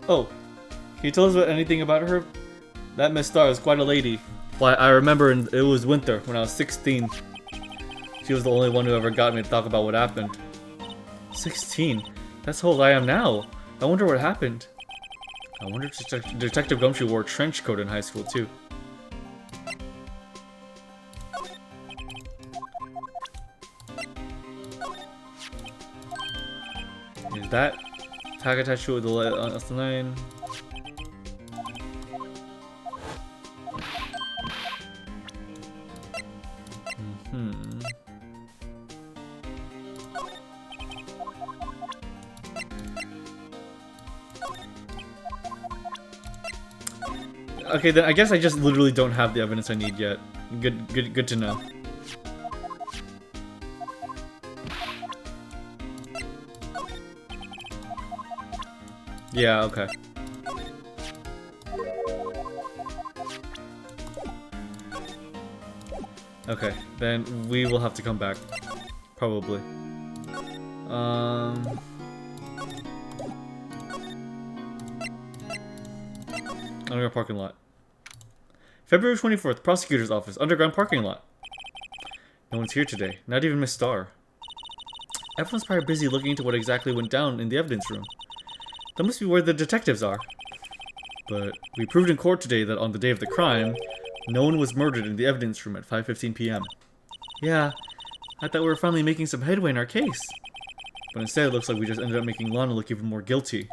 Oh, can you tell us anything about her? That Miss Star is quite a lady. Well, I remember it was winter when I was 16. She was the only one who ever got me to talk about what happened. 16? That's how old I am now. I wonder what happened. I wonder if Detective Gumshoe wore a trench coat in high school too. Is that tag attached to the line? Okay, then I guess I just literally don't have the evidence I need yet. Good to know. Yeah, okay. Okay, then we will have to come back. Probably. Underground parking lot. February 24th, prosecutor's office, underground parking lot. No one's here today, not even Miss Star. Everyone's probably busy looking into what exactly went down in the evidence room. That must be where the detectives are. But we proved in court today that on the day of the crime, no one was murdered in the evidence room at 5:15 p.m. Yeah, I thought we were finally making some headway in our case. But instead it looks like we just ended up making Lana look even more guilty.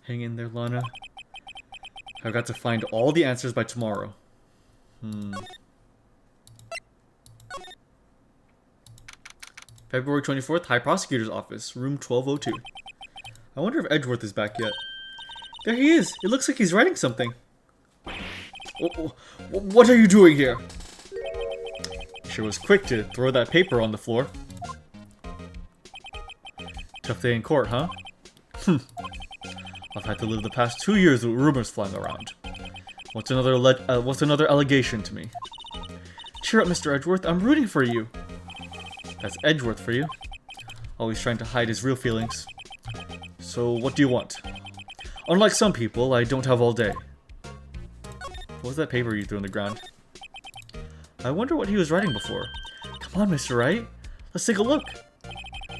Hang in there, Lana. I've got to find all the answers by tomorrow. February 24th, High Prosecutor's Office, room 1202. I wonder if Edgeworth is back yet. There he is! It looks like he's writing something. What are you doing here? Sure was quick to throw that paper on the floor. Tough day in court, huh? I've had to live the past 2 years with rumors flying around. What's another allegation to me? Cheer up, Mr. Edgeworth. I'm rooting for you. That's Edgeworth for you. Always trying to hide his real feelings. So, what do you want? Unlike some people, I don't have all day. What was that paper you threw on the ground? I wonder what he was writing before. Come on, Mr. Wright. Let's take a look.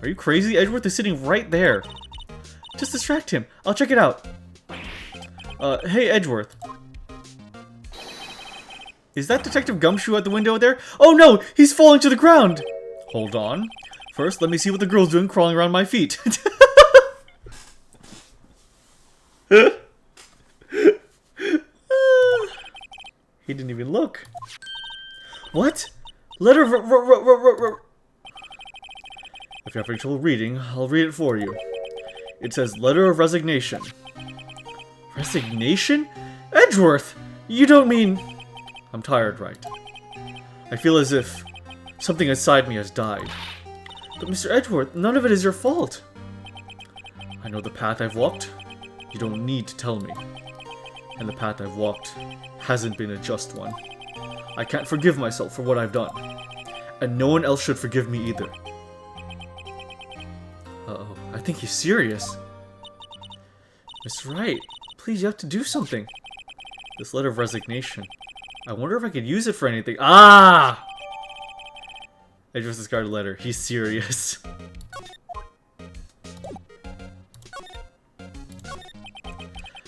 Are you crazy? Edgeworth is sitting right there. Just distract him. I'll check it out. Hey, Edgeworth. Is that Detective Gumshoe at the window there? Oh no! He's falling to the ground! Hold on. First, let me see what the girl's doing crawling around my feet. He didn't even look. What? Letter of... If you're having trouble reading, I'll read it for you. It says, letter of resignation. Resignation? Edgeworth! You don't mean... I'm tired, Wright. I feel as if something inside me has died. But Mr. Edgeworth, none of it is your fault. I know the path I've walked. You don't need to tell me. And the path I've walked hasn't been a just one. I can't forgive myself for what I've done. And no one else should forgive me either. Uh-oh, I think he's serious. Mr. Wright, please, you have to do something. This letter of resignation. I wonder if I could use it for anything. Ah! I just discarded a letter. He's serious.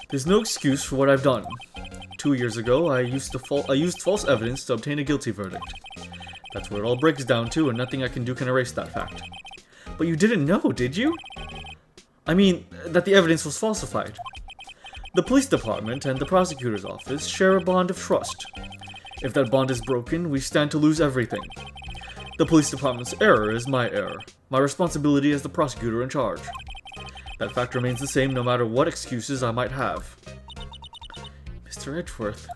There's no excuse for what I've done. 2 years ago, I used false evidence to obtain a guilty verdict. That's what it all breaks down to, and nothing I can do can erase that fact. But you didn't know, did you? I mean, that the evidence was falsified. The police department and the prosecutor's office share a bond of trust. If that bond is broken, we stand to lose everything. The police department's error is my error. My responsibility as the prosecutor in charge. That fact remains the same no matter what excuses I might have. Mr. Edgeworth.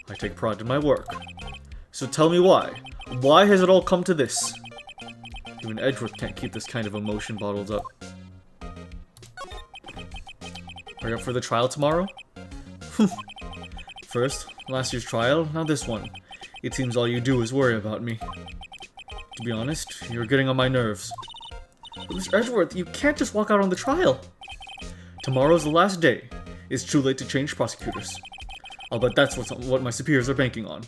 I take pride in my work. So tell me why. Why has it all come to this? Even Edgeworth can't keep this kind of emotion bottled up. Are you up for the trial tomorrow? First, last year's trial, now this one. It seems all you do is worry about me. To be honest, you're getting on my nerves. But Mr. Edgeworth, you can't just walk out on the trial. Tomorrow's the last day. It's too late to change prosecutors. I'll bet that's what my superiors are banking on.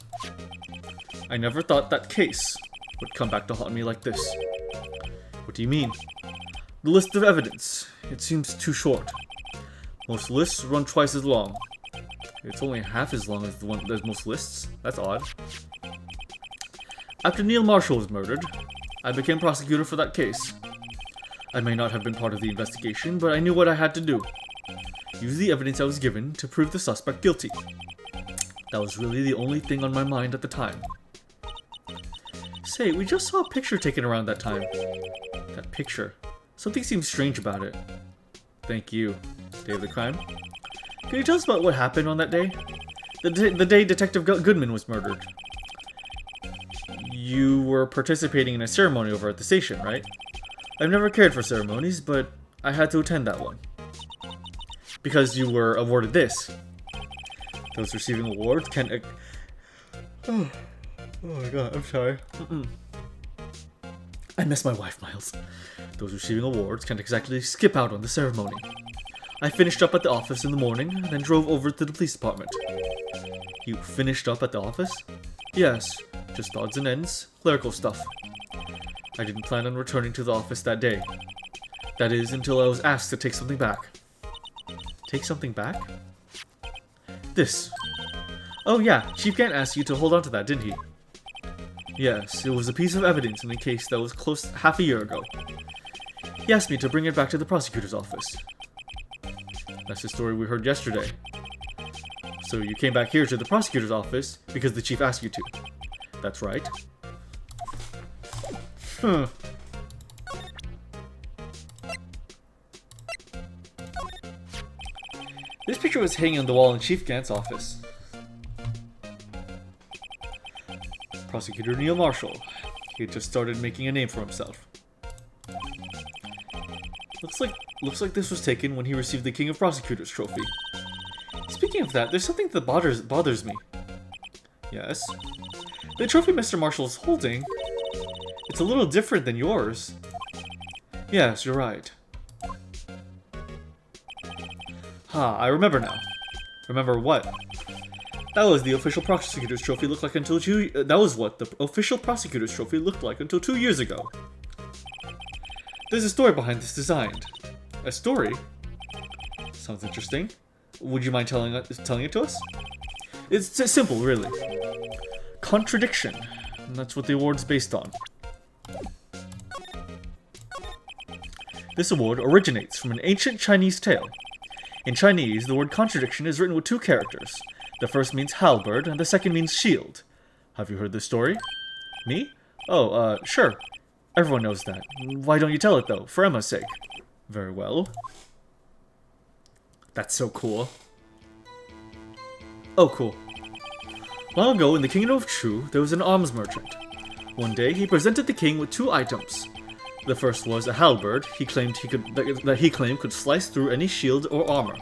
I never thought that case would come back to haunt me like this. What do you mean? The list of evidence. It seems too short. Most lists run twice as long. It's only half as long as most lists. That's odd. After Neil Marshall was murdered, I became prosecutor for that case. I may not have been part of the investigation, but I knew what I had to do. Use the evidence I was given to prove the suspect guilty. That was really the only thing on my mind at the time. Say, we just saw a picture taken around that time. That picture. Something seems strange about it. Thank you. Day of the crime? Can you tell us about what happened on that day? The day Detective Goodman was murdered. You were participating in a ceremony over at the station, right? I've never cared for ceremonies, but I had to attend that one. Because you were awarded this. Those receiving awards can... Oh my god, I'm sorry. I miss my wife, Miles. Those receiving awards can't exactly skip out on the ceremony. I finished up at the office in the morning, then drove over to the police department. You finished up at the office? Yes, just odds and ends, clerical stuff. I didn't plan on returning to the office that day. That is, until I was asked to take something back. Take something back? This. Oh yeah, Chief Gant asked you to hold on to that, didn't he? Yes, it was a piece of evidence in a case that was closed half a year ago. He asked me to bring it back to the prosecutor's office. That's the story we heard yesterday. So you came back here to the prosecutor's office because the chief asked you to. That's right. Huh. This picture was hanging on the wall in Chief Gant's office. Prosecutor Neil Marshall. He had just started making a name for himself. Looks like this was taken when he received the King of Prosecutors trophy. Speaking of that, there's something that bothers me. Yes? The trophy Mr. Marshall's holding, it's a little different than yours. Yes, you're right. I remember now. Remember what? That was the official prosecutor's trophy looked like until that was what the official prosecutor's trophy looked like until 2 years ago. There's a story behind this design. A story? Sounds interesting. Would you mind telling it to us? It's simple, really. Contradiction. And that's what the award's based on. This award originates from an ancient Chinese tale. In Chinese, the word contradiction is written with 2 characters. The first means halberd, and the second means shield. Have you heard this story? Me? Oh, sure. Everyone knows that. Why don't you tell it, though? For Emma's sake. Very well. That's so cool. Oh, cool. Long ago, in the kingdom of Chu, there was an arms merchant. One day, he presented the king with 2 items. The first was a halberd he claimed could slice through any shield or armor.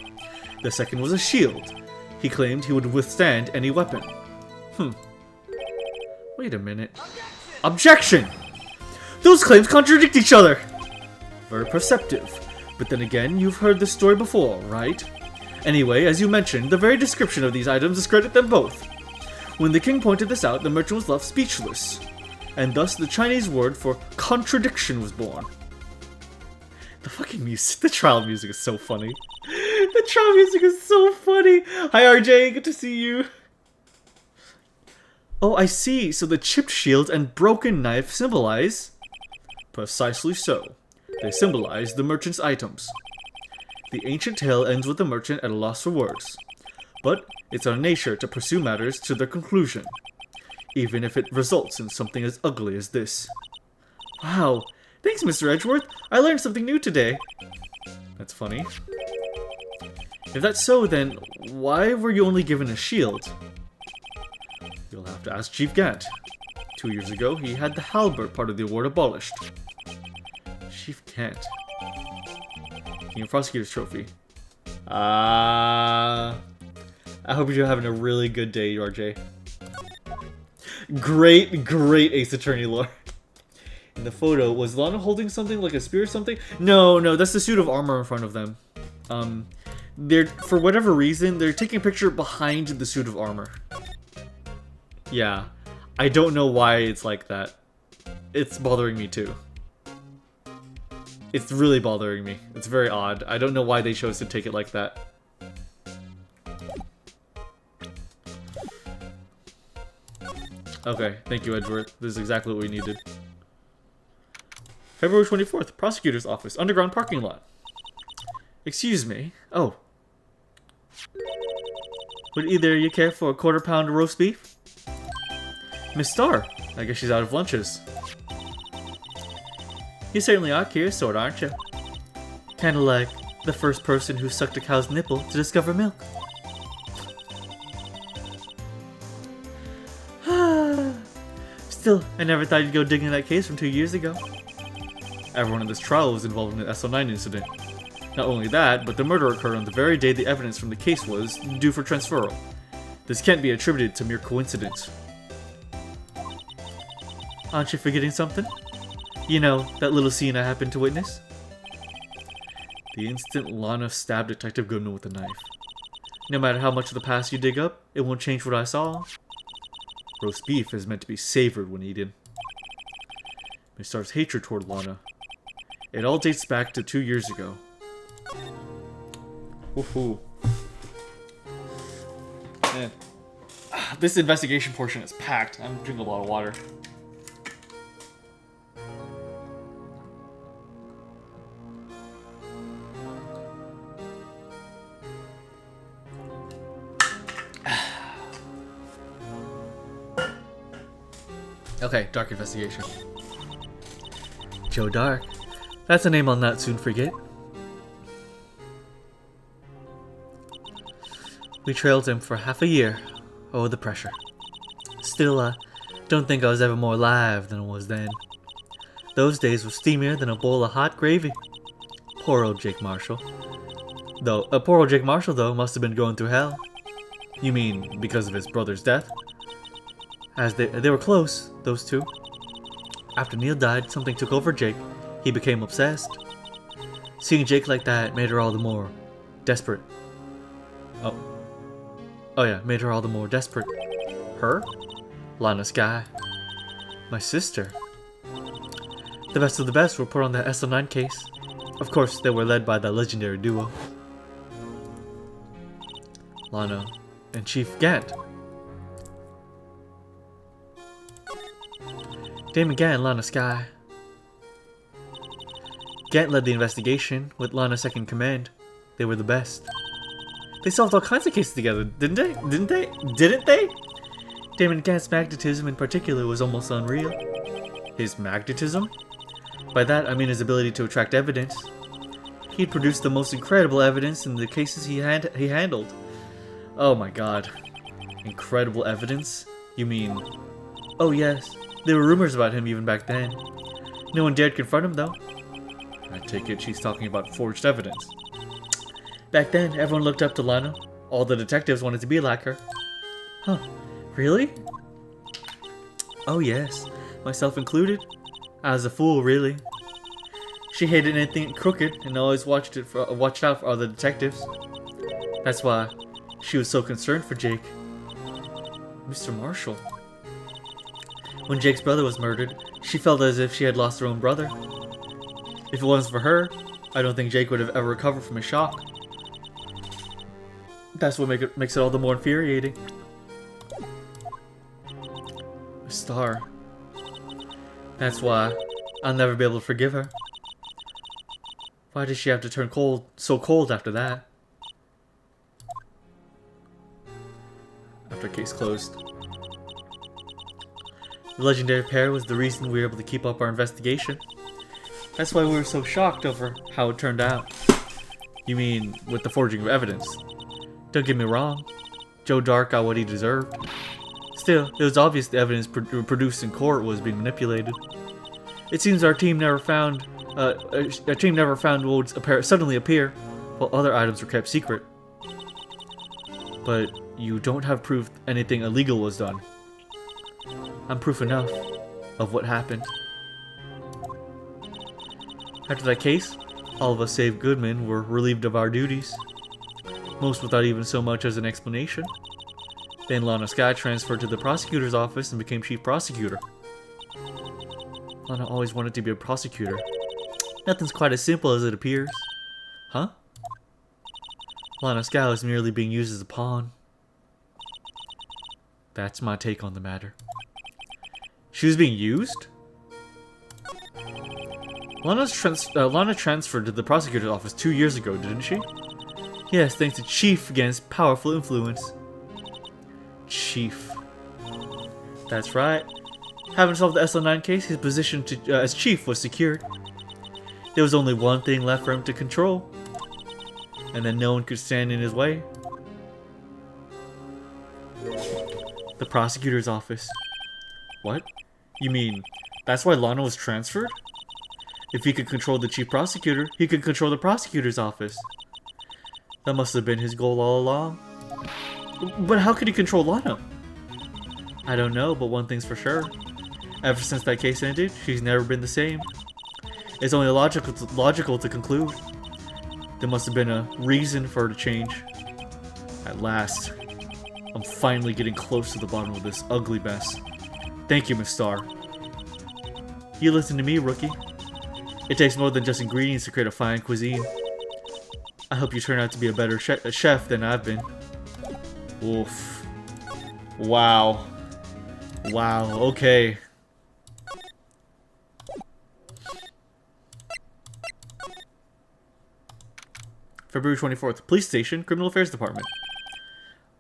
The second was a shield. He claimed he would withstand any weapon. Wait a minute. Objection! Those claims contradict each other! Very perceptive. But then again, you've heard this story before, right? Anyway, as you mentioned, the very description of these items discredit them both. When the king pointed this out, the merchant was left speechless. And thus the Chinese word for contradiction was born. The fucking music, the trial music is so funny. The trial music is so funny. Hi RJ, good to see you. Oh, I see. So the chipped shield and broken knife symbolize... Precisely so. They symbolize the merchant's items. The ancient tale ends with the merchant at a loss for words. But it's our nature to pursue matters to their conclusion. even if it results in something as ugly as this. Wow, thanks, Mr. Edgeworth. I learned something new today. That's funny. If that's so, then why were you only given a shield? You'll have to ask Chief Gant. 2 years ago, he had the halberd part of the award abolished. Chief Gant. King of Prosecutors Trophy. I hope you're having a really good day, RJ. Great Ace Attorney lore. In the photo, was Lana holding something like a spear or something? No, that's the suit of armor in front of them. They're, for whatever reason, they're taking a picture behind the suit of armor. Yeah, I don't know why it's like that. It's bothering me too. It's really bothering me. It's very odd. I don't know why they chose to take it like that. Okay, thank you, Edgeworth. This is exactly what we needed. February 24th, Prosecutor's Office, underground parking lot. Excuse me. Oh. Would either of you care for a quarter-pound of roast beef? Miss Starr. I guess she's out of lunches. You certainly are curious sort, aren't you? Kinda like the first person who sucked a cow's nipple to discover milk. Still, I never thought you'd go digging that case from 2 years ago. Everyone in this trial was involved in the SO9 incident. Not only that, but the murder occurred on the very day the evidence from the case was due for transferal. This can't be attributed to mere coincidence. Aren't you forgetting something? You know, that little scene I happened to witness? The instant Lana stabbed Detective Goodman with a knife. No matter how much of the past you dig up, it won't change what I saw. Roast beef is meant to be savored when eaten. Miss Starr's hatred toward Lana. It all dates back to 2 years ago. Woohoo. Man. This investigation portion is packed. I'm drinking a lot of water. Okay, Dark Investigation. Joe Dark. That's a name I'll not soon forget. We trailed him for half a year. Oh, the pressure. Still, I don't think I was ever more alive than I was then. Those days were steamier than a bowl of hot gravy. Poor old Jake Marshall. Poor old Jake Marshall, though, must have been going through hell. You mean because of his brother's death? As they were close, those two. After Neil died, something took over Jake. He became obsessed. Seeing Jake like that made her all the more desperate. Oh yeah, made her all the more desperate. Her? Lana Skye. My sister. The best of the best were put on the SO9 case. Of course, they were led by the legendary duo. Lana and Chief Gant. Damon Gant and Lana Skye. Gant led the investigation, with Lana second command. They were the best. They solved all kinds of cases together, didn't they? Damon Gant's magnetism in particular was almost unreal. His magnetism? By that I mean his ability to attract evidence. He'd produced the most incredible evidence in the cases he handled. Oh my god. Incredible evidence? You mean... Oh yes, there were rumors about him even back then. No one dared confront him though. I take it she's talking about forged evidence. Back then, everyone looked up to Lana. All the detectives wanted to be like her. Huh, really? Oh yes, myself included. I was a fool, really. She hated anything crooked and always watched out for other detectives. That's why she was so concerned for Jake. Mr. Marshall. When Jake's brother was murdered, she felt as if she had lost her own brother. If it wasn't for her, I don't think Jake would have ever recovered from his shock. That's what makes it all the more infuriating. A star. That's why I'll never be able to forgive her. Why did she have to turn so cold after that? After case closed. The legendary pair was the reason we were able to keep up our investigation. That's why we were so shocked over how it turned out. You mean, with the forging of evidence? Don't get me wrong. Joe Dark got what he deserved. Still, it was obvious the evidence produced in court was being manipulated. It seems our team never found what would suddenly appear, while other items were kept secret. But you don't have proof anything illegal was done. I'm proof enough of what happened. After that case, all of us save Goodman were relieved of our duties. Most without even so much as an explanation. Then Lana Sky transferred to the prosecutor's office and became chief prosecutor. Lana always wanted to be a prosecutor. Nothing's quite as simple as it appears. Huh? Lana Sky was merely being used as a pawn. That's my take on the matter. She was being used? Lana transferred to the prosecutor's office 2 years ago, didn't she? Yes, thanks to Chief against powerful influence. Chief. That's right. Having solved the SL9 case, his position as chief was secured. There was only one thing left for him to control. And then no one could stand in his way. The prosecutor's office. What? You mean, that's why Lana was transferred? If he could control the chief prosecutor, he could control the prosecutor's office. That must have been his goal all along. But how could he control Lana? I don't know, but one thing's for sure. Ever since that case ended, she's never been the same. It's only logical to conclude. There must have been a reason for her to change. At last, I'm finally getting close to the bottom of this ugly mess. Thank you, Miss Star. You listen to me, rookie. It takes more than just ingredients to create a fine cuisine. I hope you turn out to be a better chef than I've been. Oof. Wow. Wow, okay. February 24th, Police Station, Criminal Affairs Department.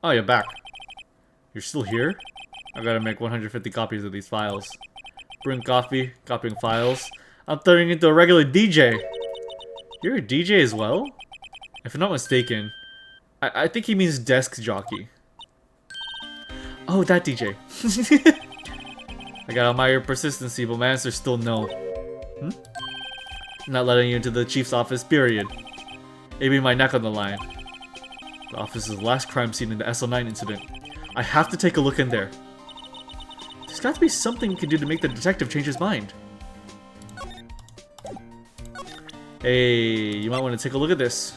Oh, you're back. You're still here? I gotta make 150 copies of these files. Bring coffee, copying files. I'm turning into a regular DJ. You're a DJ as well? If I'm not mistaken, I think he means desk jockey. Oh, that DJ. I gotta admire your persistency, but my answer's still no. Not letting you into the chief's office, period. It'd be my neck on the line. The office is the last crime scene in the SL9 incident. I have to take a look in there. There's got to be something you can do to make the detective change his mind. Hey, you might want to take a look at this.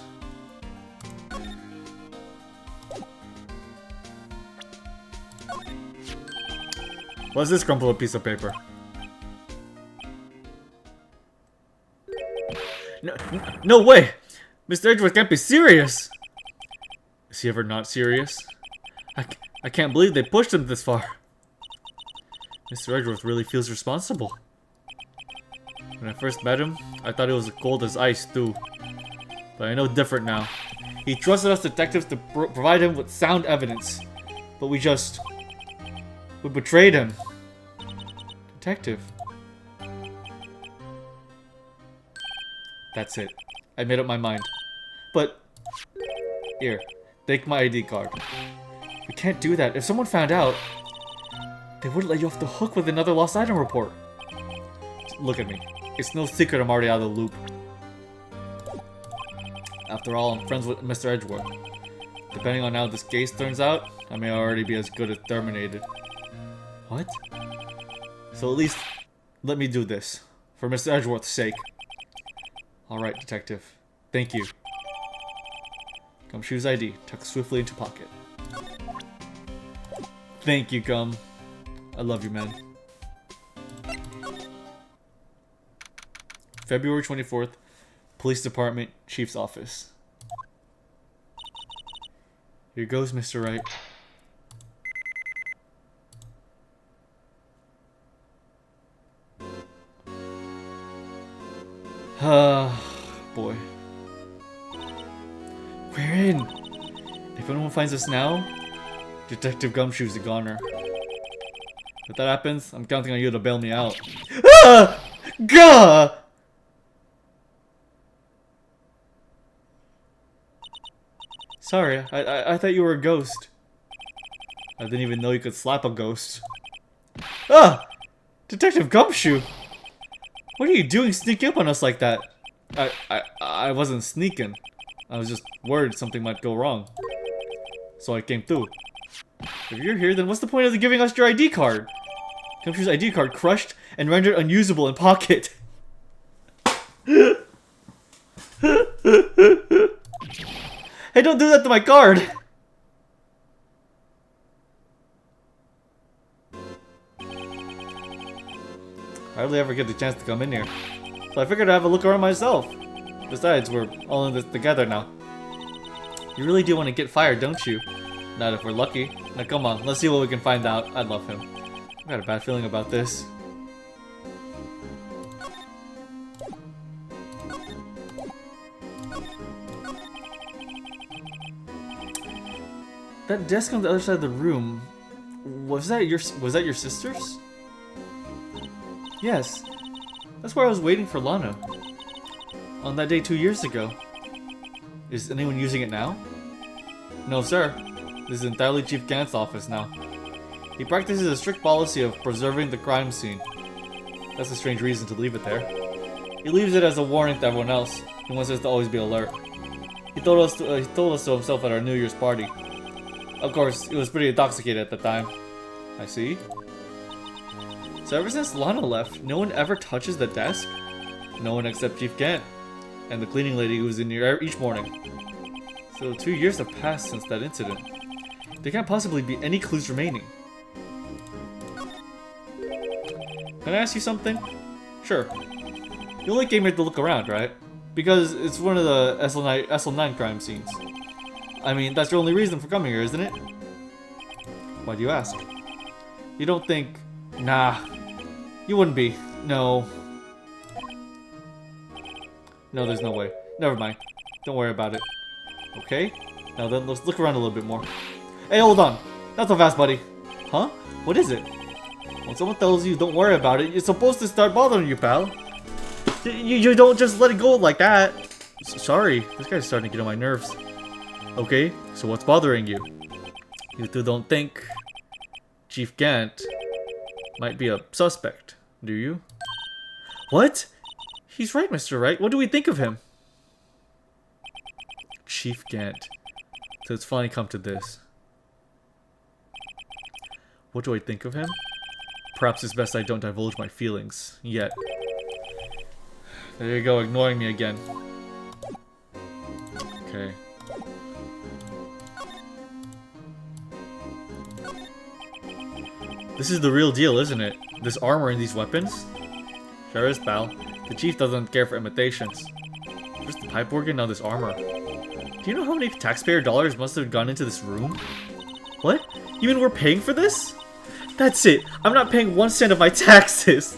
What's this crumpled up piece of paper? No way! Mr. Edgeworth can't be serious! Is he ever not serious? I can't believe they pushed him this far. Mr. Edgeworth really feels responsible. When I first met him, I thought he was cold as ice too. But I know different now. He trusted us detectives to provide him with sound evidence. But we betrayed him. Detective. That's it. I made up my mind. But, here, take my ID card. We can't do that. If someone found out, they wouldn't let you off the hook with another lost item report. Look at me. It's no secret I'm already out of the loop. After all, I'm friends with Mr. Edgeworth. Depending on how this case turns out, I may already be as good as terminated. What? So at least, let me do this. For Mr. Edgeworth's sake. Alright, detective. Thank you. Gumshoe's ID, tucked swiftly into pocket. Thank you, Gum. I love you, man. February 24th, Police Department, Chief's Office. Here goes, Mr. Wright. Boy. We're in! If anyone finds us now, Detective Gumshoe's a goner. If that happens, I'm counting on you to bail me out. Ah! Gah! Sorry, I thought you were a ghost. I didn't even know you could slap a ghost. Ah! Detective Gumshoe! What are you doing sneaking up on us like that? I wasn't sneaking. I was just worried something might go wrong. So I came through. If you're here, then what's the point of giving us your ID card? Gumshoe's ID card crushed and rendered unusable in pocket. Hey, don't do that to my card! I hardly ever get the chance to come in here. So I figured I'd have a look around myself. Besides, we're all in this together now. You really do want to get fired, don't you? Not if we're lucky. Now come on, let's see what we can find out. I love him. I got a bad feeling about this. That desk on the other side of the room, was that your sister's? Yes. That's where I was waiting for Lana. On that day 2 years ago. Is anyone using it now? No, sir. This is entirely Chief Gant's office now. He practices a strict policy of preserving the crime scene. That's a strange reason to leave it there. He leaves it as a warning to everyone else. He wants us to always be alert. He told us so himself at our New Year's party. Of course, he was pretty intoxicated at the time. I see. So ever since Lana left, no one ever touches the desk? No one except Chief Gant and the cleaning lady who's in here each morning. So 2 years have passed since that incident. There can't possibly be any clues remaining. Can I ask you something? Sure. You only came here to look around, right? Because it's one of the SL9 crime scenes. I mean, that's your only reason for coming here, isn't it? Why do you ask? You don't think... Nah. You wouldn't be. No. No, there's no way. Never mind. Don't worry about it. Okay? Now then, let's look around a little bit more. Hey, hold on! Not so fast, buddy! Huh? What is it? When someone tells you don't worry about it, you're supposed to start bothering you, pal. You don't just let it go like that. Sorry, this guy's starting to get on my nerves. Okay, so what's bothering you? You two don't think Chief Gant might be a suspect, do you? What? He's right, Mr. Wright. What do we think of him? Chief Gant. So it's finally come to this. What do I think of him? Perhaps it's best I don't divulge my feelings yet. There you go, ignoring me again. Okay. This is the real deal, isn't it? This armor and these weapons? Sure is, pal. The chief doesn't care for imitations. First the pipe organ, now this armor. Do you know how many taxpayer dollars must have gone into this room? What? You mean we're paying for this? That's it! I'm not paying 1 cent of my taxes!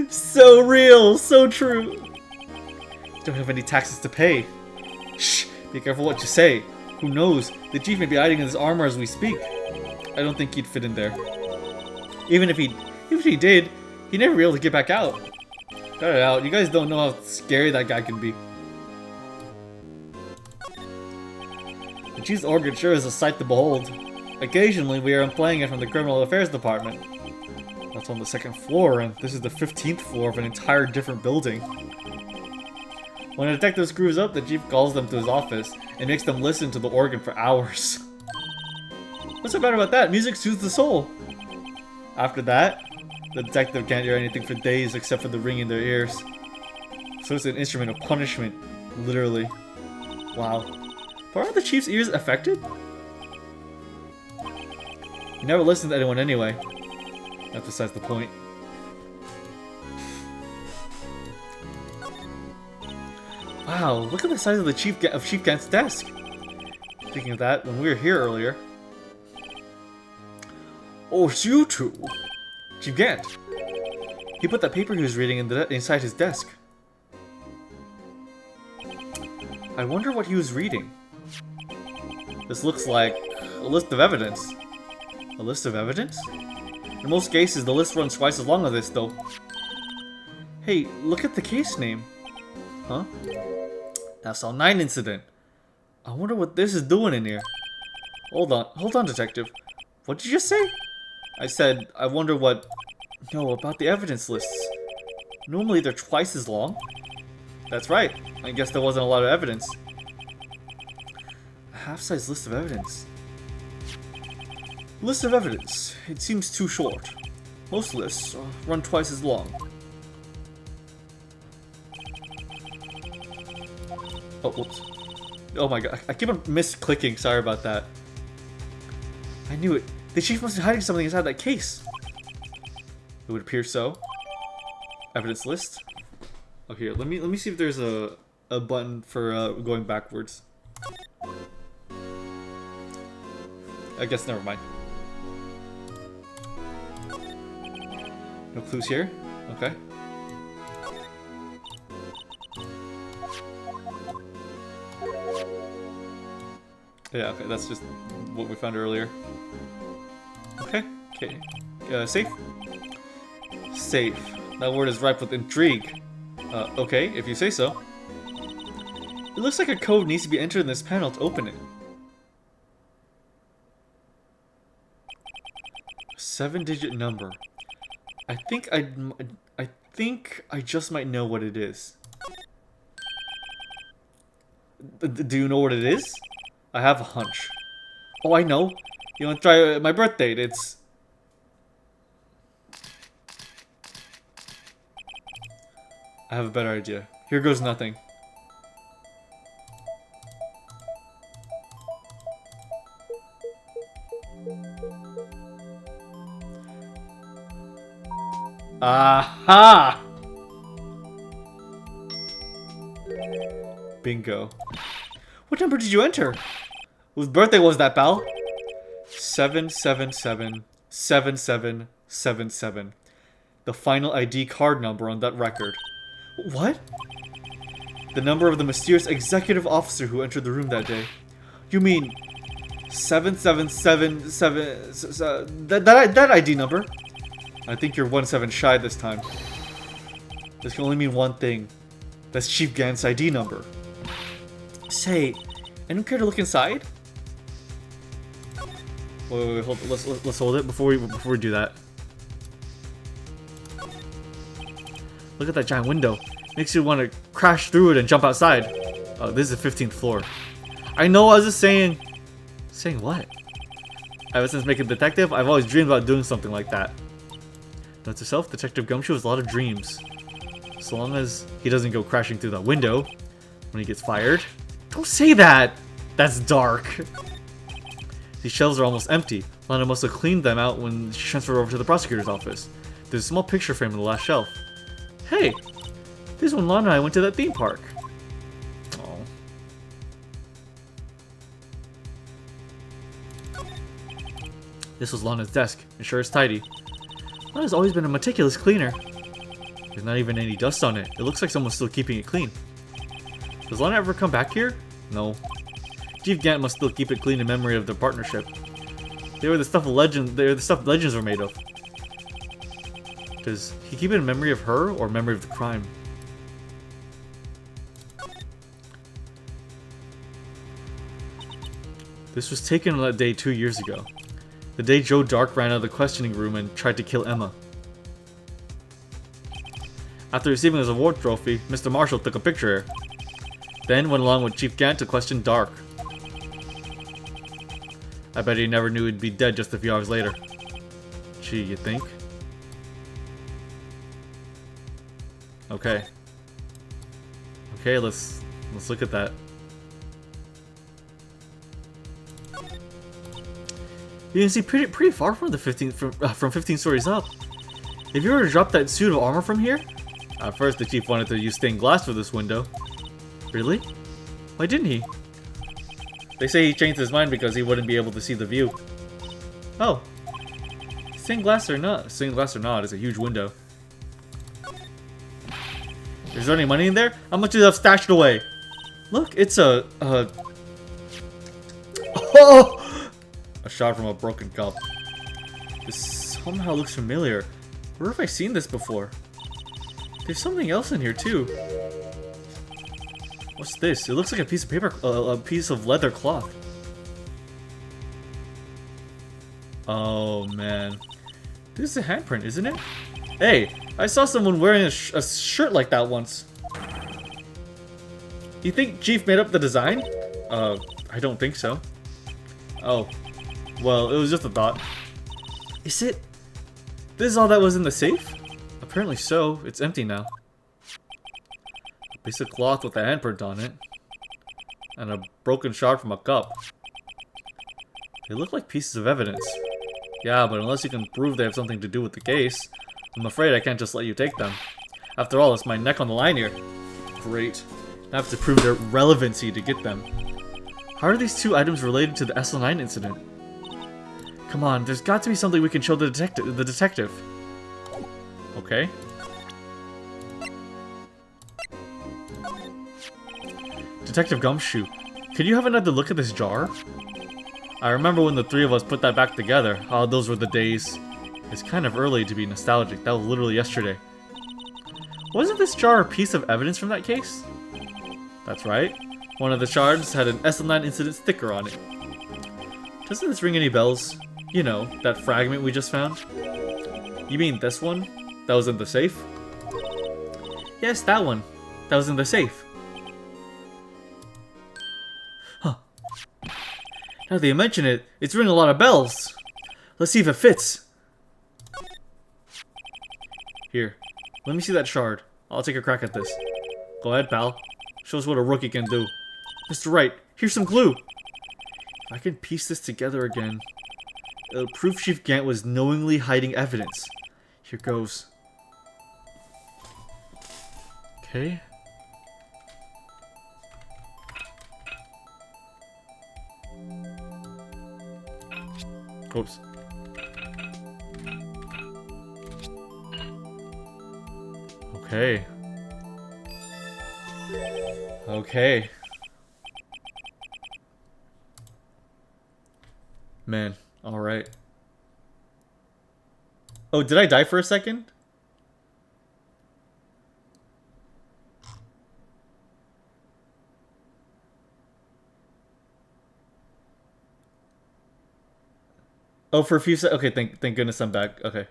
So real! So true! Don't have any taxes to pay. Shh! Be careful what you say. Who knows? The chief may be hiding in this armor as we speak. I don't think he'd fit in there. Even if he did, he'd never be able to get back out. Cut it out. You guys don't know how scary that guy can be. The chief's organ sure is a sight to behold. Occasionally, we are playing it from the Criminal Affairs Department. That's on the 2nd floor, and this is the 15th floor of an entire different building. When a detective screws up, the chief calls them to his office and makes them listen to the organ for hours. What's so bad about that? Music soothes the soul. After that, the detective can't hear anything for days except for the ring in their ears. So it's an instrument of punishment, literally. Wow. But aren't the chief's ears affected? He never listened to anyone anyway. That's besides the point. Wow, look at the size of the Chief Gant's desk. Speaking of that, when we were here earlier... Oh, it's you two! Chief Gant! He put that paper he was reading inside his desk. I wonder what he was reading. This looks like a list of evidence. A list of evidence? In most cases, the list runs twice as long as this, though. Hey, look at the case name. Huh? SL9 incident. I wonder what this is doing in here. Hold on, detective. What did you just say? I said, I wonder what... No, about the evidence lists. Normally they're twice as long. That's right. I guess there wasn't a lot of evidence. A half-size list of evidence. List of evidence. It seems too short. Most lists run twice as long. Oh, whoops. Oh my god, I keep on misclicking, sorry about that. I knew it. The chief must be hiding something inside that case. It would appear so. Evidence list. Oh, here, let me see if there's a button for going backwards. I guess never mind. No clues here? Okay. Yeah, okay, that's just what we found earlier. Okay, safe? Safe. That word is ripe with intrigue. Okay, if you say so. It looks like a code needs to be entered in this panel to open it. 7-digit number. I think I just might know what it is. Do you know what it is? I have a hunch. Oh, I know. You want to try my birth date? It's... I have a better idea. Here goes nothing. Aha! Bingo. What number did you enter? Whose birthday was that, pal? 7777777. The final ID card number on that record. What? The number of the mysterious executive officer who entered the room that day. You mean 7777? That ID number? I think you're 1-7 shy this time. This can only mean one thing. That's Chief Gant's ID number. Say, anyone care to look inside? Wait, hold, let's hold it before we do that. Look at that giant window. Makes you want to crash through it and jump outside. Oh, this is the 15th floor. I know, I was just saying... Saying what? Ever since making detective, I've always dreamed about doing something like that. Note to self, Detective Gumshoe has a lot of dreams. So long as he doesn't go crashing through that window when he gets fired. Don't say that! That's dark. These shelves are almost empty. Lana must have cleaned them out when she transferred over to the prosecutor's office. There's a small picture frame on the last shelf. Hey! This is when Lana and I went to that theme park. Oh. This was Lana's desk. It sure is tidy. Lana's always been a meticulous cleaner. There's not even any dust on it. It looks like someone's still keeping it clean. Does Lana ever come back here? No. Chief Gant must still keep it clean in memory of their partnership. They were the stuff legends were made of. Does he keep it in memory of her or memory of the crime? This was taken on that day 2 years ago. The day Joe Dark ran out of the questioning room and tried to kill Emma. After receiving his award trophy, Mr. Marshall took a picture. Then went along with Chief Gant to question Dark. I bet he never knew he'd be dead just a few hours later. Gee, you think? Okay. Okay, let's look at that. You can see pretty far from the 15 stories up. If you were to drop that suit of armor from here, at first the chief wanted to use stained glass for this window. Really? Why didn't he? They say he changed his mind because he wouldn't be able to see the view. Oh. Stained glass or not, it's a huge window. Is there any money in there? How much do you have stashed away? Look, it's a shot from a broken cup. This somehow looks familiar. Where have I seen this before? There's something else in here too. What's this? It looks like a piece of paper, a piece of leather cloth. Oh man, this is a handprint, isn't it? Hey, I saw someone wearing a shirt like that once. You think Chief made up the design? I don't think so. Oh, well, it was just a thought. Is it? This is all that was in the safe? Apparently so. It's empty now. A piece of cloth with a handprint on it. And a broken shard from a cup. They look like pieces of evidence. Yeah, but unless you can prove they have something to do with the case, I'm afraid I can't just let you take them. After all, it's my neck on the line here. Great. I have to prove their relevancy to get them. How are these two items related to the SL9 incident? Come on, there's got to be something we can show the detective. Okay. Detective Gumshoe, could you have another look at this jar? I remember when the three of us put that back together. Oh, those were the days. It's kind of early to be nostalgic. That was literally yesterday. Wasn't this jar a piece of evidence from that case? That's right. One of the shards had an SL9 incident sticker on it. Doesn't this ring any bells? You know, that fragment we just found? You mean this one? That was in the safe? Yes, that one. That was in the safe. Huh. Now that you mention it, it's ringing a lot of bells. Let's see if it fits. Here, let me see that shard. I'll take a crack at this. Go ahead, pal. Show us what a rookie can do. Mr. Wright, here's some glue. If I can piece this together again, it'll prove Chief Gant was knowingly hiding evidence. Here goes. Okay. Oops. Okay. Okay. Man, alright. Oh, did I die for a second? Oh, for a few seconds. Okay, thank goodness I'm back. Okay.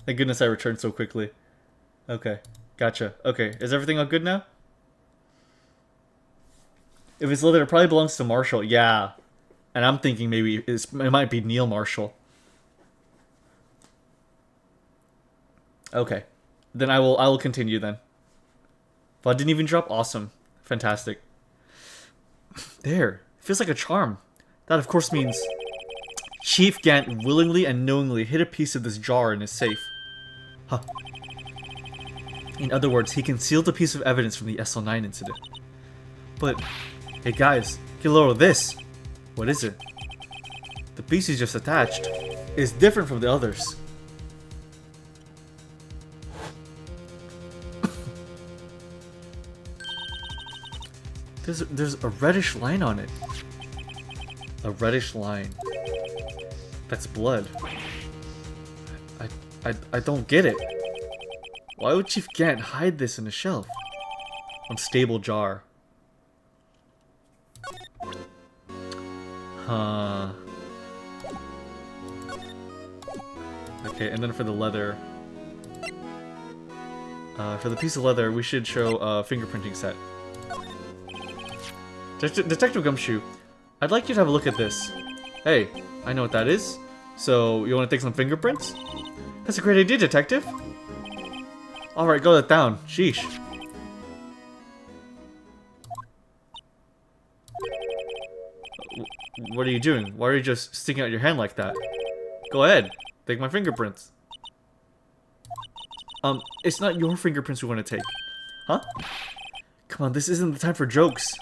Thank goodness I returned so quickly. Okay. Gotcha. Okay, is everything all good now? If it's leather, it probably belongs to Marshall. Yeah. And I'm thinking maybe it might be Neil Marshall. Okay. Then I will continue then. VOD didn't even drop. Awesome. Fantastic. There. It feels like a charm. That of course means Chief Gant willingly and knowingly hid a piece of this jar in his safe. Huh. In other words, he concealed a piece of evidence from the SL9 incident. But, hey guys, get a load of this. What is it? The piece he's just attached is different from the others. There's a reddish line on it. A reddish line. That's blood. I don't get it. Why would Chief Gant hide this in a shelf? Unstable jar. Huh. Okay, and then for the leather. For the piece of leather, we should show a fingerprinting set. Detective Gumshoe, I'd like you to have a look at this. Hey, I know what that is. So, you want to take some fingerprints? That's a great idea, Detective. Alright, go that down. Sheesh. What are you doing? Why are you just sticking out your hand like that? Go ahead. Take my fingerprints. It's not your fingerprints we want to take. Huh? Come on, this isn't the time for jokes.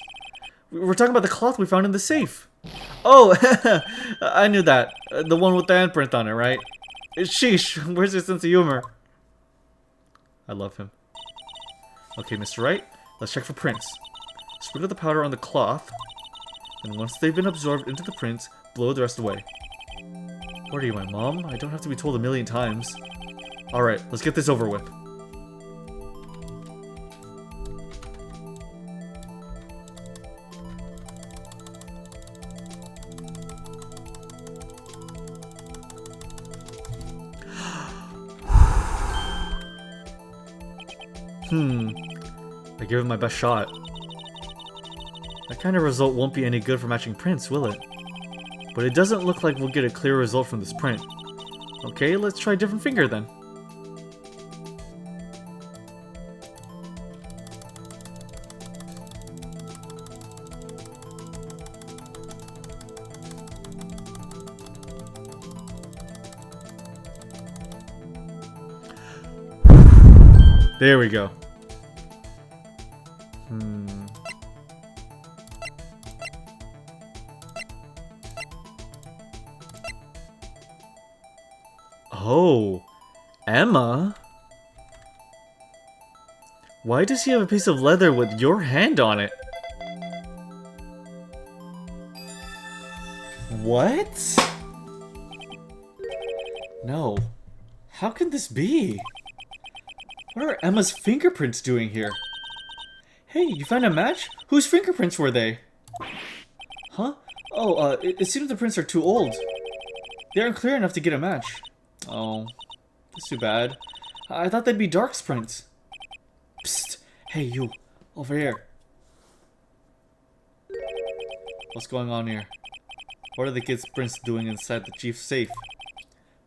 We're talking about the cloth we found in the safe. Oh, I knew that. The one with the handprint on it, right? Sheesh, where's your sense of humor? I love him. Okay, Mr. Wright, let's check for prints. Sprinkle the powder on the cloth, and once they've been absorbed into the prints, blow the rest away. What are you, my mom? I don't have to be told a million times. Alright, let's get this over with. I give it my best shot. That kind of result won't be any good for matching prints, will it? But it doesn't look like we'll get a clear result from this print. Okay, let's try a different finger then. There we go. Oh, Emma? Why does he have a piece of leather with your hand on it? What? No. How can this be? What are Emma's fingerprints doing here? Hey, you found a match? Whose fingerprints were they? Huh? Oh, it seems the prints are too old. They aren't clear enough to get a match. Oh, that's too bad. I thought they'd be Dark's prints. Psst! Hey, you! Over here. What's going on here? What are the kids' prints doing inside the chief's safe?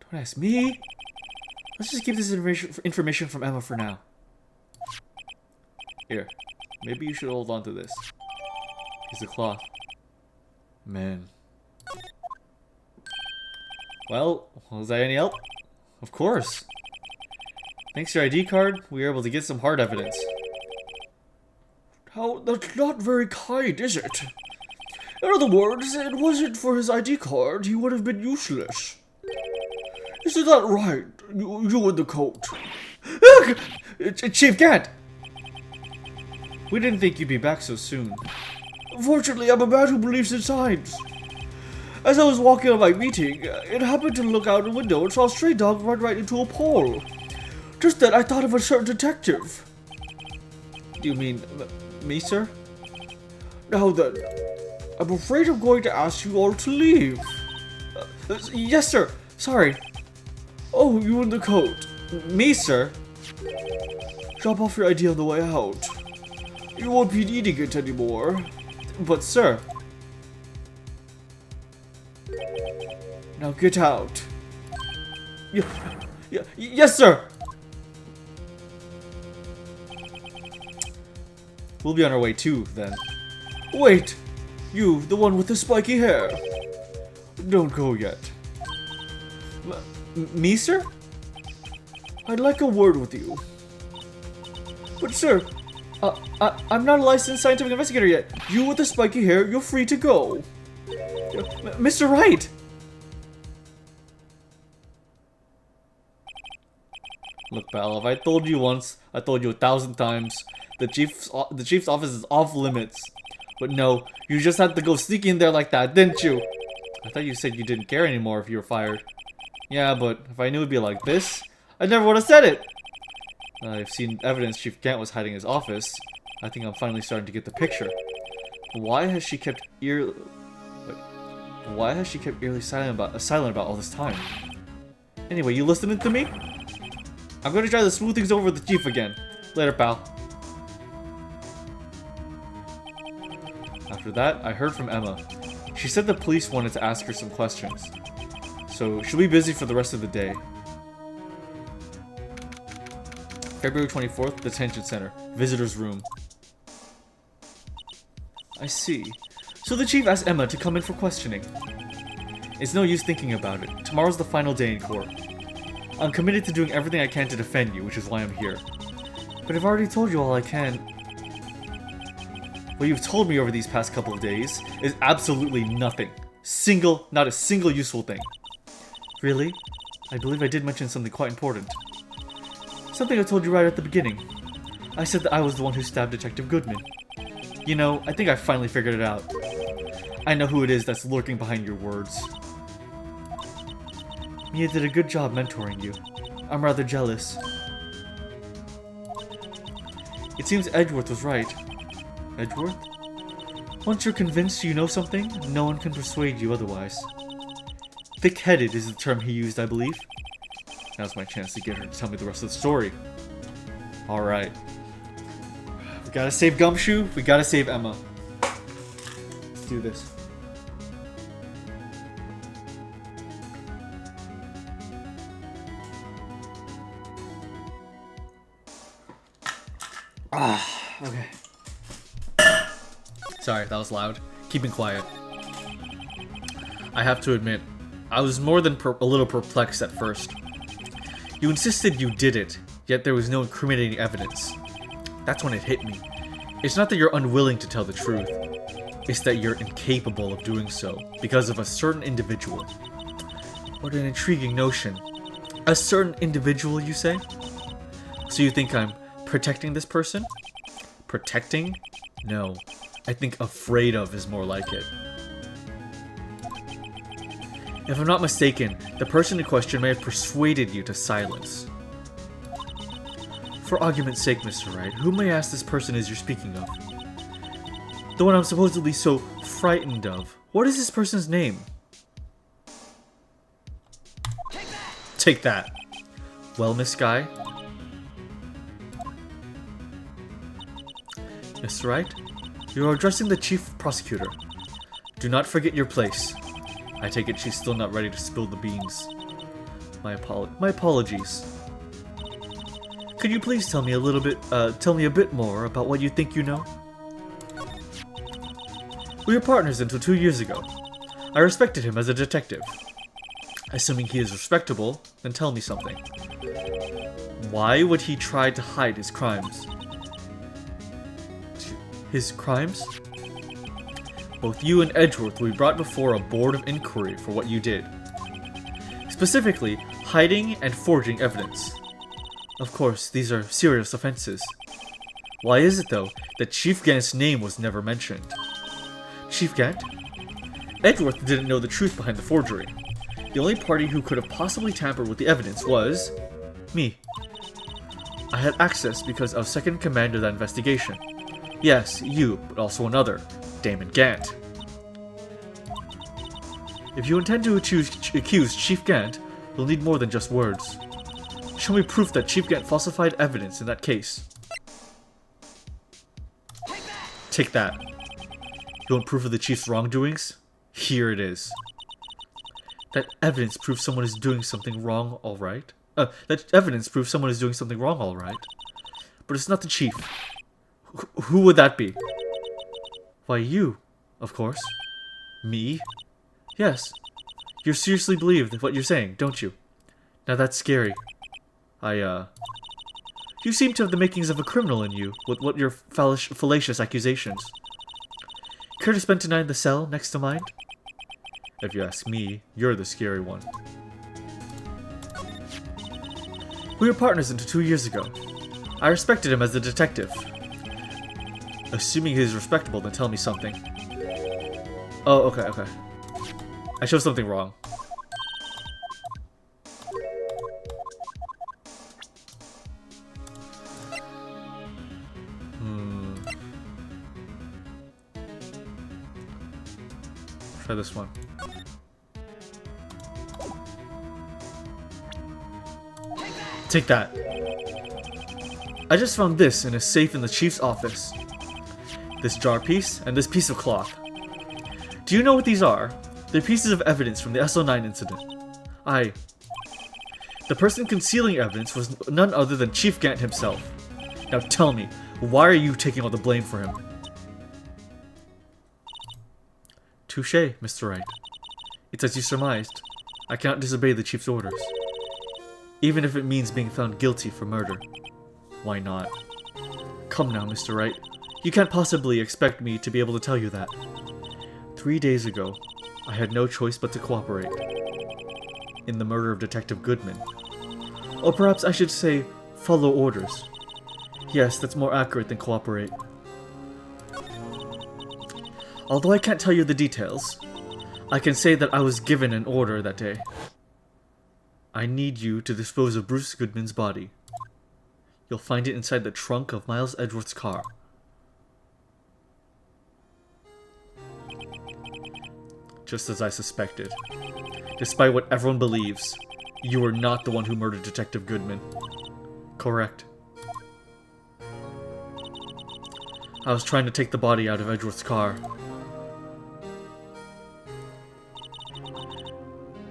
Don't ask me! Let's just keep this information from Emma for now. Here. Maybe you should hold on to this. Piece of cloth. Man. Well, was that any help? Of course. Thanks to your ID card, we were able to get some hard evidence. How? That's not very kind, is it? In other words, it wasn't for his ID card, he would have been useless. Isn't that right? You in the coat. Chief GANT! We didn't think you'd be back so soon. Fortunately, I'm a man who believes in science. As I was walking on my meeting, it happened to look out a window and saw a stray dog run right into a pole. Just then, I thought of a certain detective. Do you mean me, sir? Now then, I'm afraid I'm going to ask you all to leave. Yes, sir. Sorry. Oh, you in the coat. Me, sir? Drop off your ID on the way out. You won't be needing it anymore. But, sir... Now get out. Yes, sir! We'll be on our way too, then. Wait! You, the one with the spiky hair. Don't go yet. Me, sir? I'd like a word with you. But, sir, I'm not a licensed scientific investigator yet. You with the spiky hair, you're free to go. Mr. Wright! Look, pal, if I told you once, I told you 1,000 times. The chief's office is off limits. But no, you just had to go sneak in there like that, didn't you? I thought you said you didn't care anymore if you were fired. Yeah, but if I knew it'd be like this, I never would have said it. I've seen evidence Chief GANT was hiding his office. I think I'm finally starting to get the picture. Why has she kept eerily silent about all this time? Anyway, you listening to me? I'm gonna try to smooth things over with the chief again. Later, pal. After that, I heard from Emma. She said the police wanted to ask her some questions. So, she'll be busy for the rest of the day. February 24th, Detention Center. Visitor's room. I see. So the chief asked Emma to come in for questioning. It's no use thinking about it. Tomorrow's the final day in court. I'm committed to doing everything I can to defend you, which is why I'm here. But I've already told you all I can. What you've told me over these past couple of days is absolutely nothing. Not a single useful thing. Really? I believe I did mention something quite important. Something I told you right at the beginning. I said that I was the one who stabbed Detective Goodman. You know, I think I finally figured it out. I know who it is that's lurking behind your words. Mia did a good job mentoring you. I'm rather jealous. It seems Edgeworth was right. Edgeworth? Once you're convinced you know something, no one can persuade you otherwise. Thick-headed is the term he used, I believe. Now's my chance to get her to tell me the rest of the story. Alright. We gotta save Gumshoe, we gotta save Emma. Let's do this. Okay. Sorry, that was loud. Keeping quiet. I have to admit, I was more than a little perplexed at first. You insisted you did it, yet there was no incriminating evidence. That's when it hit me. It's not that you're unwilling to tell the truth. It's that you're incapable of doing so because of a certain individual. What an intriguing notion. A certain individual, you say? So you think I'm protecting this person? Protecting? No. I think afraid of is more like it. If I'm not mistaken, the person in question may have persuaded you to silence. For argument's sake, Mr. Wright, who may I ask this person is you're speaking of? The one I'm supposedly so frightened of. What is this person's name? Take that. Well, Miss Guy? Mr. Wright? You are addressing the Chief Prosecutor. Do not forget your place. I take it she's still not ready to spill the beans. My apologies. Could you please tell me a bit more about what you think you know? We were partners until 2 years ago. I respected him as a detective. Assuming he is respectable, then tell me something. Why would he try to hide his crimes? His crimes? Both you and Edgeworth will be brought before a board of inquiry for what you did. Specifically, hiding and forging evidence. Of course, these are serious offenses. Why is it, though, that Chief Gant's name was never mentioned? Chief Gant? Edgeworth didn't know the truth behind the forgery. The only party who could have possibly tampered with the evidence was... me. I had access because of second command of that investigation. Yes, you, but also another, Damon Gant. If you intend to accuse Chief Gant, you'll need more than just words. Show me proof that Chief Gant falsified evidence in that case. Take that. You want proof of the Chief's wrongdoings? Here it is. That evidence proves someone is doing something wrong, alright. That evidence proves someone is doing something wrong, alright. But it's not the Chief. Who would that be? Why, you, of course. Me? Yes. You seriously believe what you're saying, don't you? Now that's scary. You seem to have the makings of a criminal in you, with what your fallacious accusations. Care to spend tonight in the cell next to mine? If you ask me, you're the scary one. We were partners until 2 years ago. I respected him as a detective. Assuming he's respectable, then tell me something. Oh, okay. I showed something wrong. Try this one. Take that. I just found this in a safe in the Chief's office. This jar piece, and this piece of cloth. Do you know what these are? They're pieces of evidence from the SO9 incident. The person concealing evidence was none other than Chief Gant himself. Now tell me, why are you taking all the blame for him? Touché, Mr. Wright. It's as you surmised. I cannot disobey the Chief's orders. Even if it means being found guilty for murder. Why not? Come now, Mr. Wright. You can't possibly expect me to be able to tell you that. 3 days ago, I had no choice but to cooperate. In the murder of Detective Goodman. Or perhaps I should say, follow orders. Yes, that's more accurate than cooperate. Although I can't tell you the details, I can say that I was given an order that day. I need you to dispose of Bruce Goodman's body. You'll find it inside the trunk of Miles Edgeworth's car. Just as I suspected. Despite what everyone believes, you were not the one who murdered Detective Goodman. Correct. I was trying to take the body out of Edgeworth's car.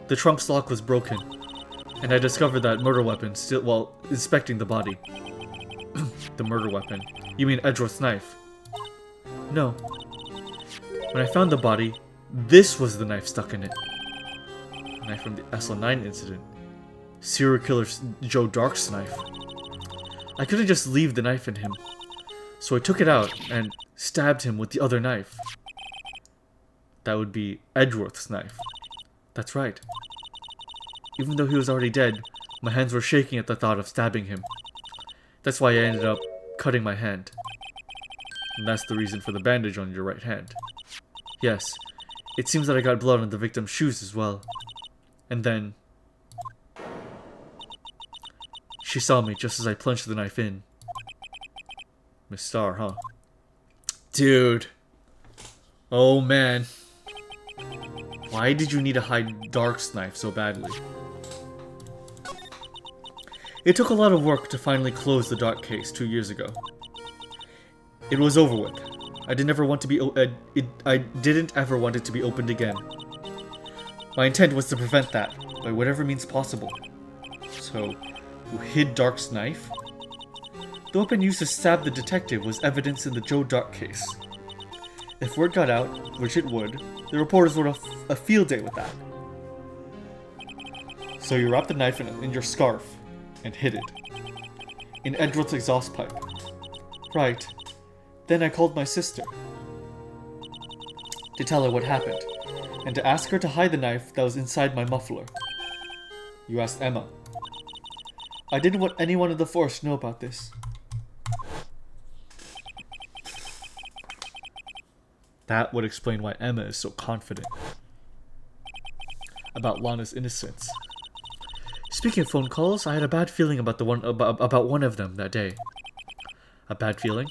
The trunk's lock was broken, and I discovered that murder weapon still while inspecting the body. The murder weapon? You mean Edgeworth's knife? No. When I found the body, this was the knife stuck in it. A knife from the SL9 incident. Serial killer Joe Dark's knife. I couldn't just leave the knife in him, so I took it out and stabbed him with the other knife. That would be Edgeworth's knife. That's right. Even though he was already dead, my hands were shaking at the thought of stabbing him. That's why I ended up cutting my hand. And that's the reason for the bandage on your right hand. Yes, it seems that I got blood on the victim's shoes as well. And then... she saw me just as I plunged the knife in. Miss Starr, huh? Dude. Oh man. Why did you need to hide Dark's knife so badly? It took a lot of work to finally close the Dark case 2 years ago. It was over with. I didn't ever want to be I didn't ever want it to be opened again. My intent was to prevent that by whatever means possible. So, you hid Dark's knife? The weapon used to stab the detective was evidence in the Joe Dark case. If word got out, which it would, the reporters would have a field day with that. So you wrapped the knife in your scarf and hid it. In Edgeworth's exhaust pipe. Right. Then I called my sister to tell her what happened, and to ask her to hide the knife that was inside my muffler. You asked Emma. I didn't want anyone in the force to know about this. That would explain why Emma is so confident about Lana's innocence. Speaking of phone calls, I had a bad feeling about one of them that day. A bad feeling?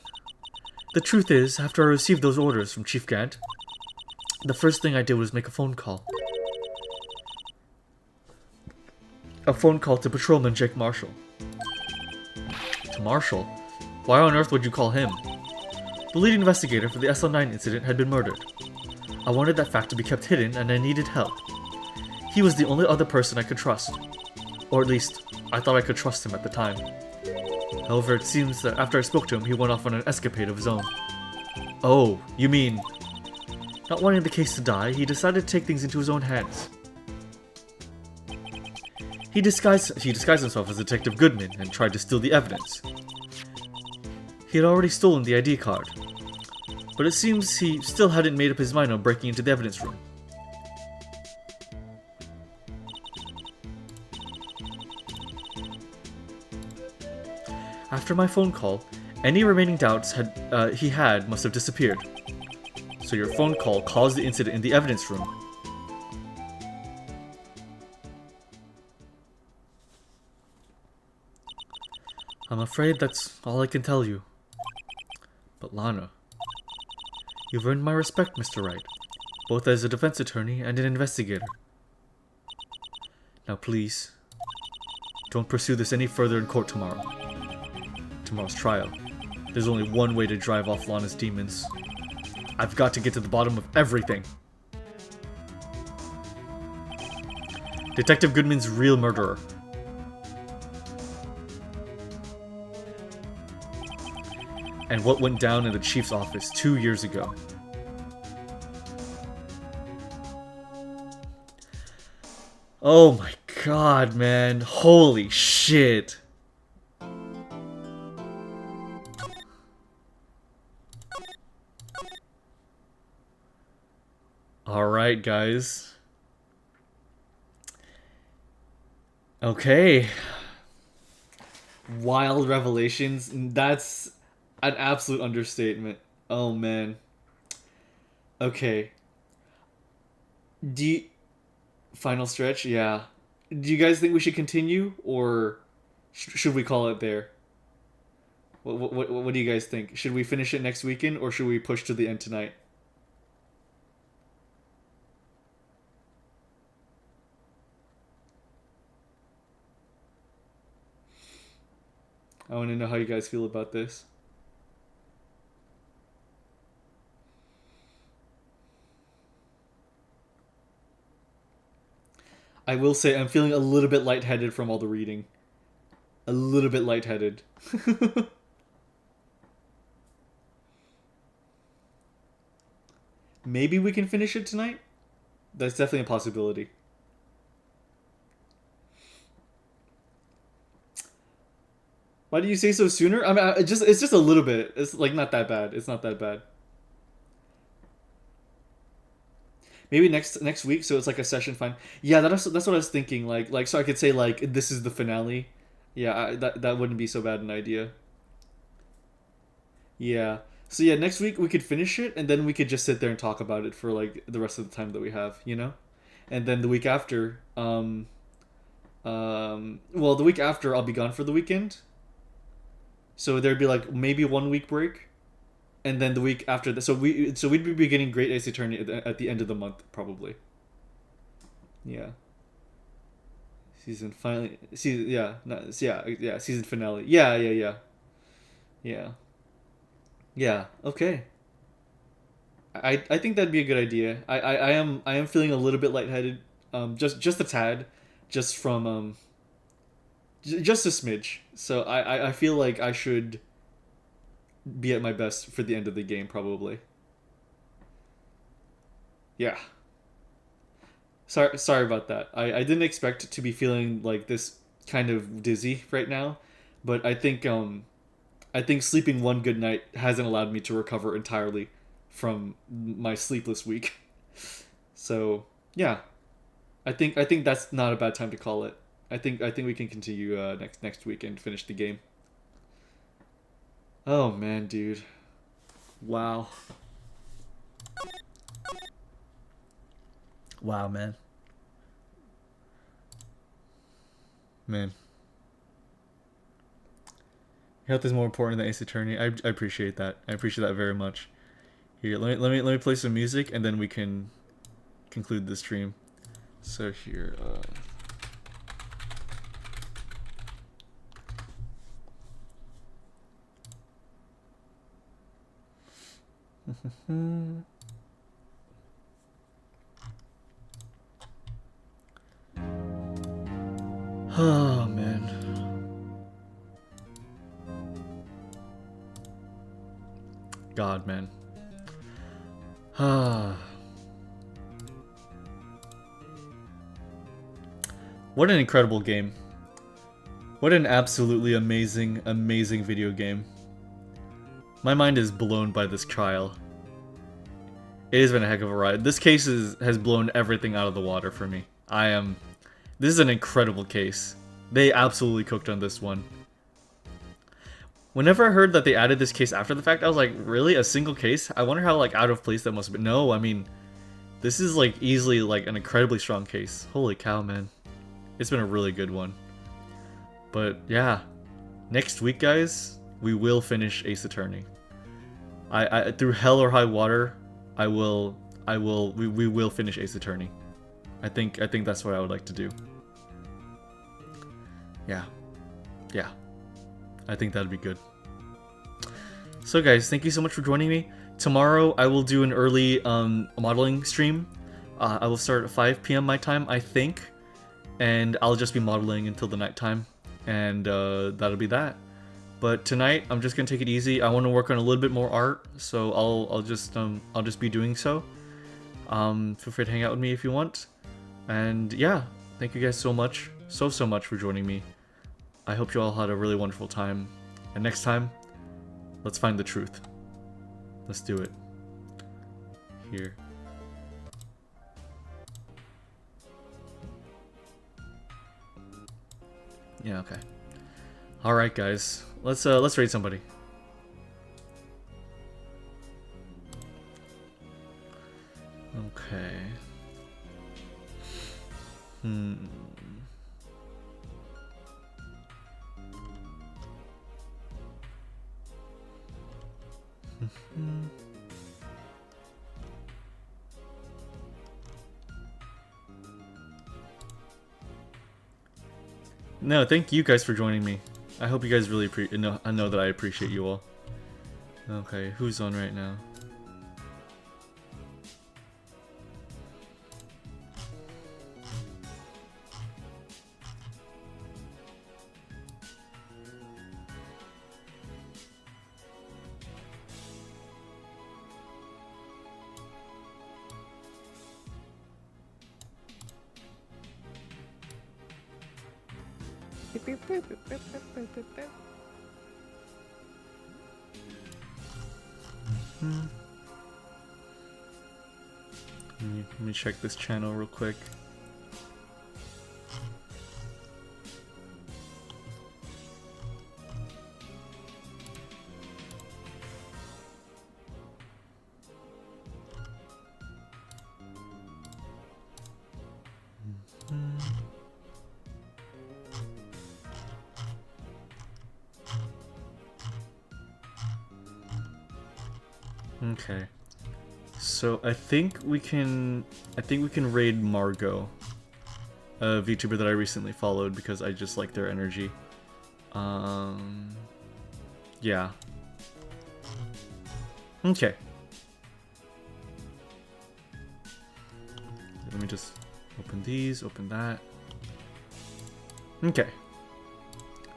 The truth is, after I received those orders from Chief GANT, the first thing I did was make a phone call. A phone call to Patrolman Jake Marshall. To Marshall? Why on earth would you call him? The lead investigator for the SL9 incident had been murdered. I wanted that fact to be kept hidden, and I needed help. He was the only other person I could trust. Or at least, I thought I could trust him at the time. However, it seems that after I spoke to him, he went off on an escapade of his own. Oh, you mean... Not wanting the case to die, he decided to take things into his own hands. He disguised himself as Detective Goodman and tried to steal the evidence. He had already stolen the ID card, but it seems he still hadn't made up his mind on breaking into the evidence room. After my phone call, any remaining doubts he had must have disappeared. So your phone call caused the incident in the evidence room. I'm afraid that's all I can tell you. But Lana, you've earned my respect, Mr. Wright, both as a defense attorney and an investigator. Now please, don't pursue this any further in court tomorrow. Tomorrow's trial. There's only one way to drive off Lana's demons. I've got to get to the bottom of everything. Detective Goodman's real murderer. And what went down in the chief's office 2 years ago. Oh my god, man. Holy shit. Alright, guys. Okay. Wild revelations. That's an absolute understatement. Oh, man. Okay. Final stretch? Yeah. do you guys think we should continue, or should we call it there? What do you guys think? Should we finish it next weekend, or should we push to the end tonight? I want to know how you guys feel about this. I will say I'm feeling a little bit lightheaded from all the reading. A little bit lightheaded. Maybe we can finish it tonight? That's definitely a possibility. Why do you say so sooner? I mean, it's just a little bit. It's like not that bad. It's not that bad. Maybe next week, so it's like a session fine. Yeah, that's what I was thinking. Like so I could say like this is the finale. Yeah, that wouldn't be so bad an idea. Yeah. So yeah, next week we could finish it, and then we could just sit there and talk about it for like the rest of the time that we have, you know. And then the week after, well, the week after I'll be gone for the weekend. So there'd be like maybe 1 week break, and then the week after that. So we'd be beginning Great Ace Attorney at the end of the month probably. Yeah. Season finally. Season yeah. Not, yeah. Season finale. Yeah. Yeah. Okay. I think that'd be a good idea. I am feeling a little bit lightheaded. Just a tad, just from just a smidge. So I feel like I should be at my best for the end of the game probably. Yeah. Sorry about that. I didn't expect to be feeling like this kind of dizzy right now, but I think sleeping one good night hasn't allowed me to recover entirely from my sleepless week. So yeah, I think that's not a bad time to call it. I think we can continue next week and finish the game. Oh man, dude. Wow. Wow, man. Man. Health is more important than Ace Attorney. I appreciate that. I appreciate that very much. Here, let me play some music, and then we can conclude the stream. So here, oh man. God, man. What an incredible game. What an absolutely amazing, amazing video game. My mind is blown by this trial. It has been a heck of a ride. This case has blown everything out of the water for me. This is an incredible case. They absolutely cooked on this one. Whenever I heard that they added this case after the fact, I was like, really? A single case? I wonder how like out of place that must have been. No, I mean, this is like easily like an incredibly strong case. Holy cow, man. It's been a really good one. But yeah, next week, guys, we will finish Ace Attorney. I through hell or high water, we will finish Ace Attorney. I think that's what I would like to do. Yeah. I think that'd be good. So guys, thank you so much for joining me. Tomorrow I will do an early modeling stream. I will start at 5 p.m. my time, I think. And I'll just be modeling until the nighttime. And that'll be that. But tonight I'm just gonna take it easy. I want to work on a little bit more art, so I'll just be doing so. Feel free to hang out with me if you want. And yeah, thank you guys so much for joining me. I hope you all had a really wonderful time. And next time, let's find the truth. Let's do it. Here. Yeah, okay. Alright guys. Let's raid somebody. Okay. No, thank you guys for joining me. I hope you guys really I know that I appreciate you all. Okay, who's on right now? Let me check this channel real quick. Okay. So I think we can raid Margot, a VTuber that I recently followed because I just like their energy. Yeah. Okay. Let me just open these, open that. Okay.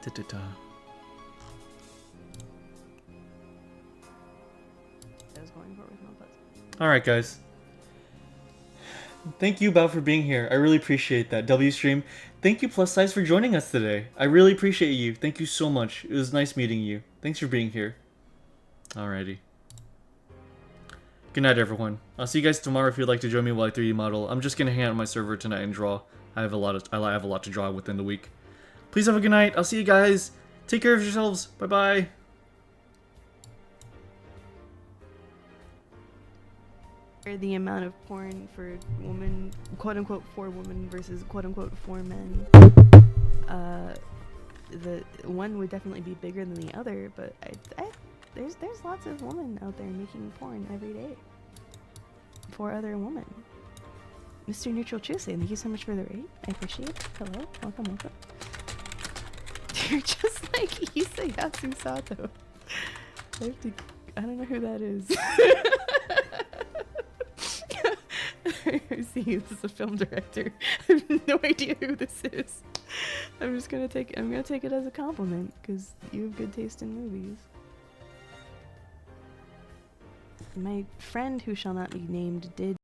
Da-da-da. Alright guys. Thank you, Bao, for being here. I really appreciate that. WStream, thank you Plus Size for joining us today. I really appreciate you. Thank you so much. It was nice meeting you. Thanks for being here. Alrighty. Good night, everyone. I'll see you guys tomorrow if you'd like to join me while I 3D model. I'm just gonna hang out on my server tonight and draw. I have a lot to draw within the week. Please have a good night. I'll see you guys. Take care of yourselves. Bye-bye. The amount of porn for women, quote unquote, for women versus quote unquote for men. The one would definitely be bigger than the other, but there's lots of women out there making porn every day for other women. MrNeutral Tuesday, thank you so much for the raid. I appreciate it. Hello, welcome, welcome. You're just like Isayasu Sato. I don't know who that is. I see you as a film director. I have no idea who this is. I'm gonna take it as a compliment because you have good taste in movies. My friend who shall not be named did